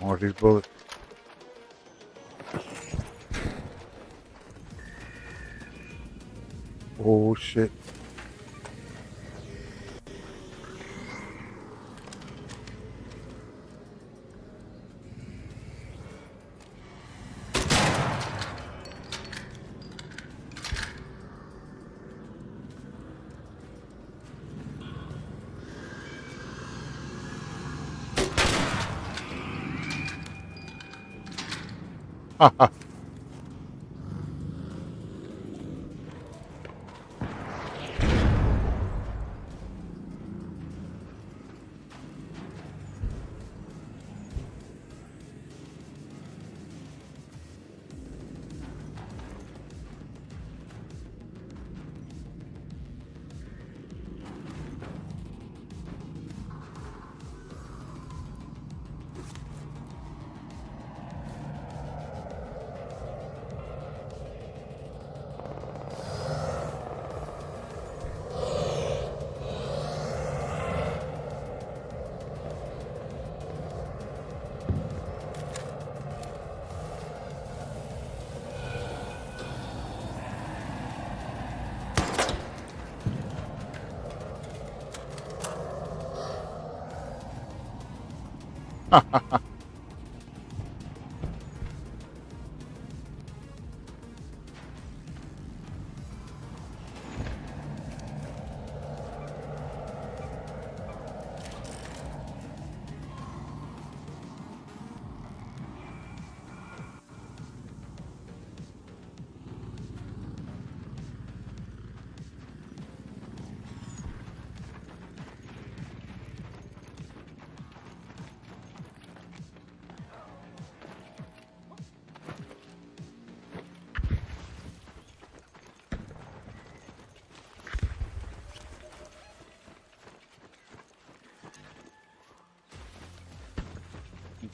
B: More of these bullets. Oh shit. Haha.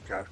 B: Okay.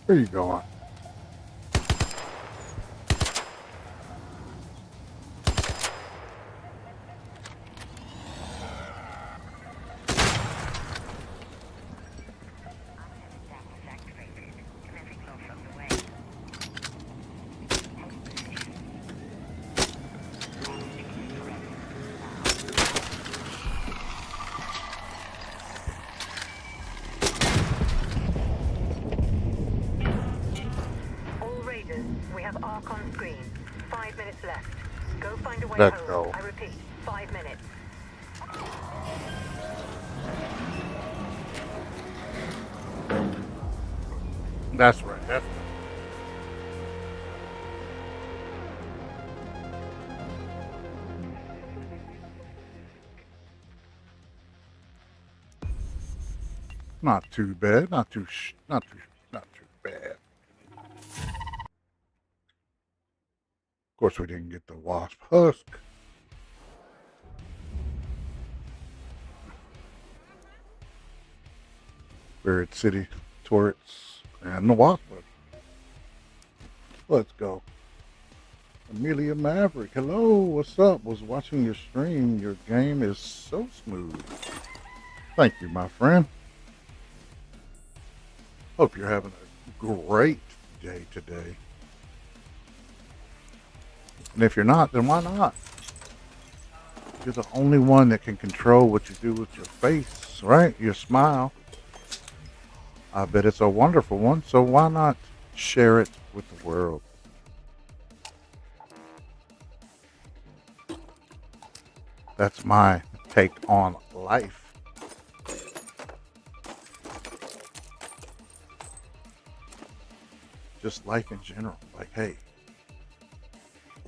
B: Where you going?
G: We have Ark on screen. 5 minutes left. Go find a way
B: Let's
G: home.
B: go.
G: I repeat, 5 minutes.
B: That's right. That's right. Not too bad. Not too bad. Of course, we didn't get the wasp husk. Spirit City turrets and the wasp husk. Let's go. Amelia Maverick, hello, what's up? Was watching your stream. Your game is so smooth. Thank you, my friend. Hope you're having a great day today. And if you're not, then why not? You're the only one that can control what you do with your face, right? Your smile. I bet it's a wonderful one, so why not share it with the world? That's my take on life. Just life in general. Like, hey,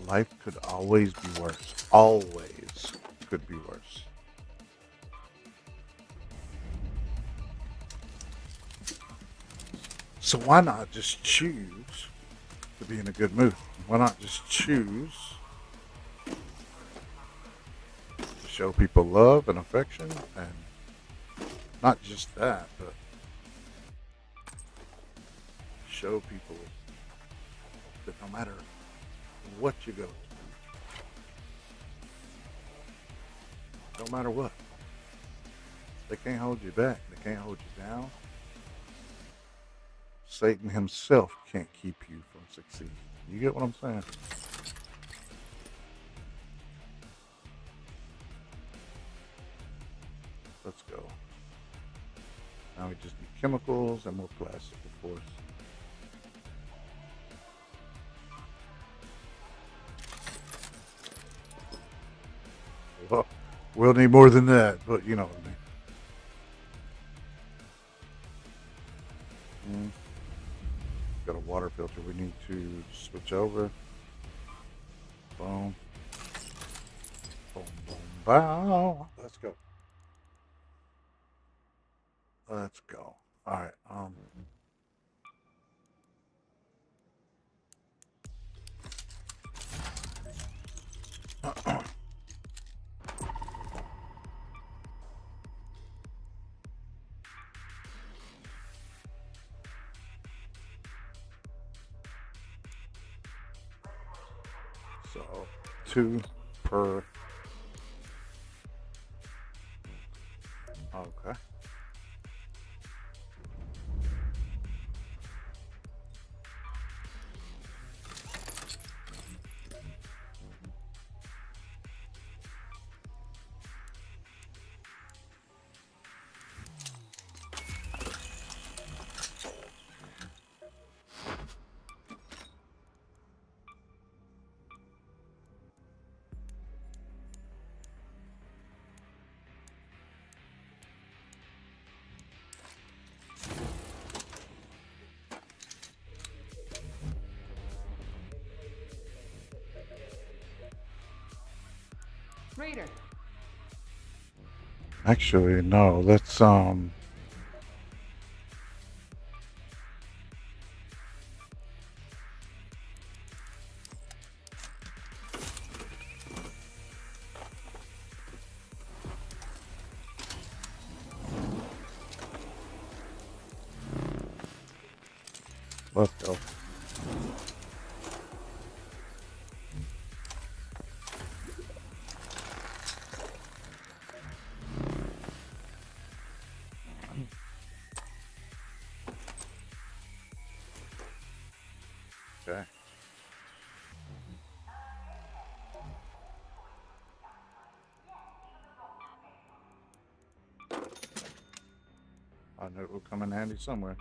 B: life could always be worse. Always could be worse. So why not just choose to be in a good mood? Why not just choose to show people love and affection, and not just that, but show people that no matter what you go through, no matter what, they can't hold you back. They can't hold you down. Satan himself can't keep you from succeeding. You get what I'm saying? Let's go. Now we just need chemicals and more plastic, of course. Well, we'll need more than that, but you know what I mean. Got a water filter we need to switch over. Boom. Boom, boom, bow. Let's go. Let's go. All right. So 2 per. Okay.
F: Raider.
B: Actually, no. Let's let's go. Okay. I know it will come in handy somewhere.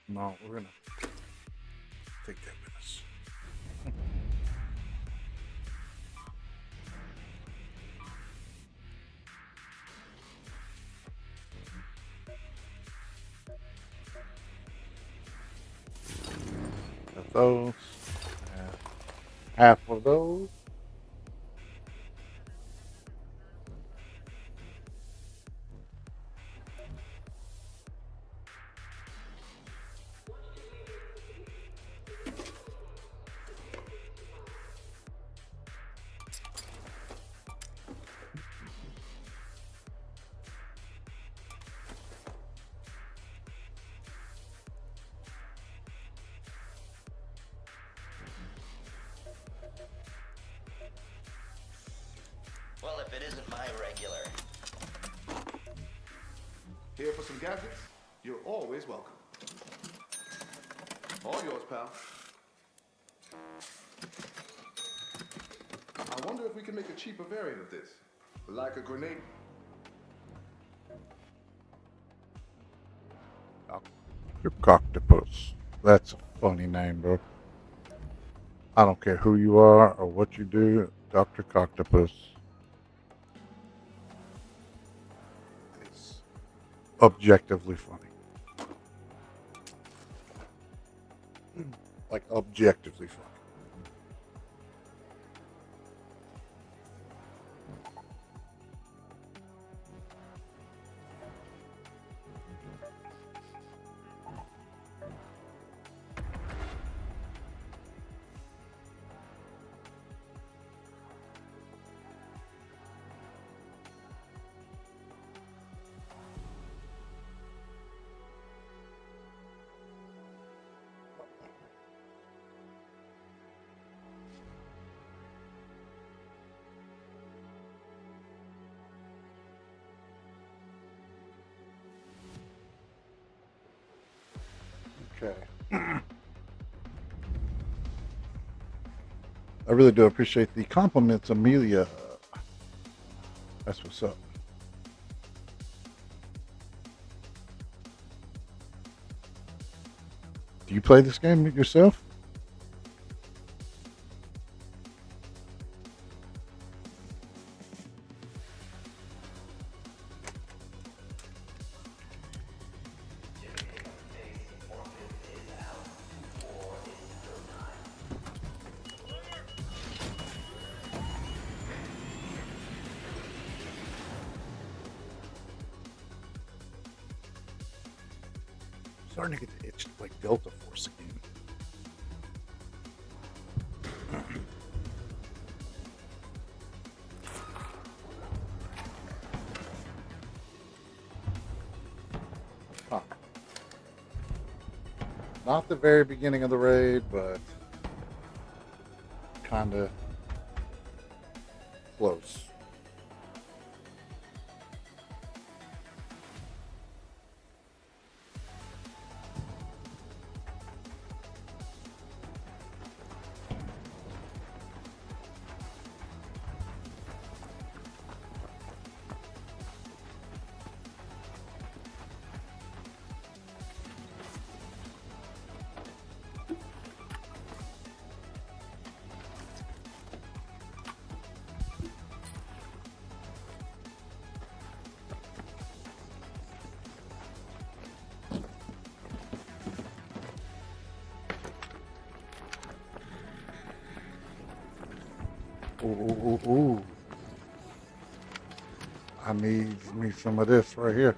B: No, we're gonna take that with us. Got those. Half of those.
L: Well, if it isn't my regular.
K: Here for some gadgets? You're always welcome. All yours, pal. I wonder if we can make a cheaper variant of this. Like a grenade.
B: Octopus. That's a funny name, bro. I don't care who you are or what you do, Dr. Octopus. It's objectively funny. Like, objectively funny. Okay. I really do appreciate the compliments, Amelia. That's what's up. Do you play this game yourself? Starting to get the itch to play Delta Force again. Huh. Not the very beginning of the raid, but kinda close. Ooh. I need me some of this right here.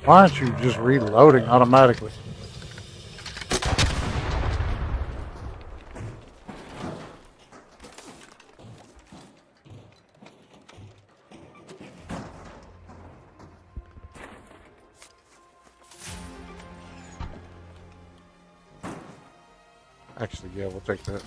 B: Why aren't you just reloading automatically? Actually, yeah, we'll take that.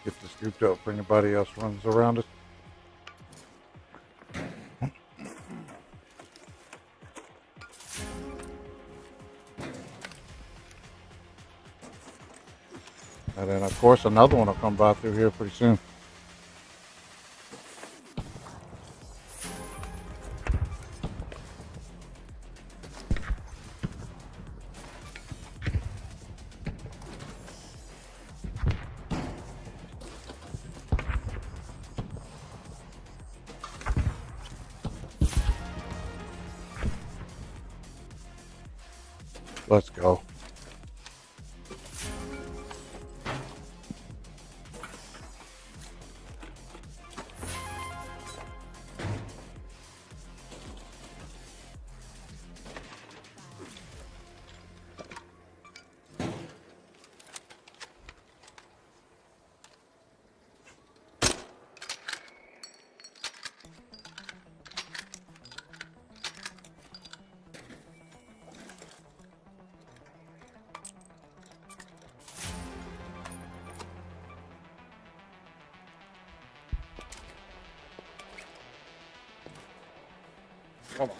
B: Get this scooped up for anybody else runs around us. And then, of course, another one will come by through here pretty soon. Let's go. Come on.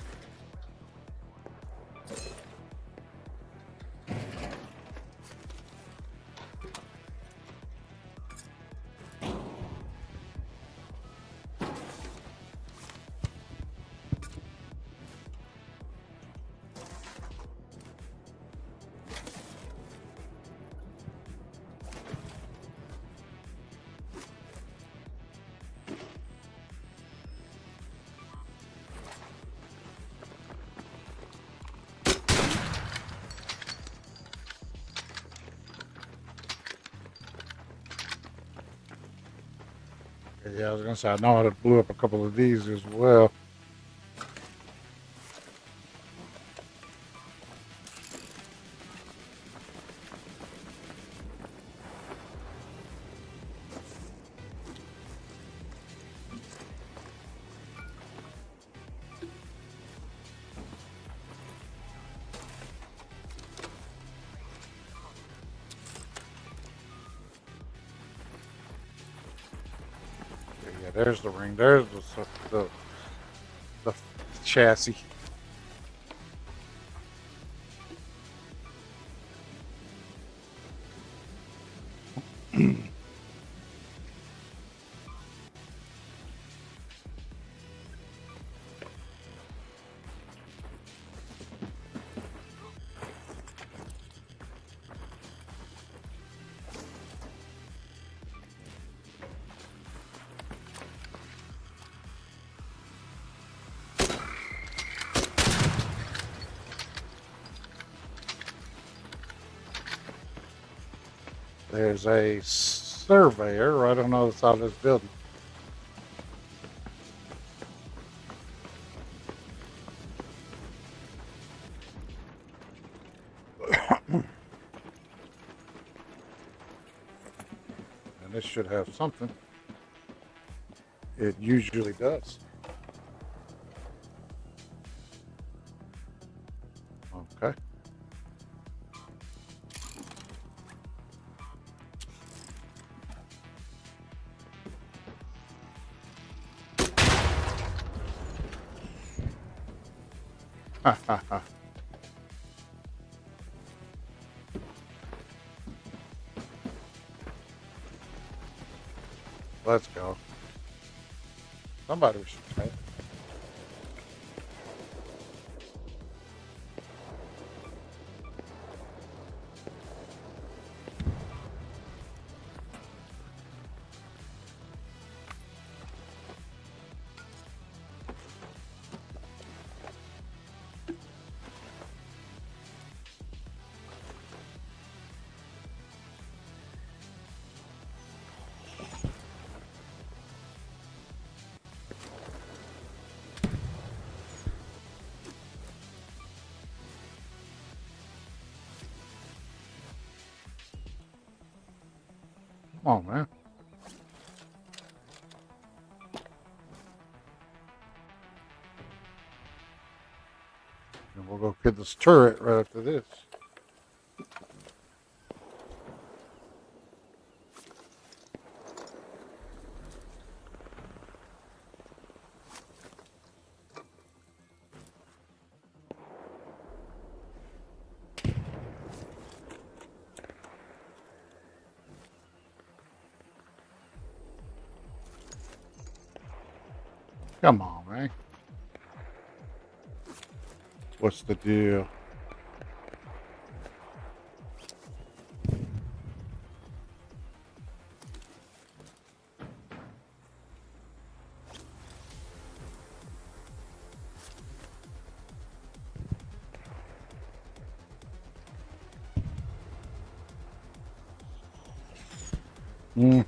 B: Yeah, I was gonna say I know how to blew up a couple of these as well. Yeah, there's the ring. There's the chassis. There's a surveyor right on the other side of this building. And this should have something. It usually does. Okay. Ha ha ha. Let's go. Somebody should try it. Come on, man. And we'll go get this turret right after this. Come on, man. What's the deal? Hmm.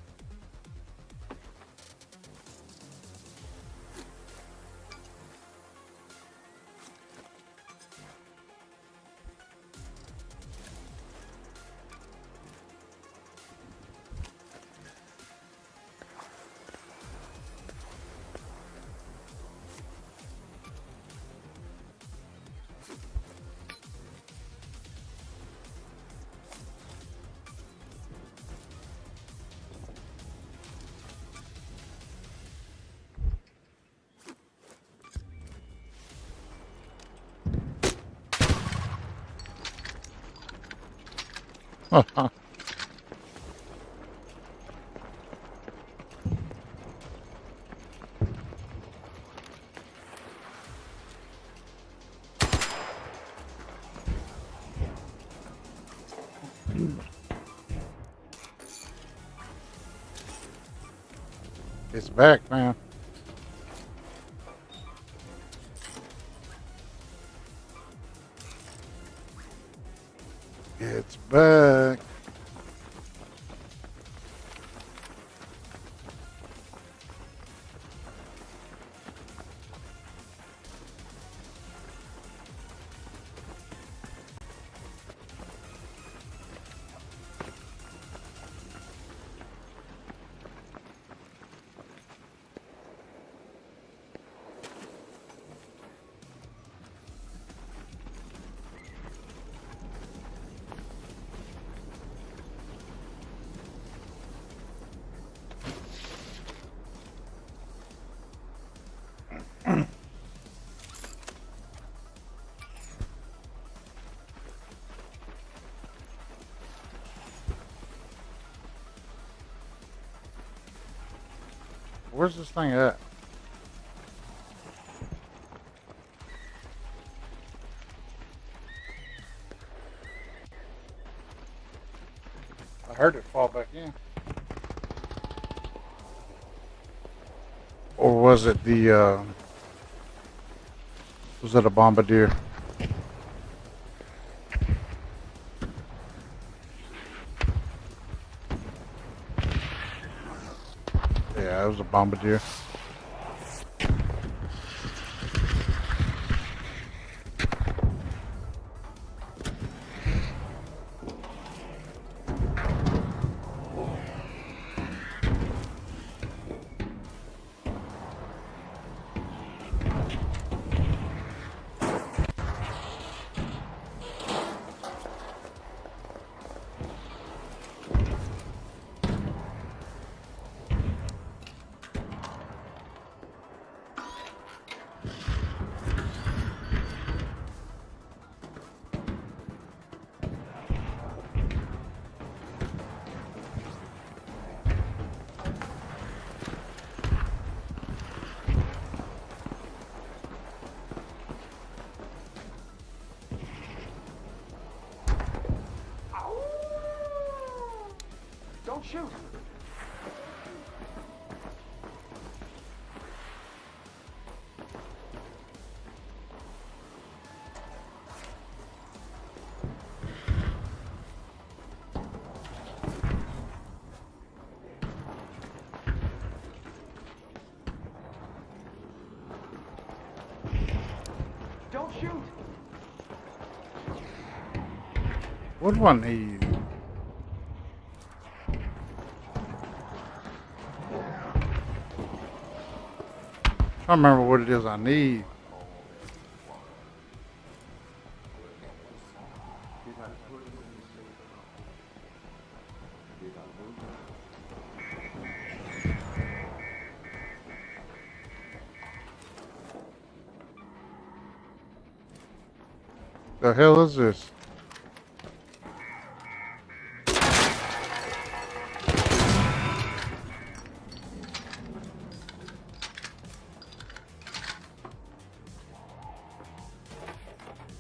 B: It's back, man. It's back. Where's this thing at? I heard it fall back in. Or was it the, was it a bombardier? Yeah, it was a bombardier.
I: Don't shoot! Don't shoot!
B: What do I need? I remember what it is I need. The hell is this?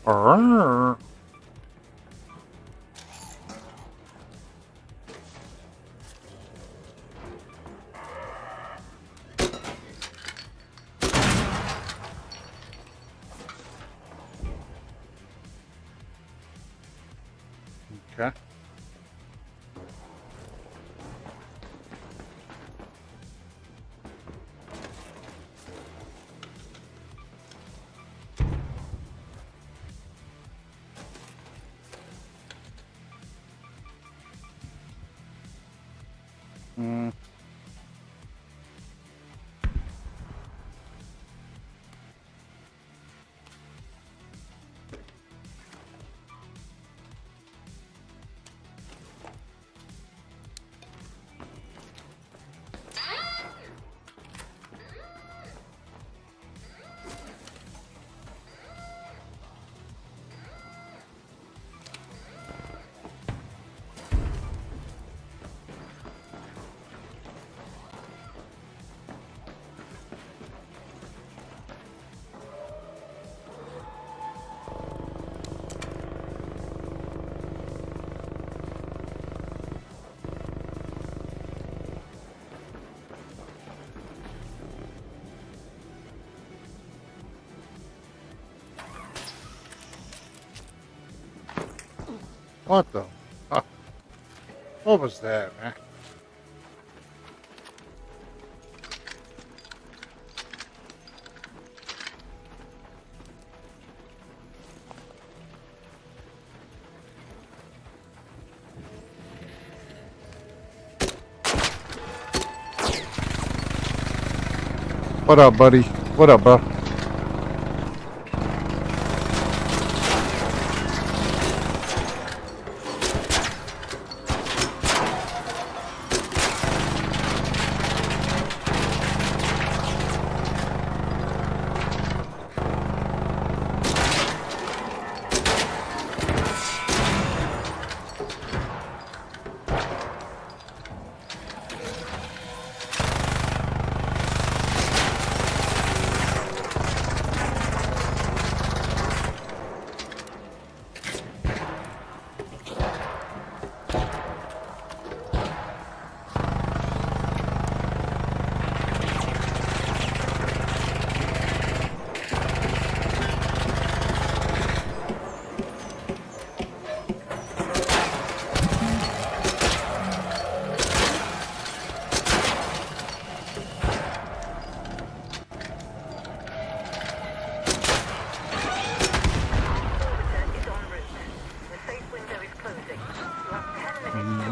B: Arrgh. Okay. Mm. What the? What was that, man? What up, buddy? What up, bro?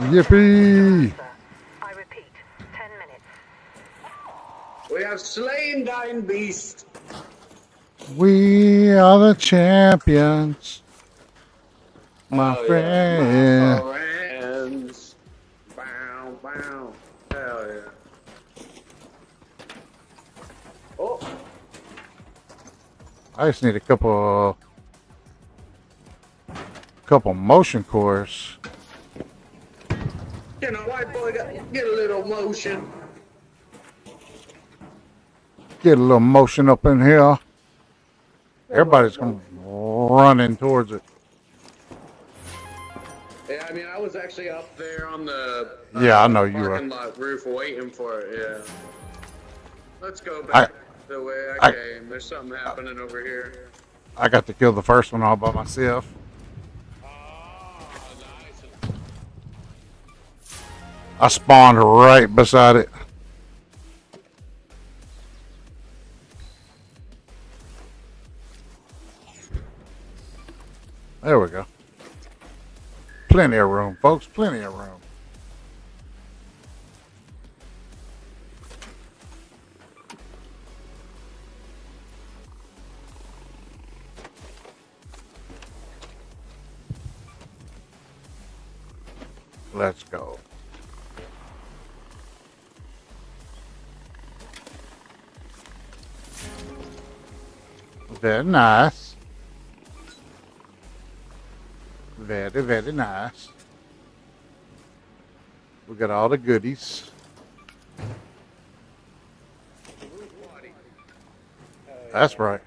B: Yippee!
G: I repeat, 10 minutes.
I: We have slain thine beast.
B: We are the champions, my friend.
I: My friends. Bow, bow. Hell yeah. Oh.
B: I just need a couple motion cores.
I: You know, white boy got get a little motion.
B: Get a little motion up in here. Everybody's running towards it.
I: Yeah, I mean, I was actually up there on the
B: Yeah, I know you are.
I: parking lot roof waiting for it. Yeah. Let's go back the way I came. There's something happening over here.
B: I got to kill the first one all by myself. I spawned right beside it. There we go. Plenty of room, folks. Plenty of room. Let's go. Very nice. Very, very nice. We got all the goodies. That's right.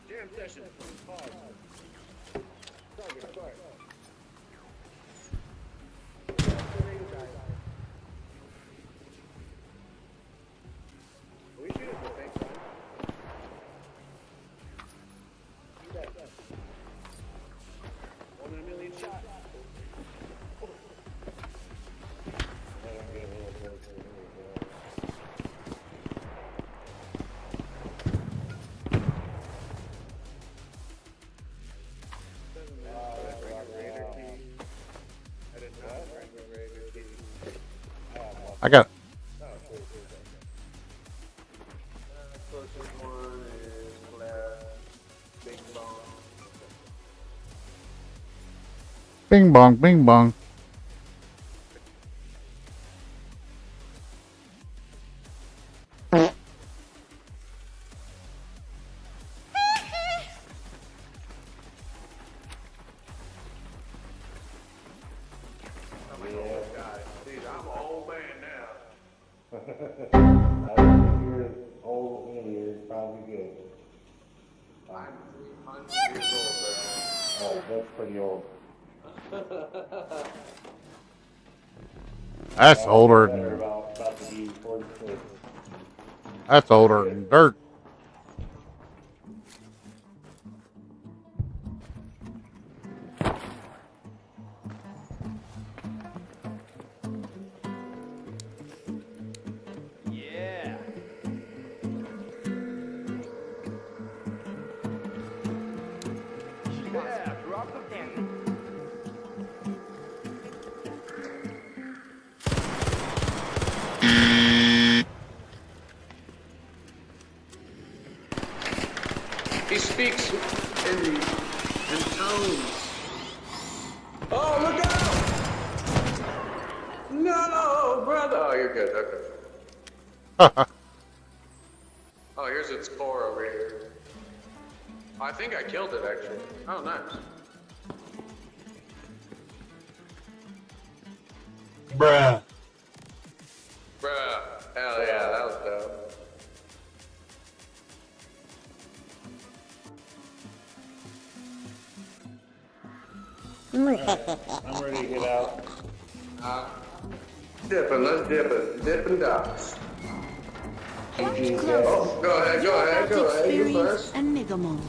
I: Jam session. Pause. Start. We should have been fine. One in a million shot.
B: I got.
I: Closest one is left. Bing bong.
B: Bing bong, bing bong.
I: Dude, I'm an old man now.
M: I think you're old is probably good.
I: I'm 300 years old,
M: Oh, that's pretty old.
B: That's older than.
M: About to be 46.
B: That's older than dirt.
I: Yeah. Yeah, drop the pin. He speaks in tones. Oh, look out! No, brother. Oh, you're good. Okay. Oh, here's its core over here. I think I killed it actually. Oh, nice.
K: Bruh.
I: Bruh. Hell yeah, that was dope.
M: I'm ready to get out.
I: Dipping, let's dip it. Dipping dots.
M: GG's,
I: Oh, go ahead. You first.
F: And Mega Mode.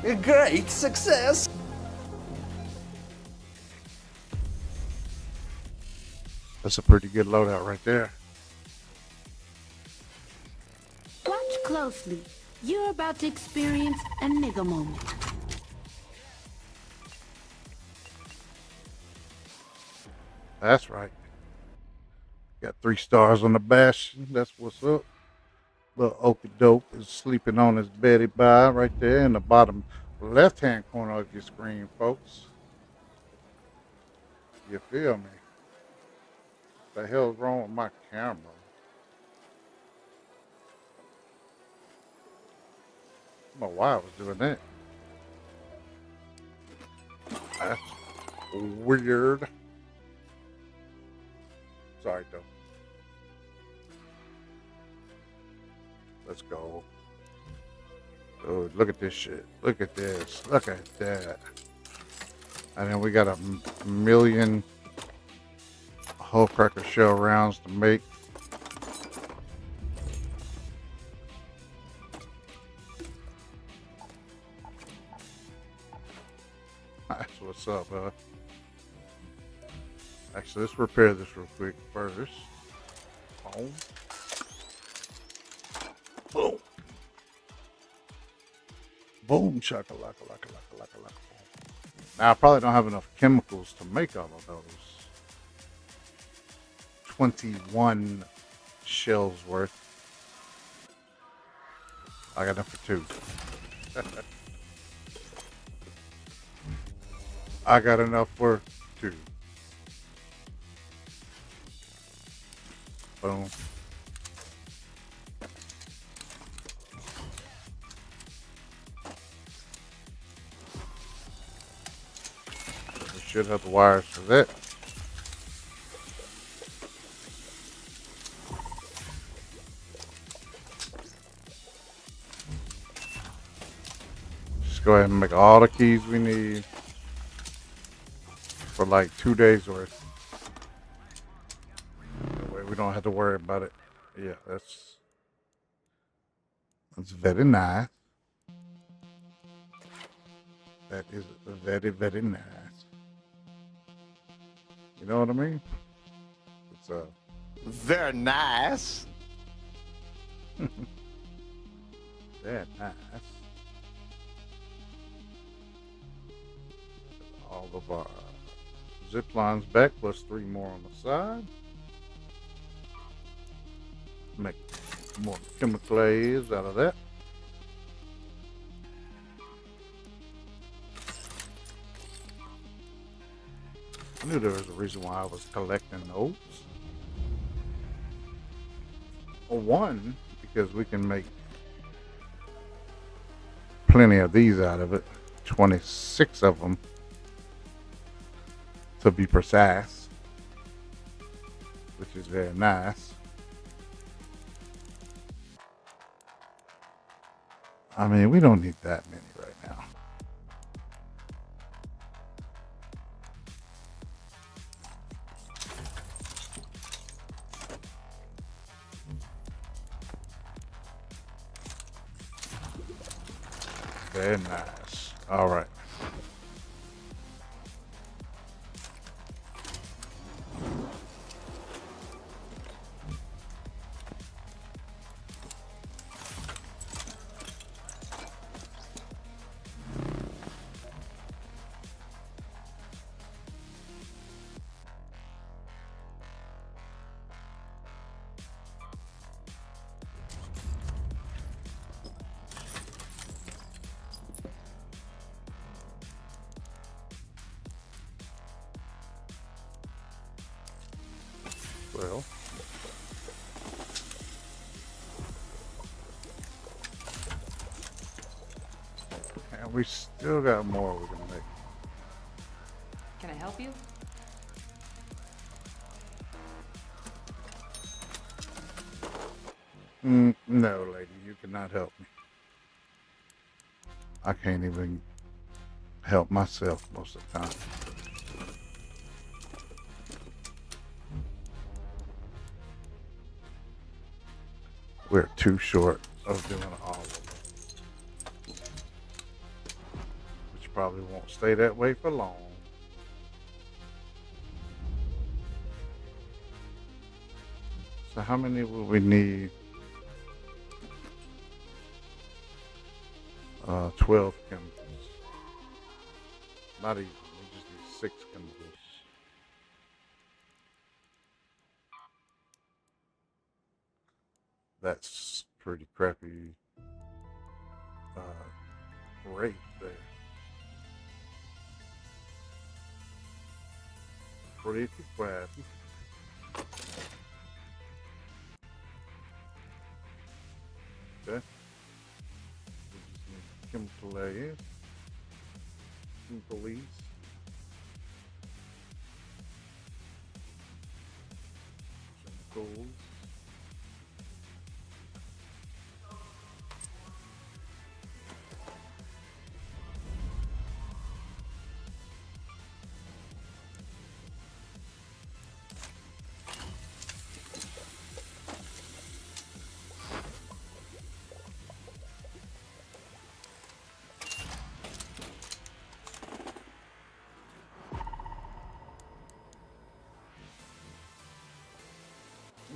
K: A great success.
B: That's a pretty good loadout right there.
F: Watch closely. You're about to experience a Mega Moment.
B: That's right. Got 3 stars on the bash. That's what's up. Little Okie Doke is sleeping on his Betty Bye right there in the bottom left-hand corner of your screen, folks. You feel me? What the hell's wrong with my camera? I don't know why I was doing that. That's weird. Sorry, though. Let's go. Oh, look at this shit. Look at this. Look at that. And then we got a million whole cracker shell rounds to make. That's what's up, huh? Actually, let's repair this real quick first. Boom. Boom. Boom, shakalaka, laka, laka, laka, laka. Now, I probably don't have enough chemicals to make all of those 21 shells worth. I got enough for 2. I got enough for 2. Boom. We should have the wires for that. Just go ahead and make all the keys we need for like 2 days worth. That way we don't have to worry about it. Yeah, that's very nice. That is very, very nice. You know what I mean? It's
N: very nice.
B: Very nice. All of our zip lines back, plus 3 more on the side. Make more chemical A's out of that. I knew there was a reason why I was collecting those. Well, one, because we can make plenty of these out of it. 26 of them, to be precise, which is very nice. I mean, we don't need that many right now. Very nice. All right. Well, and we still got more we can make.
O: Can I help you?
B: No, lady, you cannot help me. I can't even help myself most of the time. We're too short of doing all of it. Which probably won't stay that way for long. So how many will we need? 12 chemicals. Not even, we just need 6 chemicals. That's pretty crappy rate there. Pretty crappy. Okay. We just need chemical A's. Chemical E's. Chemicals.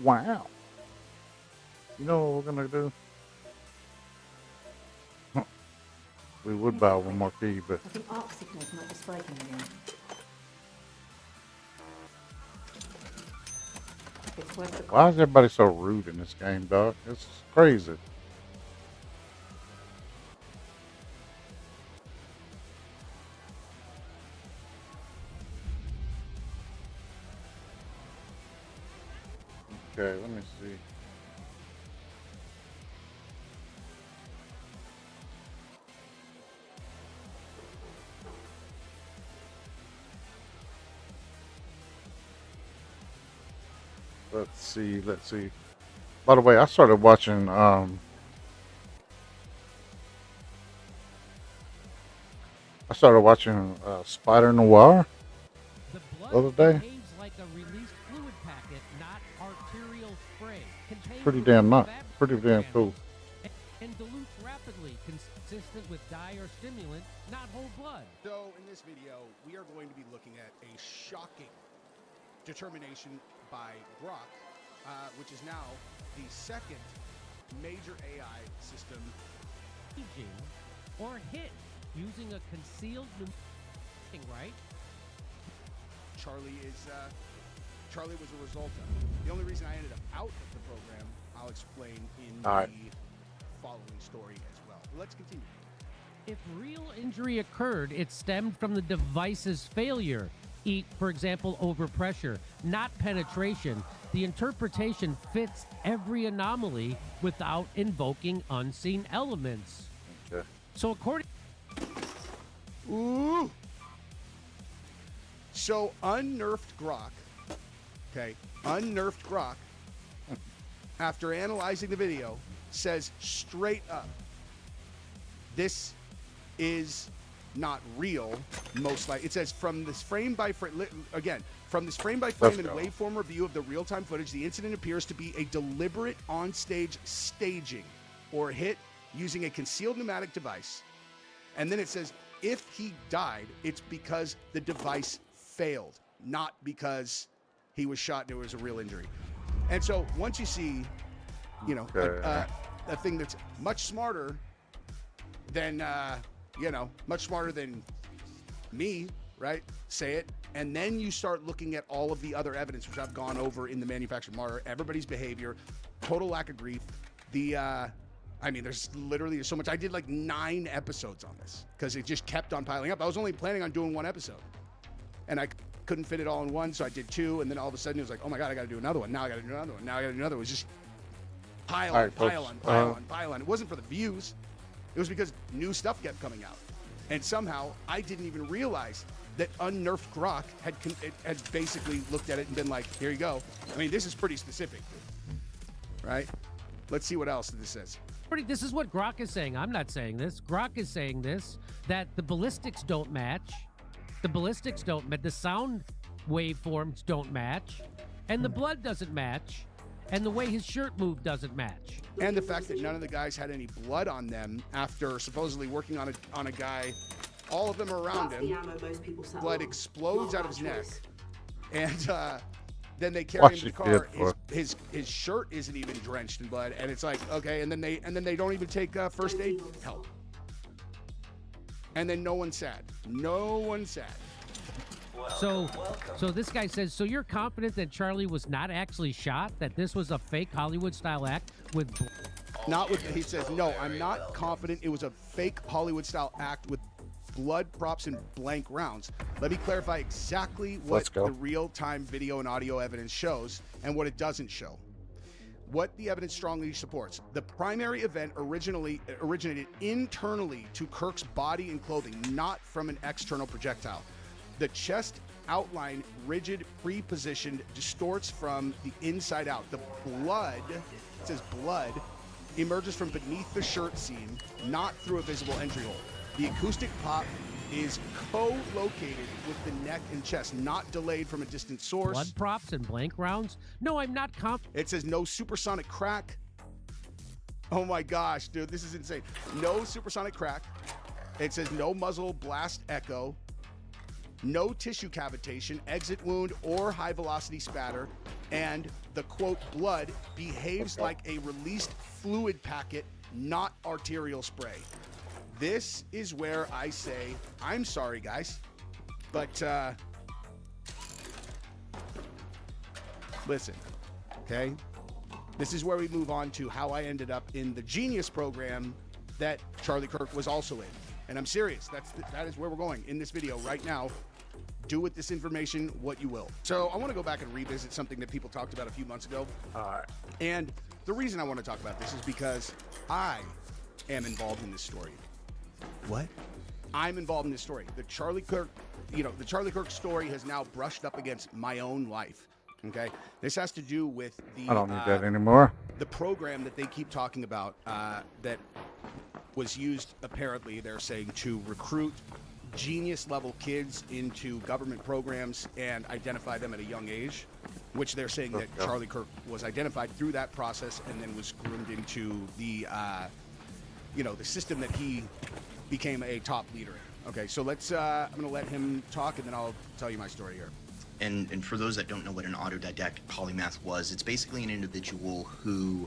B: Wow. You know what we're gonna do? We would buy one more key, but
O: I think arc signals might be spiking again. What's the
B: Why is everybody so rude in this game, dog? It's crazy. Okay, let me see. Let's see. By the way, I started watching Spider Noir the other day.
P: Like a released fluid packet, not arterial spray.
B: Pretty damn cool.
P: And dilutes rapidly, consistent with dye or stimulant, not whole blood.
Q: So in this video, we are going to be looking at a shocking determination by Grok, which is now the second major AI system.
P: Or hit using a concealed right?
Q: Charlie was a result of. The only reason I ended up out of the program, I'll explain in the following story as well. Let's continue.
P: If real injury occurred, it stemmed from the device's failure. For example, overpressure, not penetration. The interpretation fits every anomaly without invoking unseen elements.
B: Okay.
P: So according...
Q: Ooh! So unnerfed Grok, after analyzing the video, says straight up, this is not real, most likely. It says from this frame by frame, again, from this frame by frame and waveform review of the real-time footage, the incident appears to be a deliberate on-stage staging or hit using a concealed pneumatic device. And then it says, if he died, it's because the device failed, not because he was shot and it was a real injury. And so once you see, a thing that's much smarter than, much smarter than me, right? Say it. And then you start looking at all of the other evidence, which I've gone over in the manufactured martyr, everybody's behavior, total lack of grief. There's so much. I did like 9 episodes on this because it just kept on piling up. I was only planning on doing 1 episode. And I couldn't fit it all in one, so I did 2, and then all of a sudden it was like, oh my God, I gotta do another one. Now I gotta do another one. Now I gotta do another one. It was just pile on. It wasn't for the views. It was because new stuff kept coming out. And somehow I didn't even realize that unnerfed Grok had basically looked at it and been like, here you go. I mean, this is pretty specific, right? Let's see what else this says.
P: This is what Grok is saying. I'm not saying this. Grok is saying this, that the ballistics don't match. The sound waveforms don't match, and the blood doesn't match, and the way his shirt moved doesn't match.
Q: And the fact that none of the guys had any blood on them after supposedly working on a guy, all of them are around him. Blood explodes out of his neck, and then they carry him to the car. His shirt isn't even drenched in blood, and it's like, okay, and then they don't even take first aid help. And then no one's sad.
P: So this guy says, so you're confident that Charlie was not actually shot, that this was a fake Hollywood-style act with...
Q: He says, no, I'm not confident it was a fake Hollywood-style act with blood props and blank rounds. Let me clarify exactly what the real-time video and audio evidence shows and what it doesn't show. What the evidence strongly supports. The primary event originated internally to Kirk's body and clothing, not from an external projectile. The chest outline, rigid, pre-positioned, distorts from the inside out. The blood, it says blood, emerges from beneath the shirt seam, not through a visible entry hole. The acoustic pop is co-located with the neck and chest, not delayed from a distant source.
P: Blood props and blank rounds? No, I'm not confident.
Q: It says no supersonic crack. Oh my gosh, dude, this is insane. No supersonic crack. It says no muzzle blast echo. No tissue cavitation, exit wound, or high velocity spatter. And the quote, blood behaves like a released fluid packet, not arterial spray. This is where I say, I'm sorry, guys, but listen, Okay? This is where we move on to how I ended up in the Genius program that Charlie Kirk was also in. And I'm serious. That is where we're going in this video right now. Do with this information what you will. So I want to go back and revisit something that people talked about a few months ago. And the reason I want to talk about this is because I am involved in this story. What? I'm involved in this story. The Charlie Kirk story has now brushed up against my own life. Okay? This has to do with the
B: I don't need that anymore.
Q: The program that they keep talking about that was used, apparently, they're saying, to recruit genius level kids into government programs and identify them at a young age, which they're saying that Charlie Kirk was identified through that process and then was groomed into the the system that he became a top leader in. Okay, so let's I'm gonna let him talk and then I'll tell you my story here.
R: And for those that don't know what an autodidactic polymath was, it's basically an individual who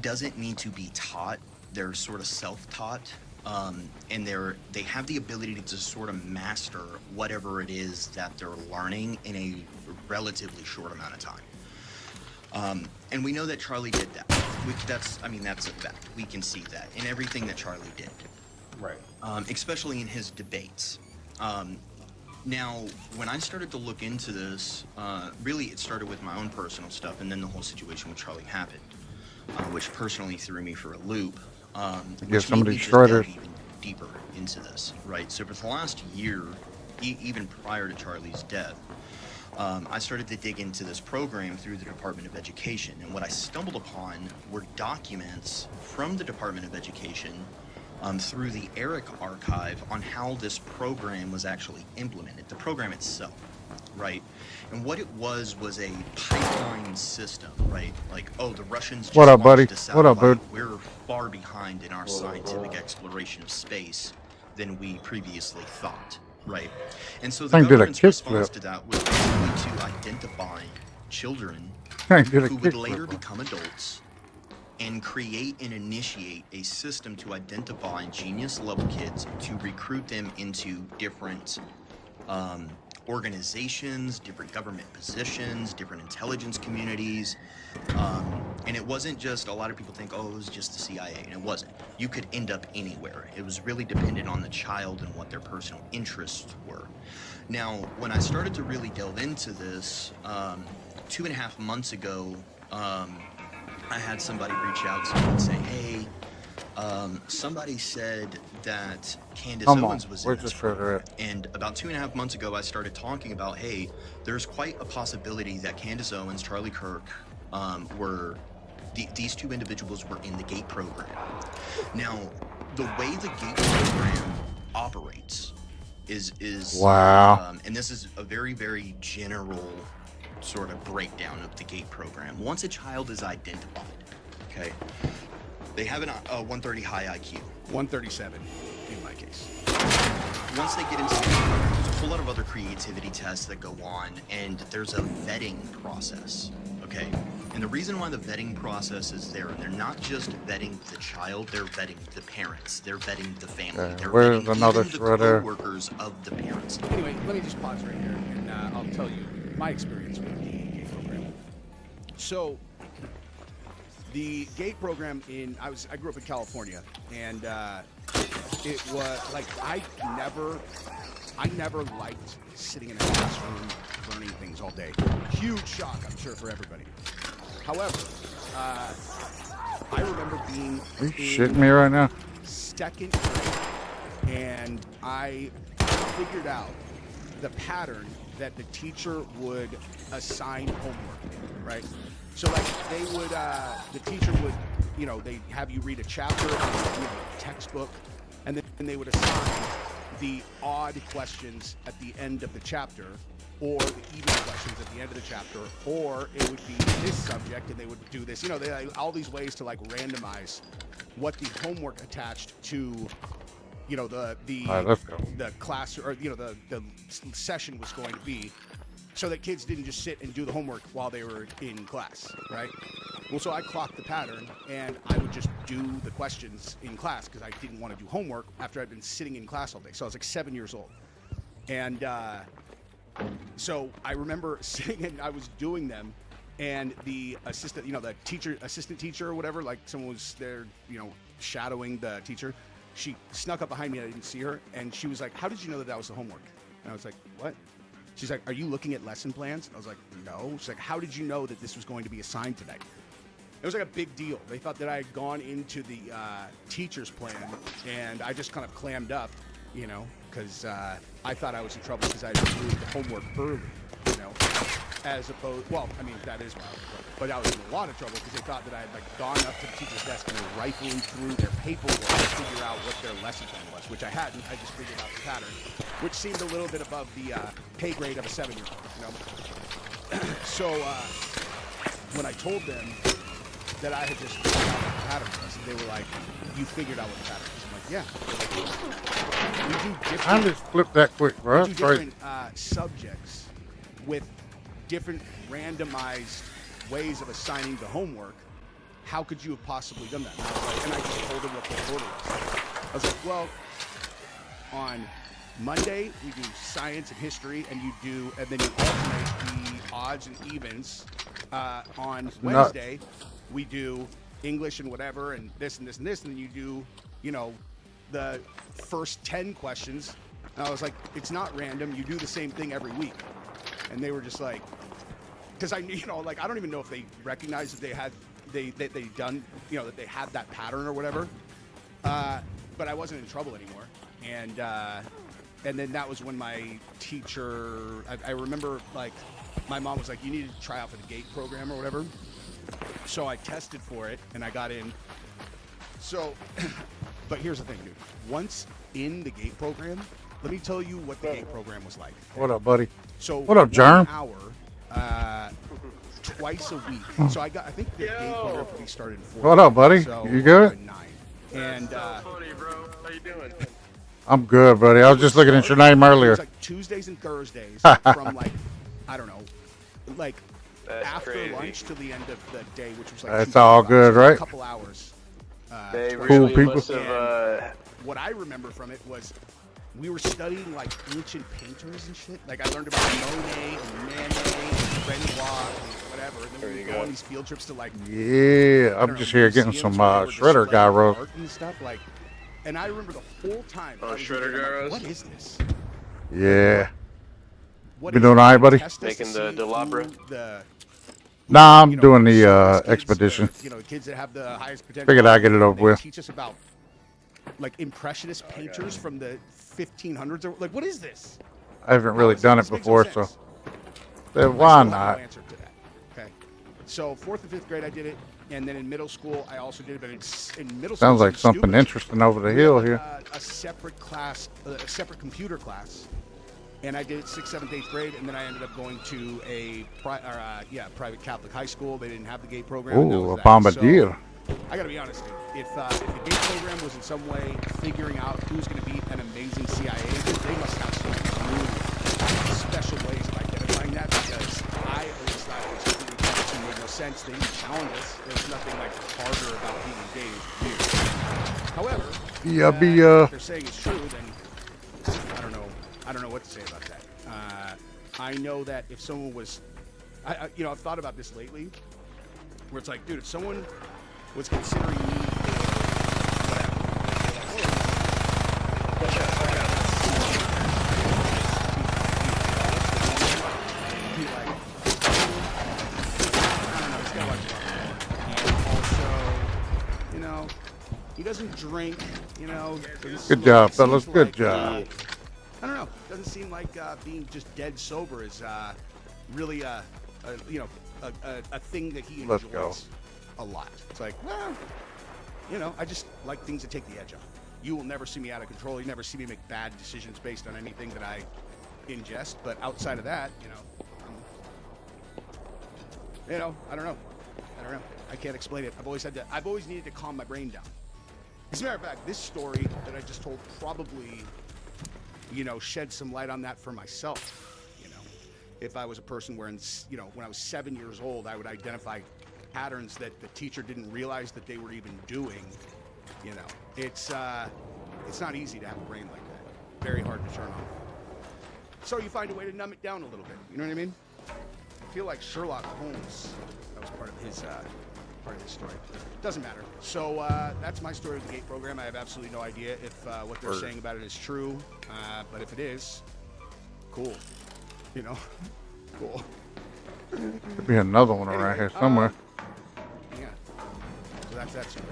R: doesn't need to be taught. They're sort of self-taught, and they have the ability to sort of master whatever it is that they're learning in a relatively short amount of time. And we know that Charlie did that. That's a fact. We can see that in everything that Charlie did.
H: Right.
R: Especially in his debates. Now, when I started to look into this, really it started with my own personal stuff, and then the whole situation with Charlie happened, which personally threw me for a loop.
B: Give somebody shredders.
R: Even deeper into this, right? So for the last year, even prior to Charlie's death, I started to dig into this program through the Department of Education, and what I stumbled upon were documents from the Department of Education through the ERIC archive on how this program was actually implemented, the program itself, right? And what it was a pipeline system, right? Like, oh, the Russians just
B: What up, buddy?
R: launched a
B: What up,
R: satellite.
B: bud?
R: We're far behind in our scientific exploration of space than we previously thought, right? And so the
B: I did a
R: government's response
B: kickflip.
R: to that was basically to identify children
B: I did a
R: who would later
B: kickflip.
R: become adults and create and initiate a system to identify genius level kids to recruit them into different organizations, different government positions, different intelligence communities. And it wasn't just, a lot of people think, oh, it was just the CIA, and it wasn't. You could end up anywhere. It was really dependent on the child and what their personal interests were. Now, when I started to really delve into this, 2.5 months ago, I had somebody reach out to me and say, hey, somebody said that Candace Owens was in this program. And about 2.5 months ago, I started talking about, hey, there's quite a possibility that Candace Owens, Charlie Kirk, these two individuals were in the GATE program. Now, the way the GATE program operates is
B: wow.
R: And this is a very, very general sort of breakdown of the GATE program. Once a child is identified, okay, they have a 130 high IQ.
Q: 137 in my case.
R: Once they get into the program, there's a whole lot of other creativity tests that go on, and there's a vetting process, okay? And the reason why the vetting process is there, they're not just vetting the child, they're vetting the parents, they're vetting the family, they're
B: where's
R: vetting
B: another
R: even the
B: shredder?
R: co-workers of the parents.
Q: Anyway, let me just pause right here, and I'll tell you my experience with the GATE program. So, the GATE program I grew up in California, and it was like I never liked sitting in a classroom learning things all day. Huge shock, I'm sure, for everybody. However, I remember being
B: Are you shitting me right now?
Q: second grade, and I figured out the pattern that the teacher would assign homework, right? So like they would, the teacher would, they have you read a chapter from a textbook, and then they would assign the odd questions at the end of the chapter, or the even questions at the end of the chapter, or it would be this subject, and they would do this. They had all these ways to like randomize what the homework attached to, the class or the session was going to be, so that kids didn't just sit and do the homework while they were in class, right? Well, so I clocked the pattern, and I would just do the questions in class because I didn't want to do homework after I'd been sitting in class all day. So I was like 7 years old, and so I remember sitting and I was doing them, and the assistant, the assistant teacher or whatever, like someone was there, shadowing the teacher. She snuck up behind me. I didn't see her, and she was like, "How did you know that was the homework?" And I was like, "What?" She's like, "Are you looking at lesson plans?" I was like, "No." She's like, "How did you know that this was going to be assigned today?" It was like a big deal. They thought that I had gone into the teacher's plan, and I just kind of clammed up, because I thought I was in trouble because I had moved the homework early, as opposed, well, I mean, that is why I was in trouble. But I was in a lot of trouble because they thought that I had gone up to the teacher's desk and were rifling through their paperwork to figure out what their lesson plan was, which I hadn't. I just figured out the pattern, which seemed a little bit above the pay grade of a 7-year-old, So when I told them that I had just figured out what the pattern was, they were like, "You figured out what the pattern was?" I'm like, "Yeah." Like, we do different,
B: I just flipped that quick, bro.
Q: we do different subjects with different randomized ways of assigning the homework. How could you have possibly done that? And I just told them what the order was. I was like, well, on Monday we do science and history, and then you alternate the odds and evens. On Wednesday we do English and whatever, and this and this and this, and then you do, the first 10 questions. And I was like, it's not random. You do the same thing every week. And they were just like, because I knew, I don't even know if they recognized that they had that they had that pattern or whatever. But I wasn't in trouble anymore. And then that was when my teacher, I remember, my mom was like, "You need to try out for the GATE program or whatever." So I tested for it and I got in. So, but here's the thing, dude. Once in the GATE program, let me tell you what the GATE program was like.
B: What up, buddy?
Q: So
B: what up, Jerm?
Q: 1 hour, twice a week. So I think the GATE program for me started in 4.
B: What up, buddy?
Q: So
B: You good?
Q: 9. And
J: funny, bro. How you doing?
B: I'm good, buddy. I was just looking at your name earlier.
Q: It was like Tuesdays and Thursdays from I don't know,
I: That's
Q: after
I: crazy.
Q: lunch till the end of the day, which was like
B: That's
Q: 2
B: all
Q: hours,
B: good,
Q: so
B: right?
Q: A couple hours.
I: They
B: Cool
I: really
B: people.
I: must have.
Q: What I remember from it was we were studying ancient painters and shit. I learned about Monet and Manet and Renoir and whatever. And then we would go on these field trips to
B: Yeah, I'm just here getting some shredder gyro.
Q: art and stuff. And I remember the whole time.
J: Oh,
Q: I was
J: shredder
Q: thinking,
J: gyros?
Q: what is this?
B: Yeah.
Q: What
B: You
Q: is
B: doing
Q: it?
B: all right, buddy?
Q: Test us to
I: Making the
Q: see
I: Delabra?
Q: who the
B: Nah, I'm doing the expedition.
Q: the kids that have the highest potential.
B: Figured I'd get it over
Q: They
B: with.
Q: Teach us about impressionist painters from the 1500s. Or what is this?
B: I haven't really done it
Q: This makes
B: before,
Q: no
B: so
Q: sense.
B: why
Q: I still have
B: not?
Q: no answer to that. Okay. So 4th and 5th grade, I did it, and then in middle school, I also did it. But in middle school,
B: Sounds like something interesting over the hill here.
Q: a separate class, a separate computer class, and I did it 6th, 7th, 8th grade, and then I ended up going to a private Catholic high school. They didn't have the GATE program. and that
B: Ooh,
Q: was
B: a
Q: that.
B: bombardier.
Q: So, I gotta be honest, dude. If the GATE program was in some way figuring out who's gonna be an amazing CIA agent, they must have some really special ways of identifying that, because I always thought it was really tough and made no sense. They didn't challenge us. There's nothing harder about being engaged with you. However, if they're saying it's true, then I don't know what to say about that. I know that if someone was, I've thought about this lately, where it's like, dude, if someone was considering me he doesn't drink,
B: Good job, fellas. Good job.
Q: I don't know. Doesn't seem like being just dead sober is really a thing that he
B: Let's
Q: enjoys
B: go.
Q: a lot. It's like, well, I just like things that take the edge off. You will never see me out of control. You never see me make bad decisions based on anything that I ingest. But outside of that, I don't know. I can't explain it. I've always needed to calm my brain down. As a matter of fact, this story that I just told probably, shed some light on that for myself. If I was a person where, when I was 7 years old, I would identify patterns that the teacher didn't realize that they were even doing. It's not easy to have a brain like that. Very hard to turn off. So you find a way to numb it down a little bit. You know what I mean? feel like Sherlock Holmes. That was part of his story. Doesn't matter. So that's my story of the Gate program. I have absolutely no idea if what they're saying about it is true, but if it is, cool. You know, cool.
B: Could be another one around here somewhere.
Q: Yeah. So that's that story.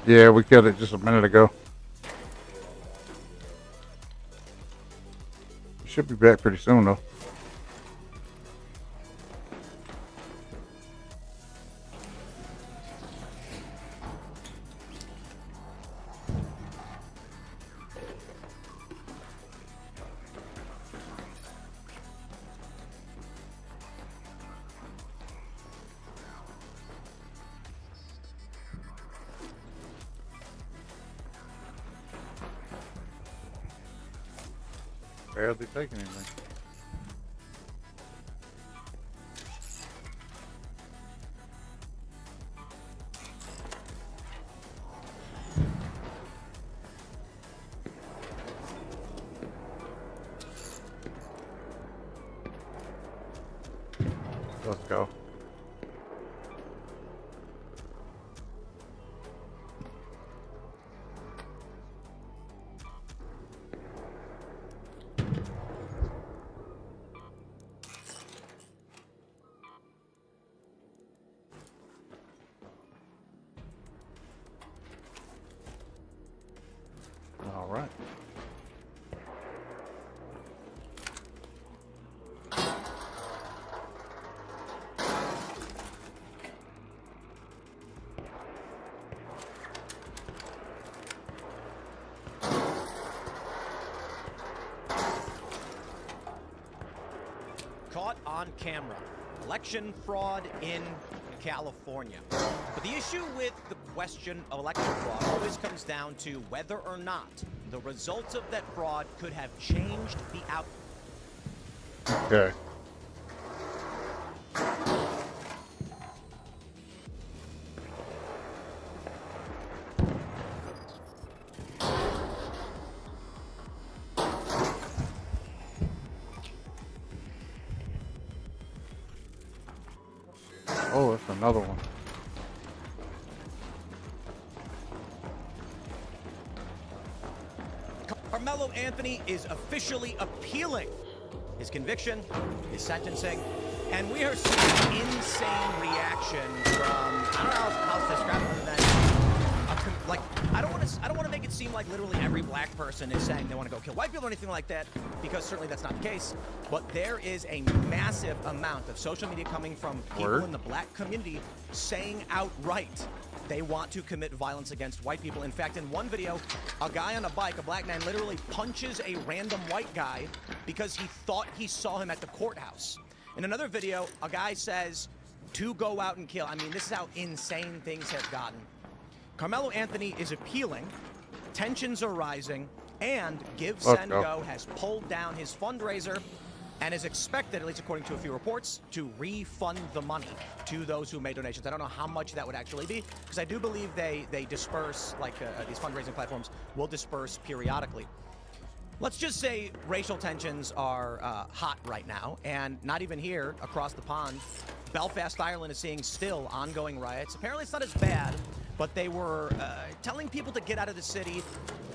B: Yeah, we killed it just a minute ago. We should be back pretty soon, though. Barely taking anything. Let's go. All right.
S: Caught on camera. Election fraud in California. But the issue with the question of election fraud always comes down to whether or not the results of that fraud could have changed the outcome.
B: Okay. Oh, that's another one.
S: Carmelo Anthony is officially appealing his conviction, his sentencing, and we are seeing insane reaction from, I don't know how to describe it other than, like, I don't want to make it seem like literally every black person is saying they want to go kill white people or anything like that, because certainly that's not the case. But there is a massive amount of social media coming from people in the black community saying outright they want to commit violence against white people. In fact, in one video, a guy on a bike, a black man, literally punches a random white guy because he thought he saw him at the courthouse. In another video, a guy says to go out and kill. I mean, this is how insane things have gotten. Carmelo Anthony is appealing, tensions are rising, and Give, Send, Go has pulled down his fundraiser and is expected, at least according to a few reports, to refund the money to those who made donations. I don't know how much that would actually be, because I do believe they disperse, like these fundraising platforms will disperse periodically. Let's just say racial tensions are hot right now, and not even here across the pond. Belfast, Ireland is seeing still ongoing riots. Apparently it's not as bad, but they were telling people to get out of the city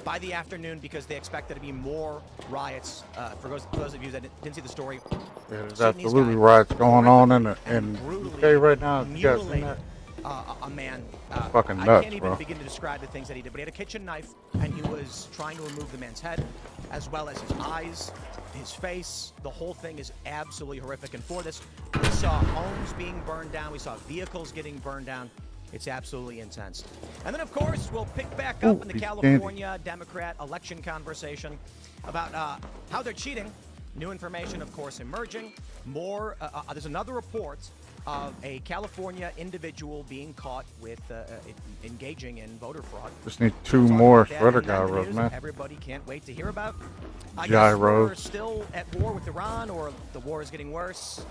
S: by the afternoon because they expect there to be more riots. For those of you that didn't see the story,
B: yeah, there's absolutely riots going on in UK right now. You guys seen that?
S: A man,
B: fucking nuts,
S: I can't even
B: bro.
S: begin to describe the things that he did, but he had a kitchen knife and he was trying to remove the man's head, as well as his eyes, his face. The whole thing is absolutely horrific. And for this, we saw homes being burned down. We saw vehicles getting burned down. It's absolutely intense. And then, of course, we'll pick back up in the California Democrat election conversation about how they're cheating. New information, of course, emerging. More, there's another report of a California individual being caught with engaging in voter fraud.
B: Just need 2 more shredder gyros, man.
S: Everybody can't wait to hear about. I
B: gyros.
S: guess we're still at war with Iran, or the war is getting worse.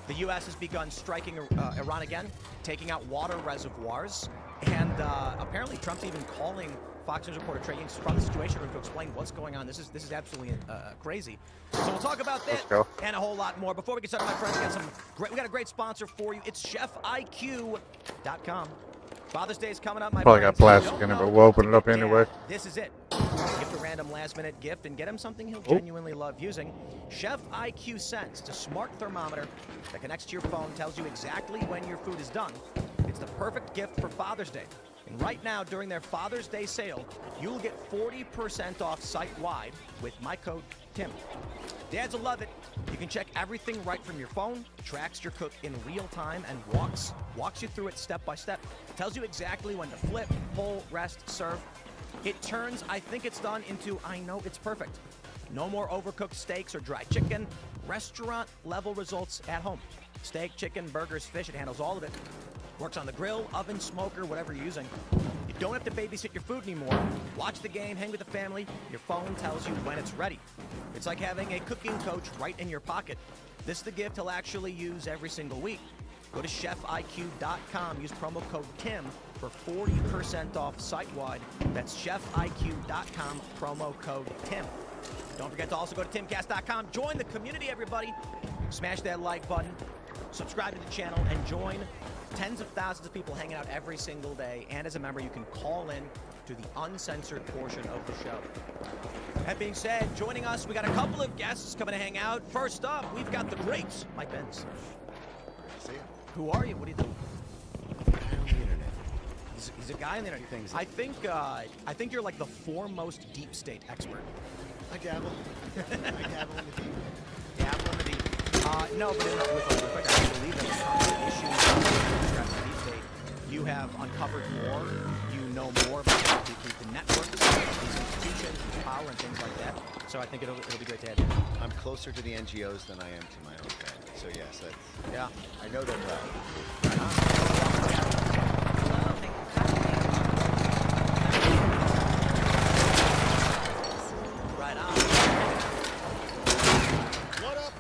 S: The U.S. has begun striking Iran again, taking out water reservoirs, and apparently Trump's even calling Fox News reporter Trey Ying's from the Situation Room to explain what's going on. This is absolutely crazy. So we'll talk about that and a whole lot more. Before we get started, my friends, we got a great sponsor for you. It's ChefIQ.com. Father's Day is coming up, my
B: Probably
S: friends.
B: got plastic in it, but we'll open it up anyway.
S: This is it. Gift a random last-minute gift and get him something he'll genuinely love using. Chef IQ Sense. It's a smart thermometer that connects to your phone, tells you exactly when your food is done. It's the perfect gift for Father's Day. And right now, during their Father's Day sale, you'll get 40% off site-wide with my code TIM. Dads will love it. You can check everything right from your phone, tracks your cook in real time, and walks you through it step by step. Tells you exactly when to flip, pull, rest, serve. It turns I think it's done into I know it's perfect. No more overcooked steaks or dry chicken. Restaurant level results at home. Steak, chicken, burgers, fish, it handles all of it. Works on the grill, oven, smoker, whatever you're using. You don't have to babysit your food anymore. Watch the game, hang with the family. Your phone tells you when it's ready. It's like having a cooking coach right in your pocket. This is the gift he'll actually use every single week. Go to ChefIQ.com. Use promo code TIM for 40% off site-wide. That's ChefIQ.com, promo code TIM. Don't forget to also go to TimCast.com. Join the community, everybody. Smash that like button. Subscribe to the channel and join tens of thousands of people hanging out every single day. And as a member, you can call in to the uncensored portion of the show. That being said, joining us, we got a couple of guests coming to hang out. First up, we've got the great Mike Benz. Who are you? What do you do?
T: On the internet.
S: He's a guy on the internet. I think you're like the foremost deep state expert.
T: I dabble. I dabble in the deep.
S: Dabble in the deep. No, but with respect, I believe that the issues of the deep state, you have uncovered more. You know more about the networks, these institutions, power, and things like that. So I think it'll be great to have you.
T: I'm closer to the NGOs than I am to my own family. So yes,
S: yeah,
T: I know them well.
S: Right on.
T: What up?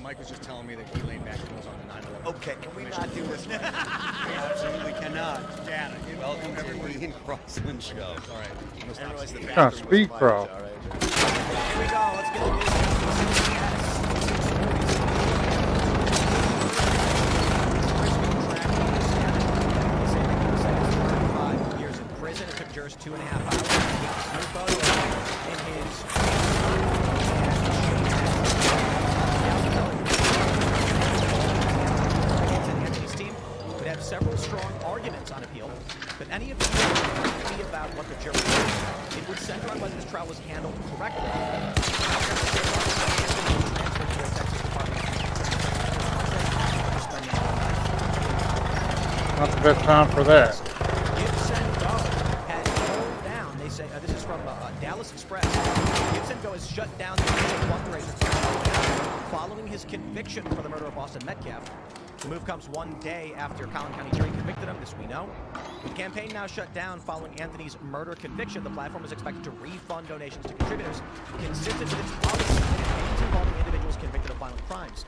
Q: Mike was just telling me that he leaned back and was on the 9/11.
T: Okay, can we not do this?
Q: We absolutely cannot. Yeah.
T: Welcome to the Ian Crossland Show.
Q: All right.
B: Kind of speed crawl.
S: Here we go. Let's get into this. 5 years in prison. It took jurors 2.5 hours to get this new photo in his. Several strong arguments on appeal, but any of them would be about what the jury did. It would center on whether this trial was handled correctly.
B: Not the best time for that.
S: Gibson Go has pulled down. They say this is from Dallas Express. Gibson Go has shut down the fundraiser following his conviction for the murder of Austin Metcalf. The move comes one day after Collin County jury convicted him, this we know. With the campaign now shut down following Anthony's murder conviction, the platform is expected to refund donations to contributors consistent with its policy that it pays involving individuals convicted of violent crimes.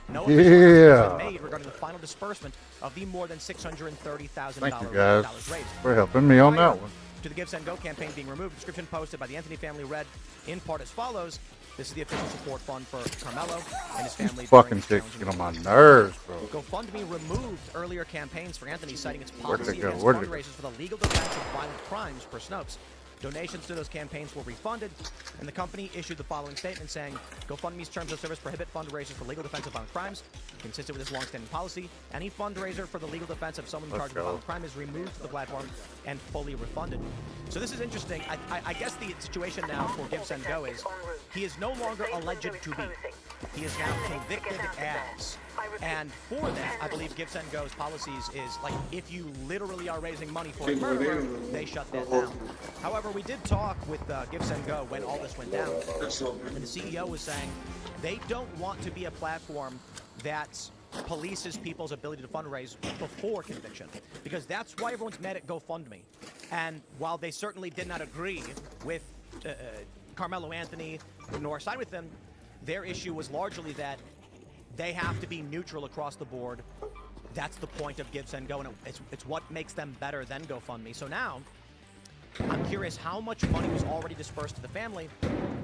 S: No official announcement has been made regarding the final disbursement of the more than $630,000
B: Thank you guys
S: raised.
B: for helping me on that one.
S: To the Give, Send, Go campaign being removed, description posted by the Anthony family read in part as follows. This is the official support fund for Carmelo and his family.
B: Fucking chicks get on my nerves, bro.
S: GoFundMe removed earlier campaigns for Anthony, citing its policy
B: Where'd they go?
S: against
B: Where'd they go?
S: fundraisers for the legal defense of violent crimes per Snopes. Donations to those campaigns were refunded, and the company issued the following statement saying, GoFundMe's terms of service prohibit fundraisers for legal defense of violent crimes. Consistent with this long-standing policy, any fundraiser for the legal defense of someone charged with a violent crime is removed from the platform and fully refunded. So this is interesting. I guess the situation now for Give, Send, Go is he is no longer alleged to be. He is now convicted as. And for that, I believe Give, Send, Go's policies is like if you literally are raising money for a murderer, they shut that down. However, we did talk with Give, Send, Go when all this went down, and the CEO was saying they don't want to be a platform that polices people's ability to fundraise before conviction, because that's why everyone's mad at GoFundMe. And while they certainly did not agree with Carmelo Anthony nor side with them. Their issue was largely that they have to be neutral across the board. That's the point of Give, Send, Go, and it's what makes them better than GoFundMe. So now, I'm curious how much money was already dispersed to the family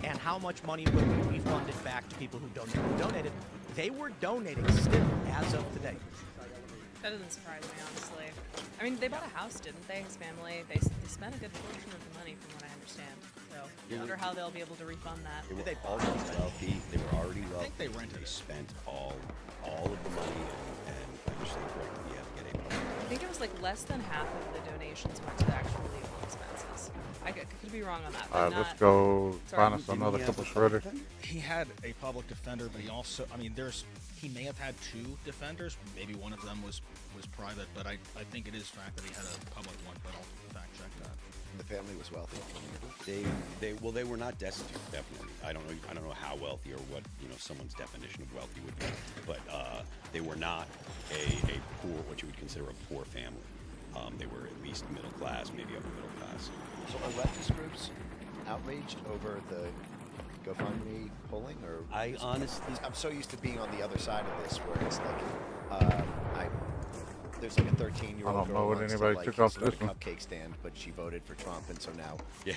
S: and how much money will be refunded back to people who donated. They were donating still as of today.
U: That doesn't surprise me, honestly. I mean, they bought a house, didn't they? His family. They spent a good portion of the money, from what I understand. So I wonder how they'll be able to refund that.
V: They were already wealthy. They were already wealthy. I think they rented. They spent all of the money, and I just think
U: I think it was like less than half of the donations went to the actual legal expenses. I could be wrong on that. But
B: let's go find us another couple shredders.
W: He had a public defender, but he also, I mean, he may have had two defenders. Maybe one of them was private, but I think it is fact that he had a public one, but I'll fact check that.
T: The family was wealthy. They were not destitute, definitely. I don't know how wealthy or what someone's definition of wealthy would be, but they were not a poor, what you would consider a poor family. They were at least middle class, maybe upper middle class. So are leftist groups outraged over the GoFundMe polling, or I honestly, I'm so used to being on the other side of this, where it's like, there's like a 13-year-old
B: I don't know
T: girl
B: what
T: wants
B: anybody
T: to,
B: took
T: like,
B: off
T: start
B: this
T: a
B: one.
T: cupcake stand, but she voted for Trump, and so now
S: yeah.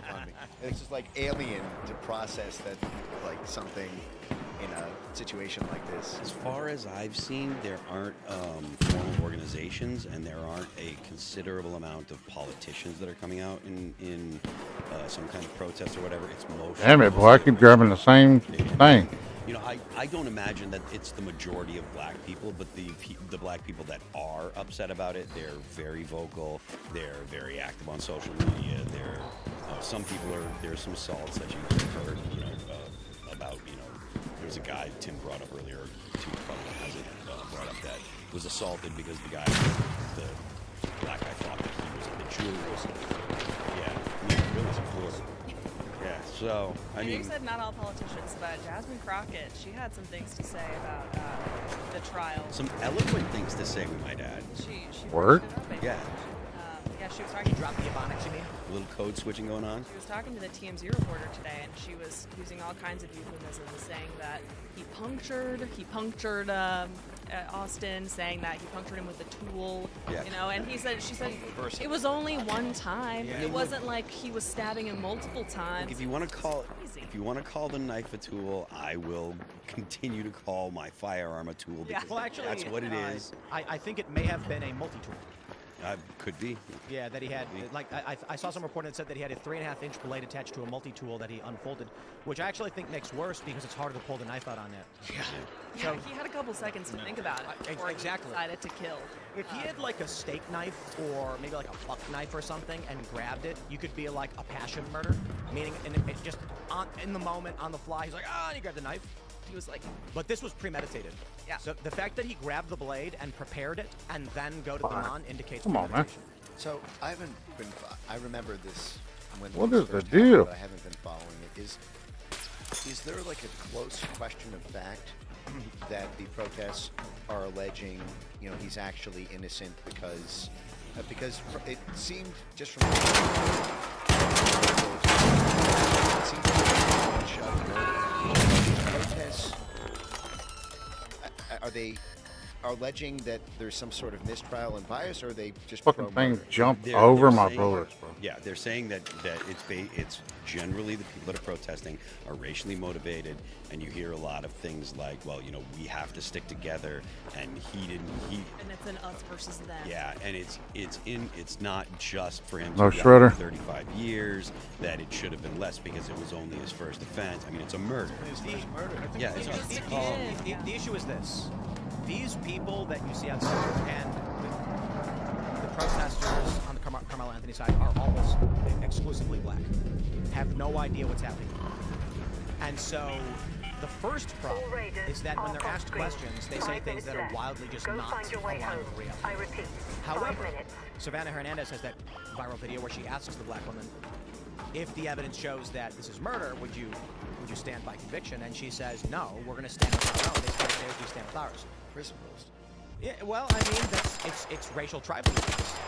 T: GoFundMe. And it's just like alien to process that, like something in a situation like this.
V: As far as I've seen, there aren't formal organizations, and there aren't a considerable amount of politicians that are coming out in some kind of protest or whatever. It's mostly.
B: Damn it, boy! I keep grabbing the same thing.
V: I don't imagine that it's the majority of black people, but the black people that are upset about it, they're very vocal. They're very active on social media. Some people are. There's some assaults that you've heard, about. There's a guy Tim brought up earlier. Tim probably hasn't brought up that was assaulted because the black guy thought that he was in the jury. Yeah, really support. Yeah, so I mean,
U: you said not all politicians, but Jasmine Crockett, she had some things to say about the trial.
V: Some eloquent things to say, we might add.
U: She
B: Word?
V: Yeah.
U: Yeah, she was talking.
S: Drop the Ebonics, you mean?
V: A little code switching going on.
U: She was talking to the TMZ reporter today, and she was using all kinds of euphemisms, saying that he punctured Austin, saying that he punctured him with a tool,
V: Yeah.
U: and she said it was only one time.
V: Yeah.
U: It wasn't like he was stabbing him multiple times.
V: If you want to call the knife a tool, I will continue to call my firearm a tool because
S: Well, actually,
V: that's what it is.
S: I think it may have been a multi-tool.
V: Could be.
S: Yeah, that he had, like, I saw some reporting that said that he had a 3.5-inch blade attached to a multi-tool that he unfolded, which I actually think makes worse because it's harder to pull the knife out on that.
U: Yeah,
S: So
U: he had a couple seconds to think about it before he decided to kill.
S: if he had like a steak knife or maybe like a buck knife or something and grabbed it, you could be like a passion murder, meaning and it just in the moment, on the fly, he's like, and he grabbed the knife.
U: He was like,
S: but this was premeditated. Yeah. So the fact that he grabbed the blade and prepared it and then go to the non indicates premeditation.
T: So I haven't been. I remember this when.
B: What
T: this
B: is the
T: first
B: deal?
T: happened, but I haven't been following it. Is there like a close question of fact that the protests are alleging, he's actually innocent because it seemed just from it seemed protests are they alleging that there's some sort of mistrial and bias, or are they just
B: Fucking thing jumped
V: They're
B: over my
V: saying-
B: bullets, bro.
V: Yeah, they're saying that it's generally the people that are protesting are racially motivated, and you hear a lot of things like, well, we have to stick together, and
U: and it's an us versus them.
V: Yeah, and it's not just for him
B: No
V: to be
B: shredder.
V: out for 35 years that it should have been less because it was only his first offense. I mean, it's a murder. Yeah,
S: The issue is this. These people that you see outside and the protesters on the Carmelo Anthony side are almost exclusively black, have no idea what's happening. And so the first problem is that when they're asked questions, they say things that are wildly just not aligned with reality. However, Savannah Hernandez has that viral video where she asks the black woman, if the evidence shows that this is murder, would you stand by conviction? And she says, no, we're going to stand with our own. They stand with theirs, we stand with ours.
T: Prison roast.
S: Yeah, well, I mean, it's racial tribalism,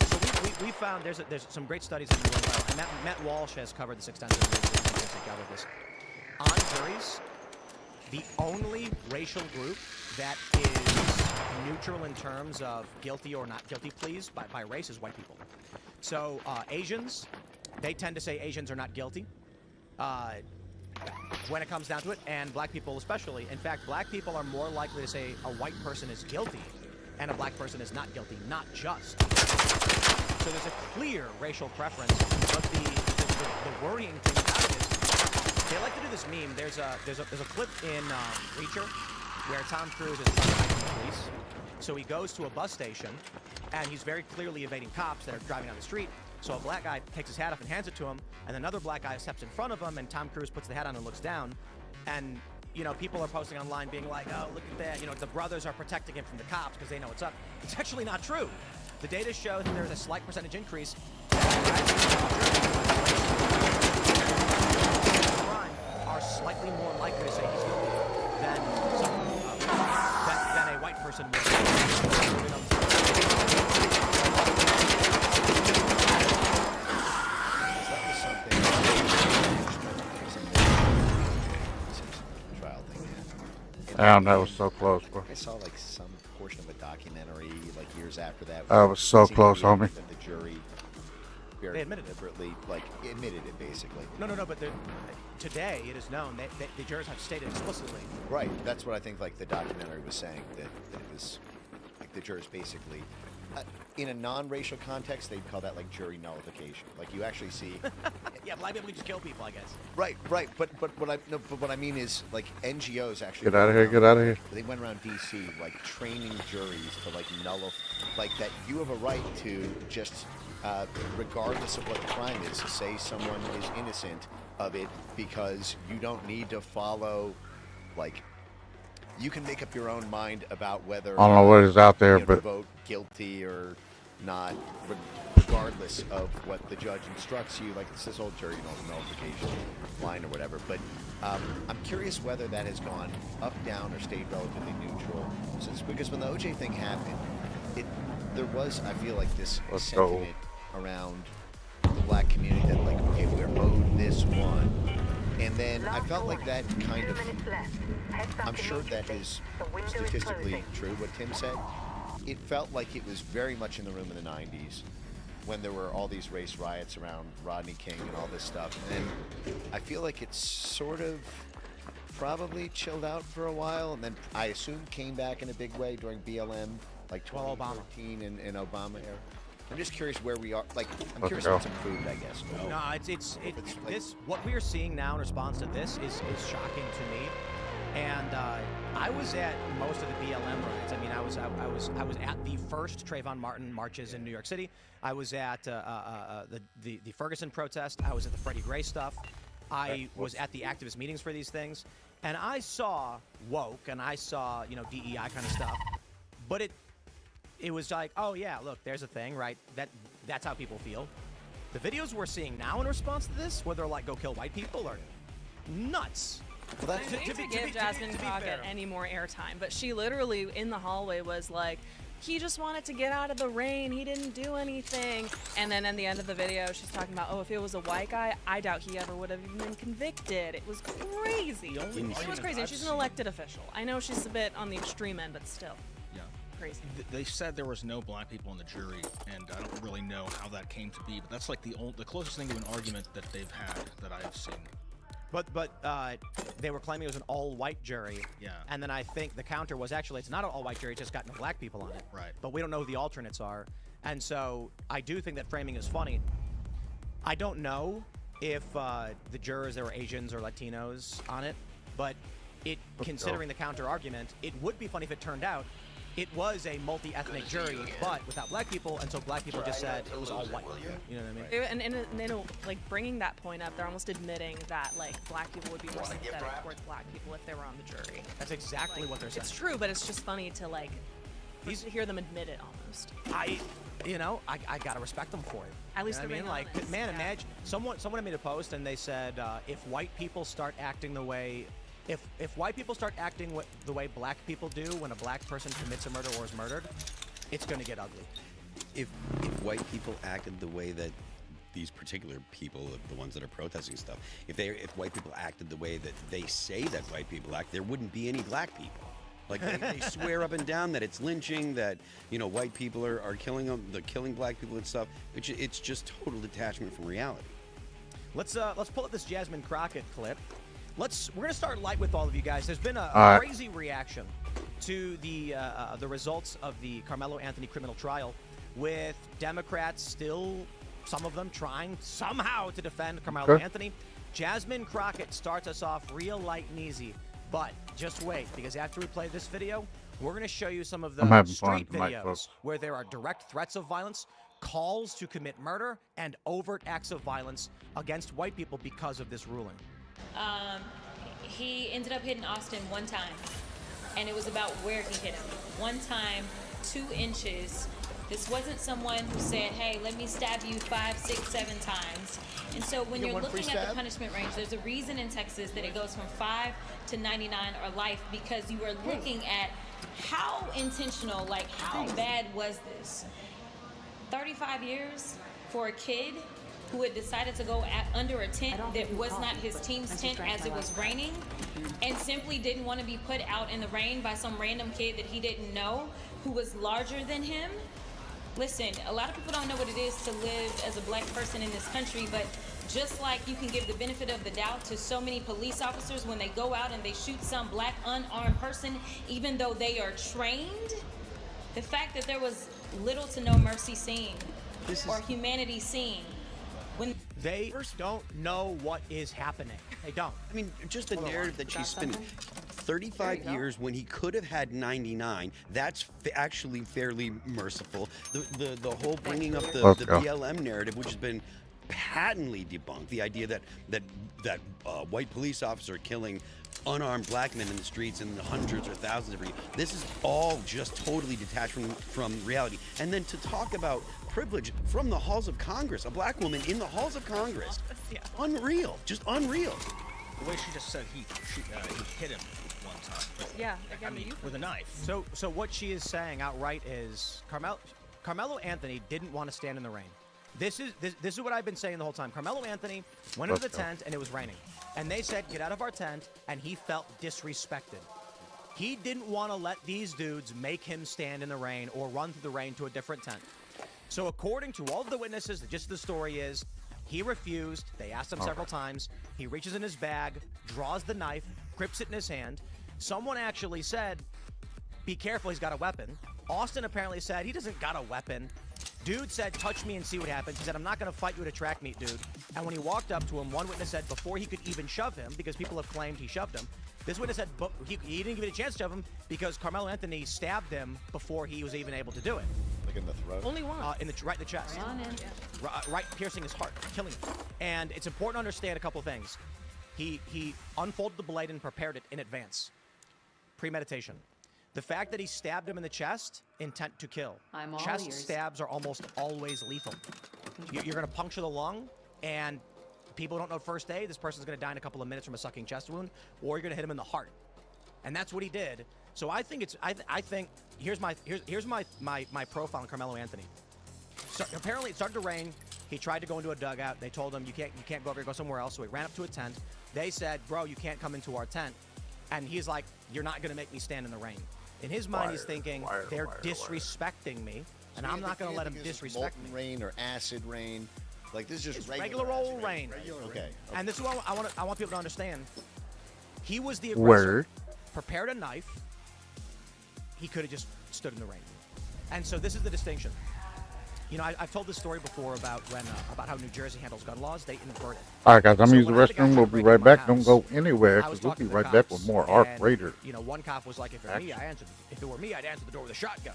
S: So we found there's some great studies in the world, and Matt Walsh has covered this extensively. Covered this on juries. The only racial group that is neutral in terms of guilty or not guilty pleas by race is white people. So Asians, they tend to say Asians are not guilty when it comes down to it, and black people especially. In fact, black people are more likely to say a white person is guilty and a black person is not guilty, not just. So there's a clear racial preference, but the worrying thing about it is they like to do this meme. There's a clip in Reacher where Tom Cruise is trying to hide from the police. So he goes to a bus station, and he's very clearly evading cops that are driving down the street. So a black guy takes his hat off and hands it to him, and another black guy steps in front of him, and Tom Cruise puts the hat on and looks down. And, you know, people are posting online being like, oh, look at that. You know, the brothers are protecting him from the cops because they know what's up. It's actually not true. The data shows that there's a slight percentage increase are slightly more likely to say he's guilty than a white person would.
B: Damn, that was so close, bro.
C: I saw like some portion of a documentary like years after that.
B: That was so close, homie.
C: That the jury
S: They admitted it.
C: deliberately, like, admitted it basically.
S: No, but today it is known that the jurors have stated explicitly.
C: Right, that's what I think. Like the documentary was saying that it was like the jurors basically, in a non-racial context, they'd call that like jury nullification. Like you actually see.
S: Yeah, black people just kill people, I guess.
C: Right. But what I mean is like NGOs actually.
B: Get out of here! Get out of here!
C: They went around DC like training juries to like like that you have a right to just, regardless of what the crime is, say someone is innocent of it because you don't need to follow, like, you can make up your own mind about whether
B: I don't know what is out there,
C: you
B: but
C: vote guilty or not, regardless of what the judge instructs you. Like it's this whole jury nullification line or whatever. But I'm curious whether that has gone up, down, or stayed relatively neutral since, because when the OJ thing happened, there was, I feel like, this sentiment around the black community that like, okay, we're owed this one. And then I felt like that kind of, I'm sure that is statistically true what Tim said. It felt like it was very much in the room in the 90s when there were all these race riots around Rodney King and all this stuff. And I feel like it's sort of probably chilled out for a while, and then I assume came back in a big way during BLM, like 2013 and Obama era. I'm just curious where we are. Like, I'm curious what's improved, I guess.
S: No, it's this. What we are seeing now in response to this is shocking to me. And I was at most of the BLM riots. I mean, I was at the first Trayvon Martin marches in New York City. I was at the Ferguson protest. I was at the Freddie Gray stuff. I was at the activist meetings for these things, and I saw woke and I saw DEI kind of stuff, but it was like, oh yeah, look, there's a thing, right? That's how people feel. The videos we're seeing now in response to this, where they're like, go kill white people, are nuts.
U: Well, I hate to give Jasmine Crockett any more airtime, but she literally in the hallway was like, he just wanted to get out of the rain, he didn't do anything. And then at the end of the video, she's talking about, oh, if it was a white guy, I doubt he ever would have even been convicted. It was crazy. It was crazy. And she's an elected official. I know she's a bit on the extreme end, but still.
W: Yeah.
U: Crazy.
W: They said there was no black people in the jury, and I don't really know how that came to be, but that's like the closest thing to an argument that they've had that I've seen.
S: But they were claiming it was an all-white jury.
W: Yeah.
S: And then I think the counter was actually it's not an all-white jury, it's just got no black people on it.
W: Right.
S: But we don't know who the alternates are. And so I do think that framing is funny. I don't know if the jurors, there were Asians or Latinos on it, but considering the counter argument, it would be funny if it turned out it was a multi-ethnic jury, but without black people, and so black people just said it was all white. You know what I mean?
U: And like bringing that point up, they're almost admitting that like black people would be more sympathetic towards black people if they were on the jury.
S: That's exactly what they're saying.
U: It's true, but it's just funny to like to hear them admit it almost.
S: I gotta respect them for it.
U: At least they're
S: being honest. Like, man, imagine someone made a post and they said if white people start acting the way. If white people start acting the way black people do when a black person commits a murder or is murdered, it's going to get ugly.
V: if white people acted the way that these particular people, the ones that are protesting stuff, if white people acted the way that they say that white people act, there wouldn't be any black people. Like they swear up and down that it's lynching, that white people are killing them, they're killing black people and stuff. It's just total detachment from reality.
S: Let's pull up this Jasmine Crockett clip. We're gonna start light with all of you guys. There's been a crazy reaction to the results of the Carmelo Anthony criminal trial, with Democrats still, some of them trying somehow to defend Carmelo Anthony. Jasmine Crockett starts us off real light and easy, but just wait, because after we play this video, we're going to show you some of the street videos where there are direct threats of violence, calls to commit murder, and overt acts of violence against white people because of this ruling.
A: He ended up hitting Austin one time, and it was about where he hit him. One time, 2 inches. This wasn't someone who said, hey, let me stab you 5, 6, 7 times. And so when you're looking at the punishment range, there's a reason in Texas that it goes from 5 to 99 or life, because you are looking at how intentional, like how bad was this? 35 years for a kid who had decided to go under a tent that was not his team's tent as it was raining, and simply didn't want to be put out in the rain by some random kid that he didn't know who was larger than him. Listen, a lot of people don't know what it is to live as a black person in this country, but just like you can give the benefit of the doubt to so many police officers when they go out and they shoot some black unarmed person, even though they are trained, the fact that there was little to no mercy seen or humanity seen. When
S: they don't know what is happening. They don't.
V: I mean, just the narrative that she's spinning. 35 years when he could have had 99. That's actually fairly merciful. The whole bringing up the BLM narrative, which has been patently debunked. The idea that white police officers are killing unarmed black men in the streets in the hundreds or thousands every year. This is all just totally detached from reality. And then to talk about privilege from the halls of Congress, a black woman in the halls of Congress, unreal, just unreal.
W: The way she just said he hit him one time.
U: Yeah,
W: I mean, with a knife.
S: So what she is saying outright is Carmelo Anthony didn't want to stand in the rain. This is what I've been saying the whole time. Carmelo Anthony went into the tent and it was raining. And they said, get out of our tent, and he felt disrespected. He didn't want to let these dudes make him stand in the rain or run through the rain to a different tent. So according to all of the witnesses, the gist of the story is he refused. They asked him several times. He reaches in his bag, draws the knife, grips it in his hand. Someone actually said, be careful, he's got a weapon. Austin apparently said he doesn't got a weapon. Dude said, touch me and see what happens. He said, I'm not going to fight you at a track meet, dude. And when he walked up to him, one witness said before he could even shove him, because people have claimed he shoved him, this witness said he didn't give it a chance to shove him because Carmelo Anthony stabbed him before he was even able to do it.
C: Like in the throat?
U: Only one.
S: Right in the chest. Right, piercing his heart, killing him. And it's important to understand a couple things. He unfolded the blade and prepared it in advance. Premeditation. The fact that he stabbed him in the chest, intent to kill. Chest stabs are almost always lethal. You're going to puncture the lung, and people don't know first aid. This person's going to die in a couple of minutes from a sucking chest wound, or you're going to hit him in the heart. And that's what he did. So I think here's my profile on Carmelo Anthony. So apparently it started to rain. He tried to go into a dugout. They told him you can't go over here, go somewhere else. So he ran up to a tent. They said, bro, you can't come into our tent. And he's like, you're not going to make me stand in the rain. In his mind, he's thinking, they're disrespecting me, and I'm not going to let them disrespect me.
C: Rain or acid rain, like this is just
S: regular old rain.
C: Okay.
S: And this is what I want people to understand. He was the aggressor. Prepared a knife. He could have just stood in the rain. And so this is the distinction. You know, I've told this story before about how New Jersey handles gun laws. They invert it.
B: All right, guys, I'm using the restroom. We'll be right back. Don't go anywhere, because we'll be right back with more Arc Raider.
S: You know, one cop was like, if it were me, I'd answer the door with a shotgun.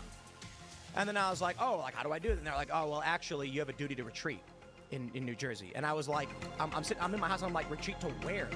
S: And then I was like, oh, like, how do I do it? And they're like, oh, well, actually, you have a duty to retreat in New Jersey. And I was like, I'm in my house, and I'm like, retreat to where?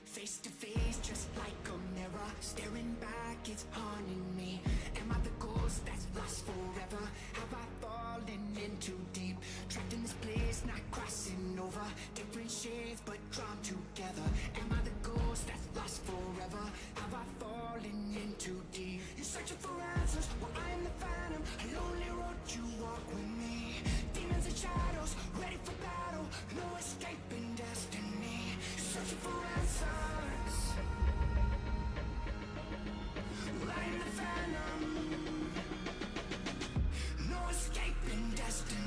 D: Face to face, just like a mirror. Staring back, it's haunting me. Am I the ghost that's lost forever? Have I fallen in too deep? Trapped in this place, not crossing over. Different shades, but drawn together. Am I the ghost that's lost forever? Have I fallen in too deep? You're searching for answers, well I am the phantom. A lonely road you walk with me. Demons and shadows, ready for battle. No escaping destiny. Searching for answers. Well, I am the phantom. No escaping destiny.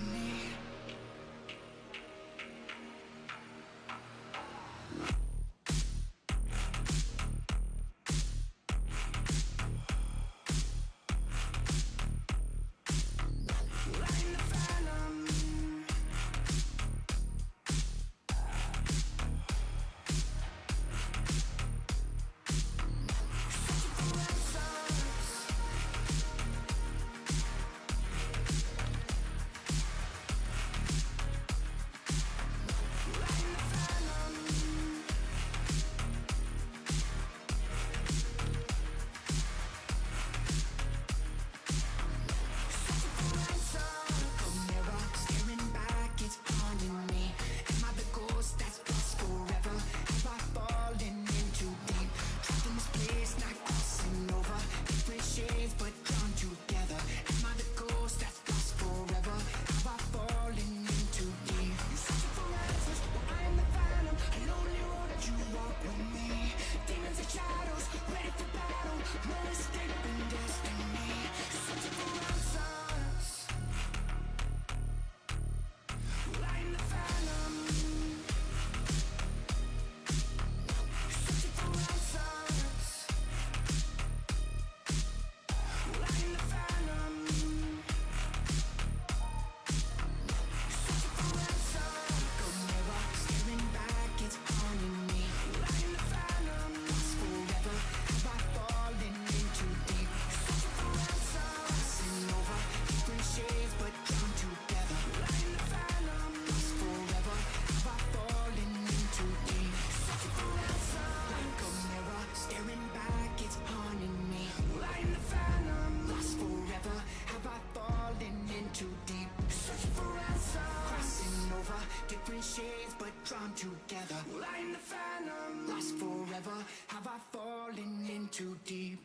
D: Shades, but drawn together. Well, I'm the phantom, lost forever. Have I fallen in too deep?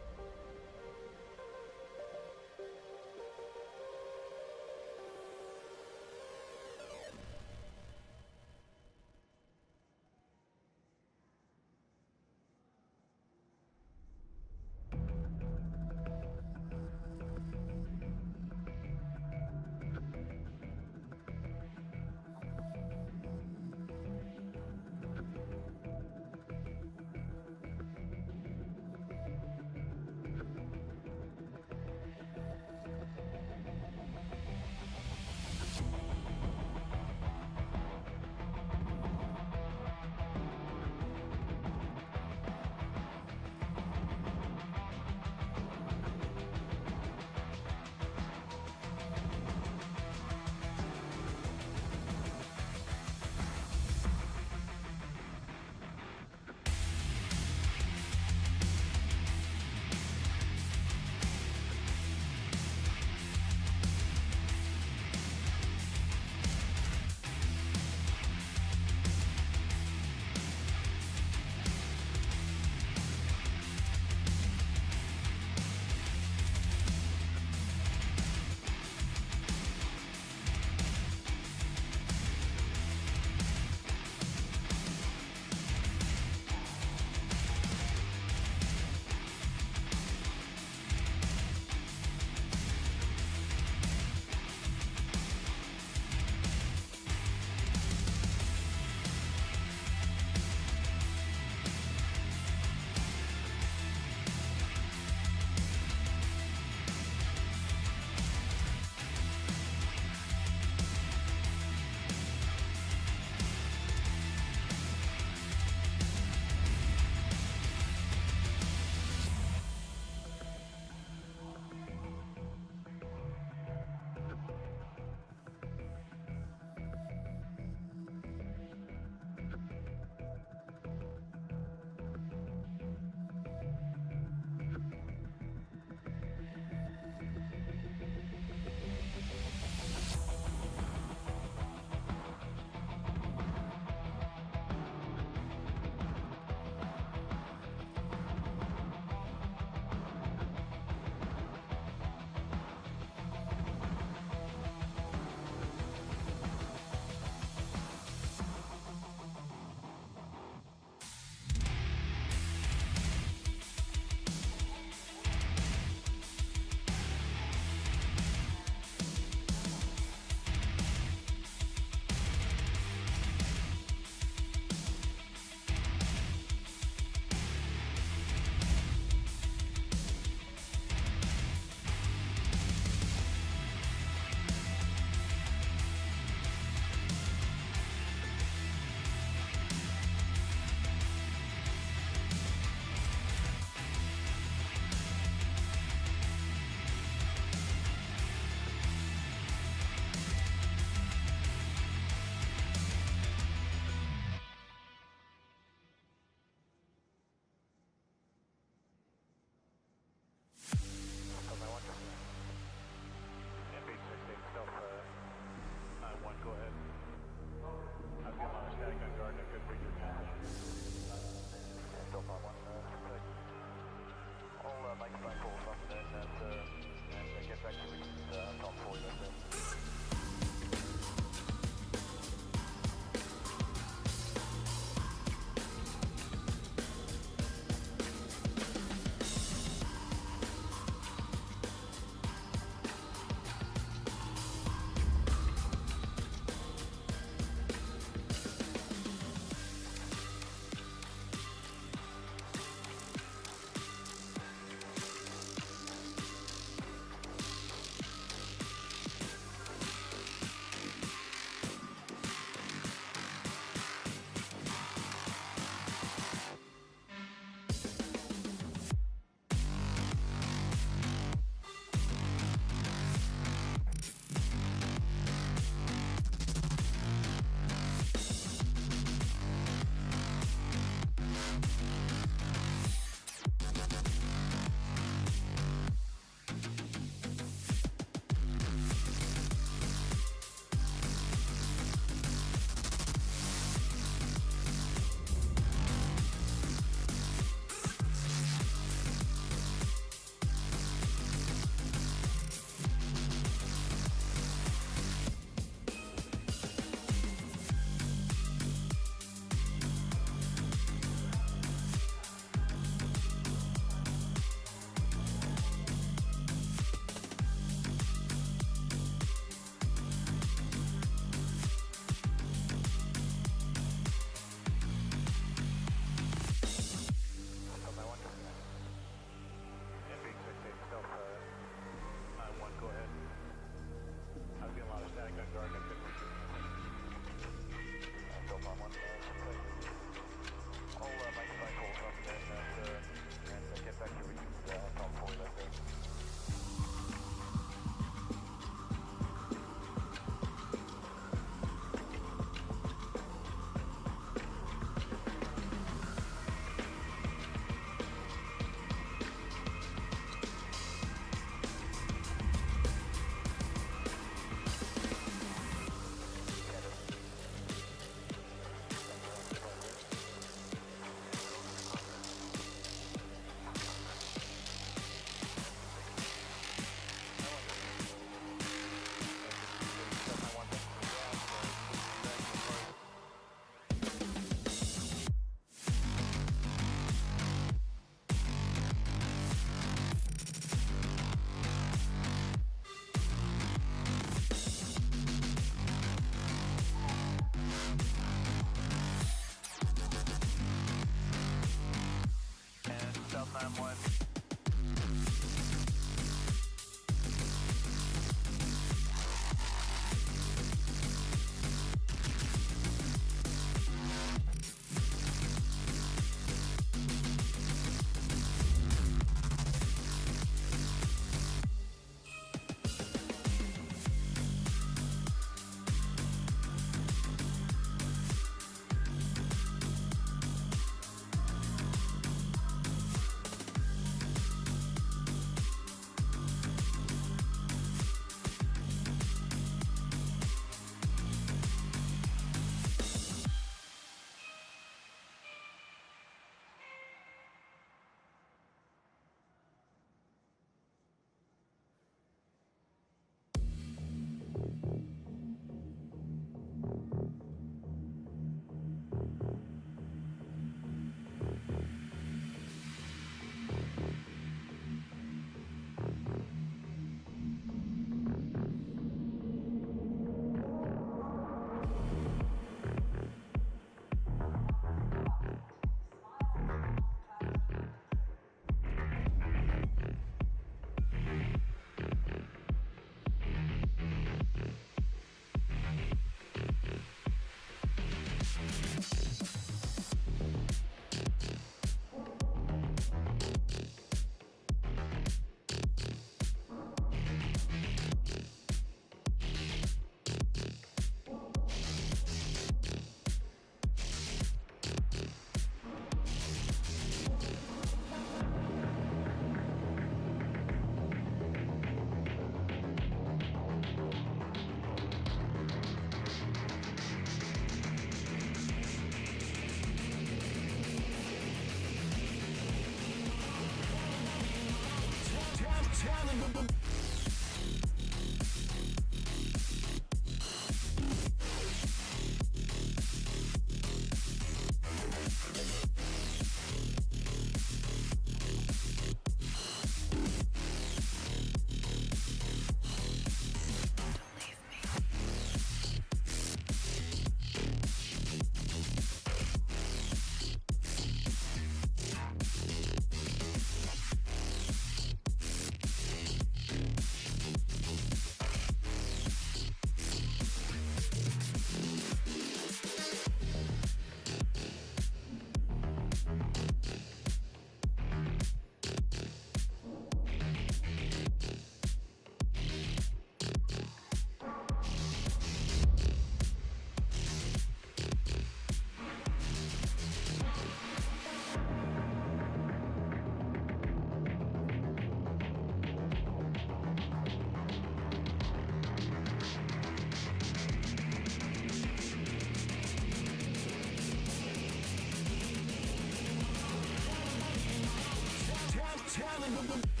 D: talent, but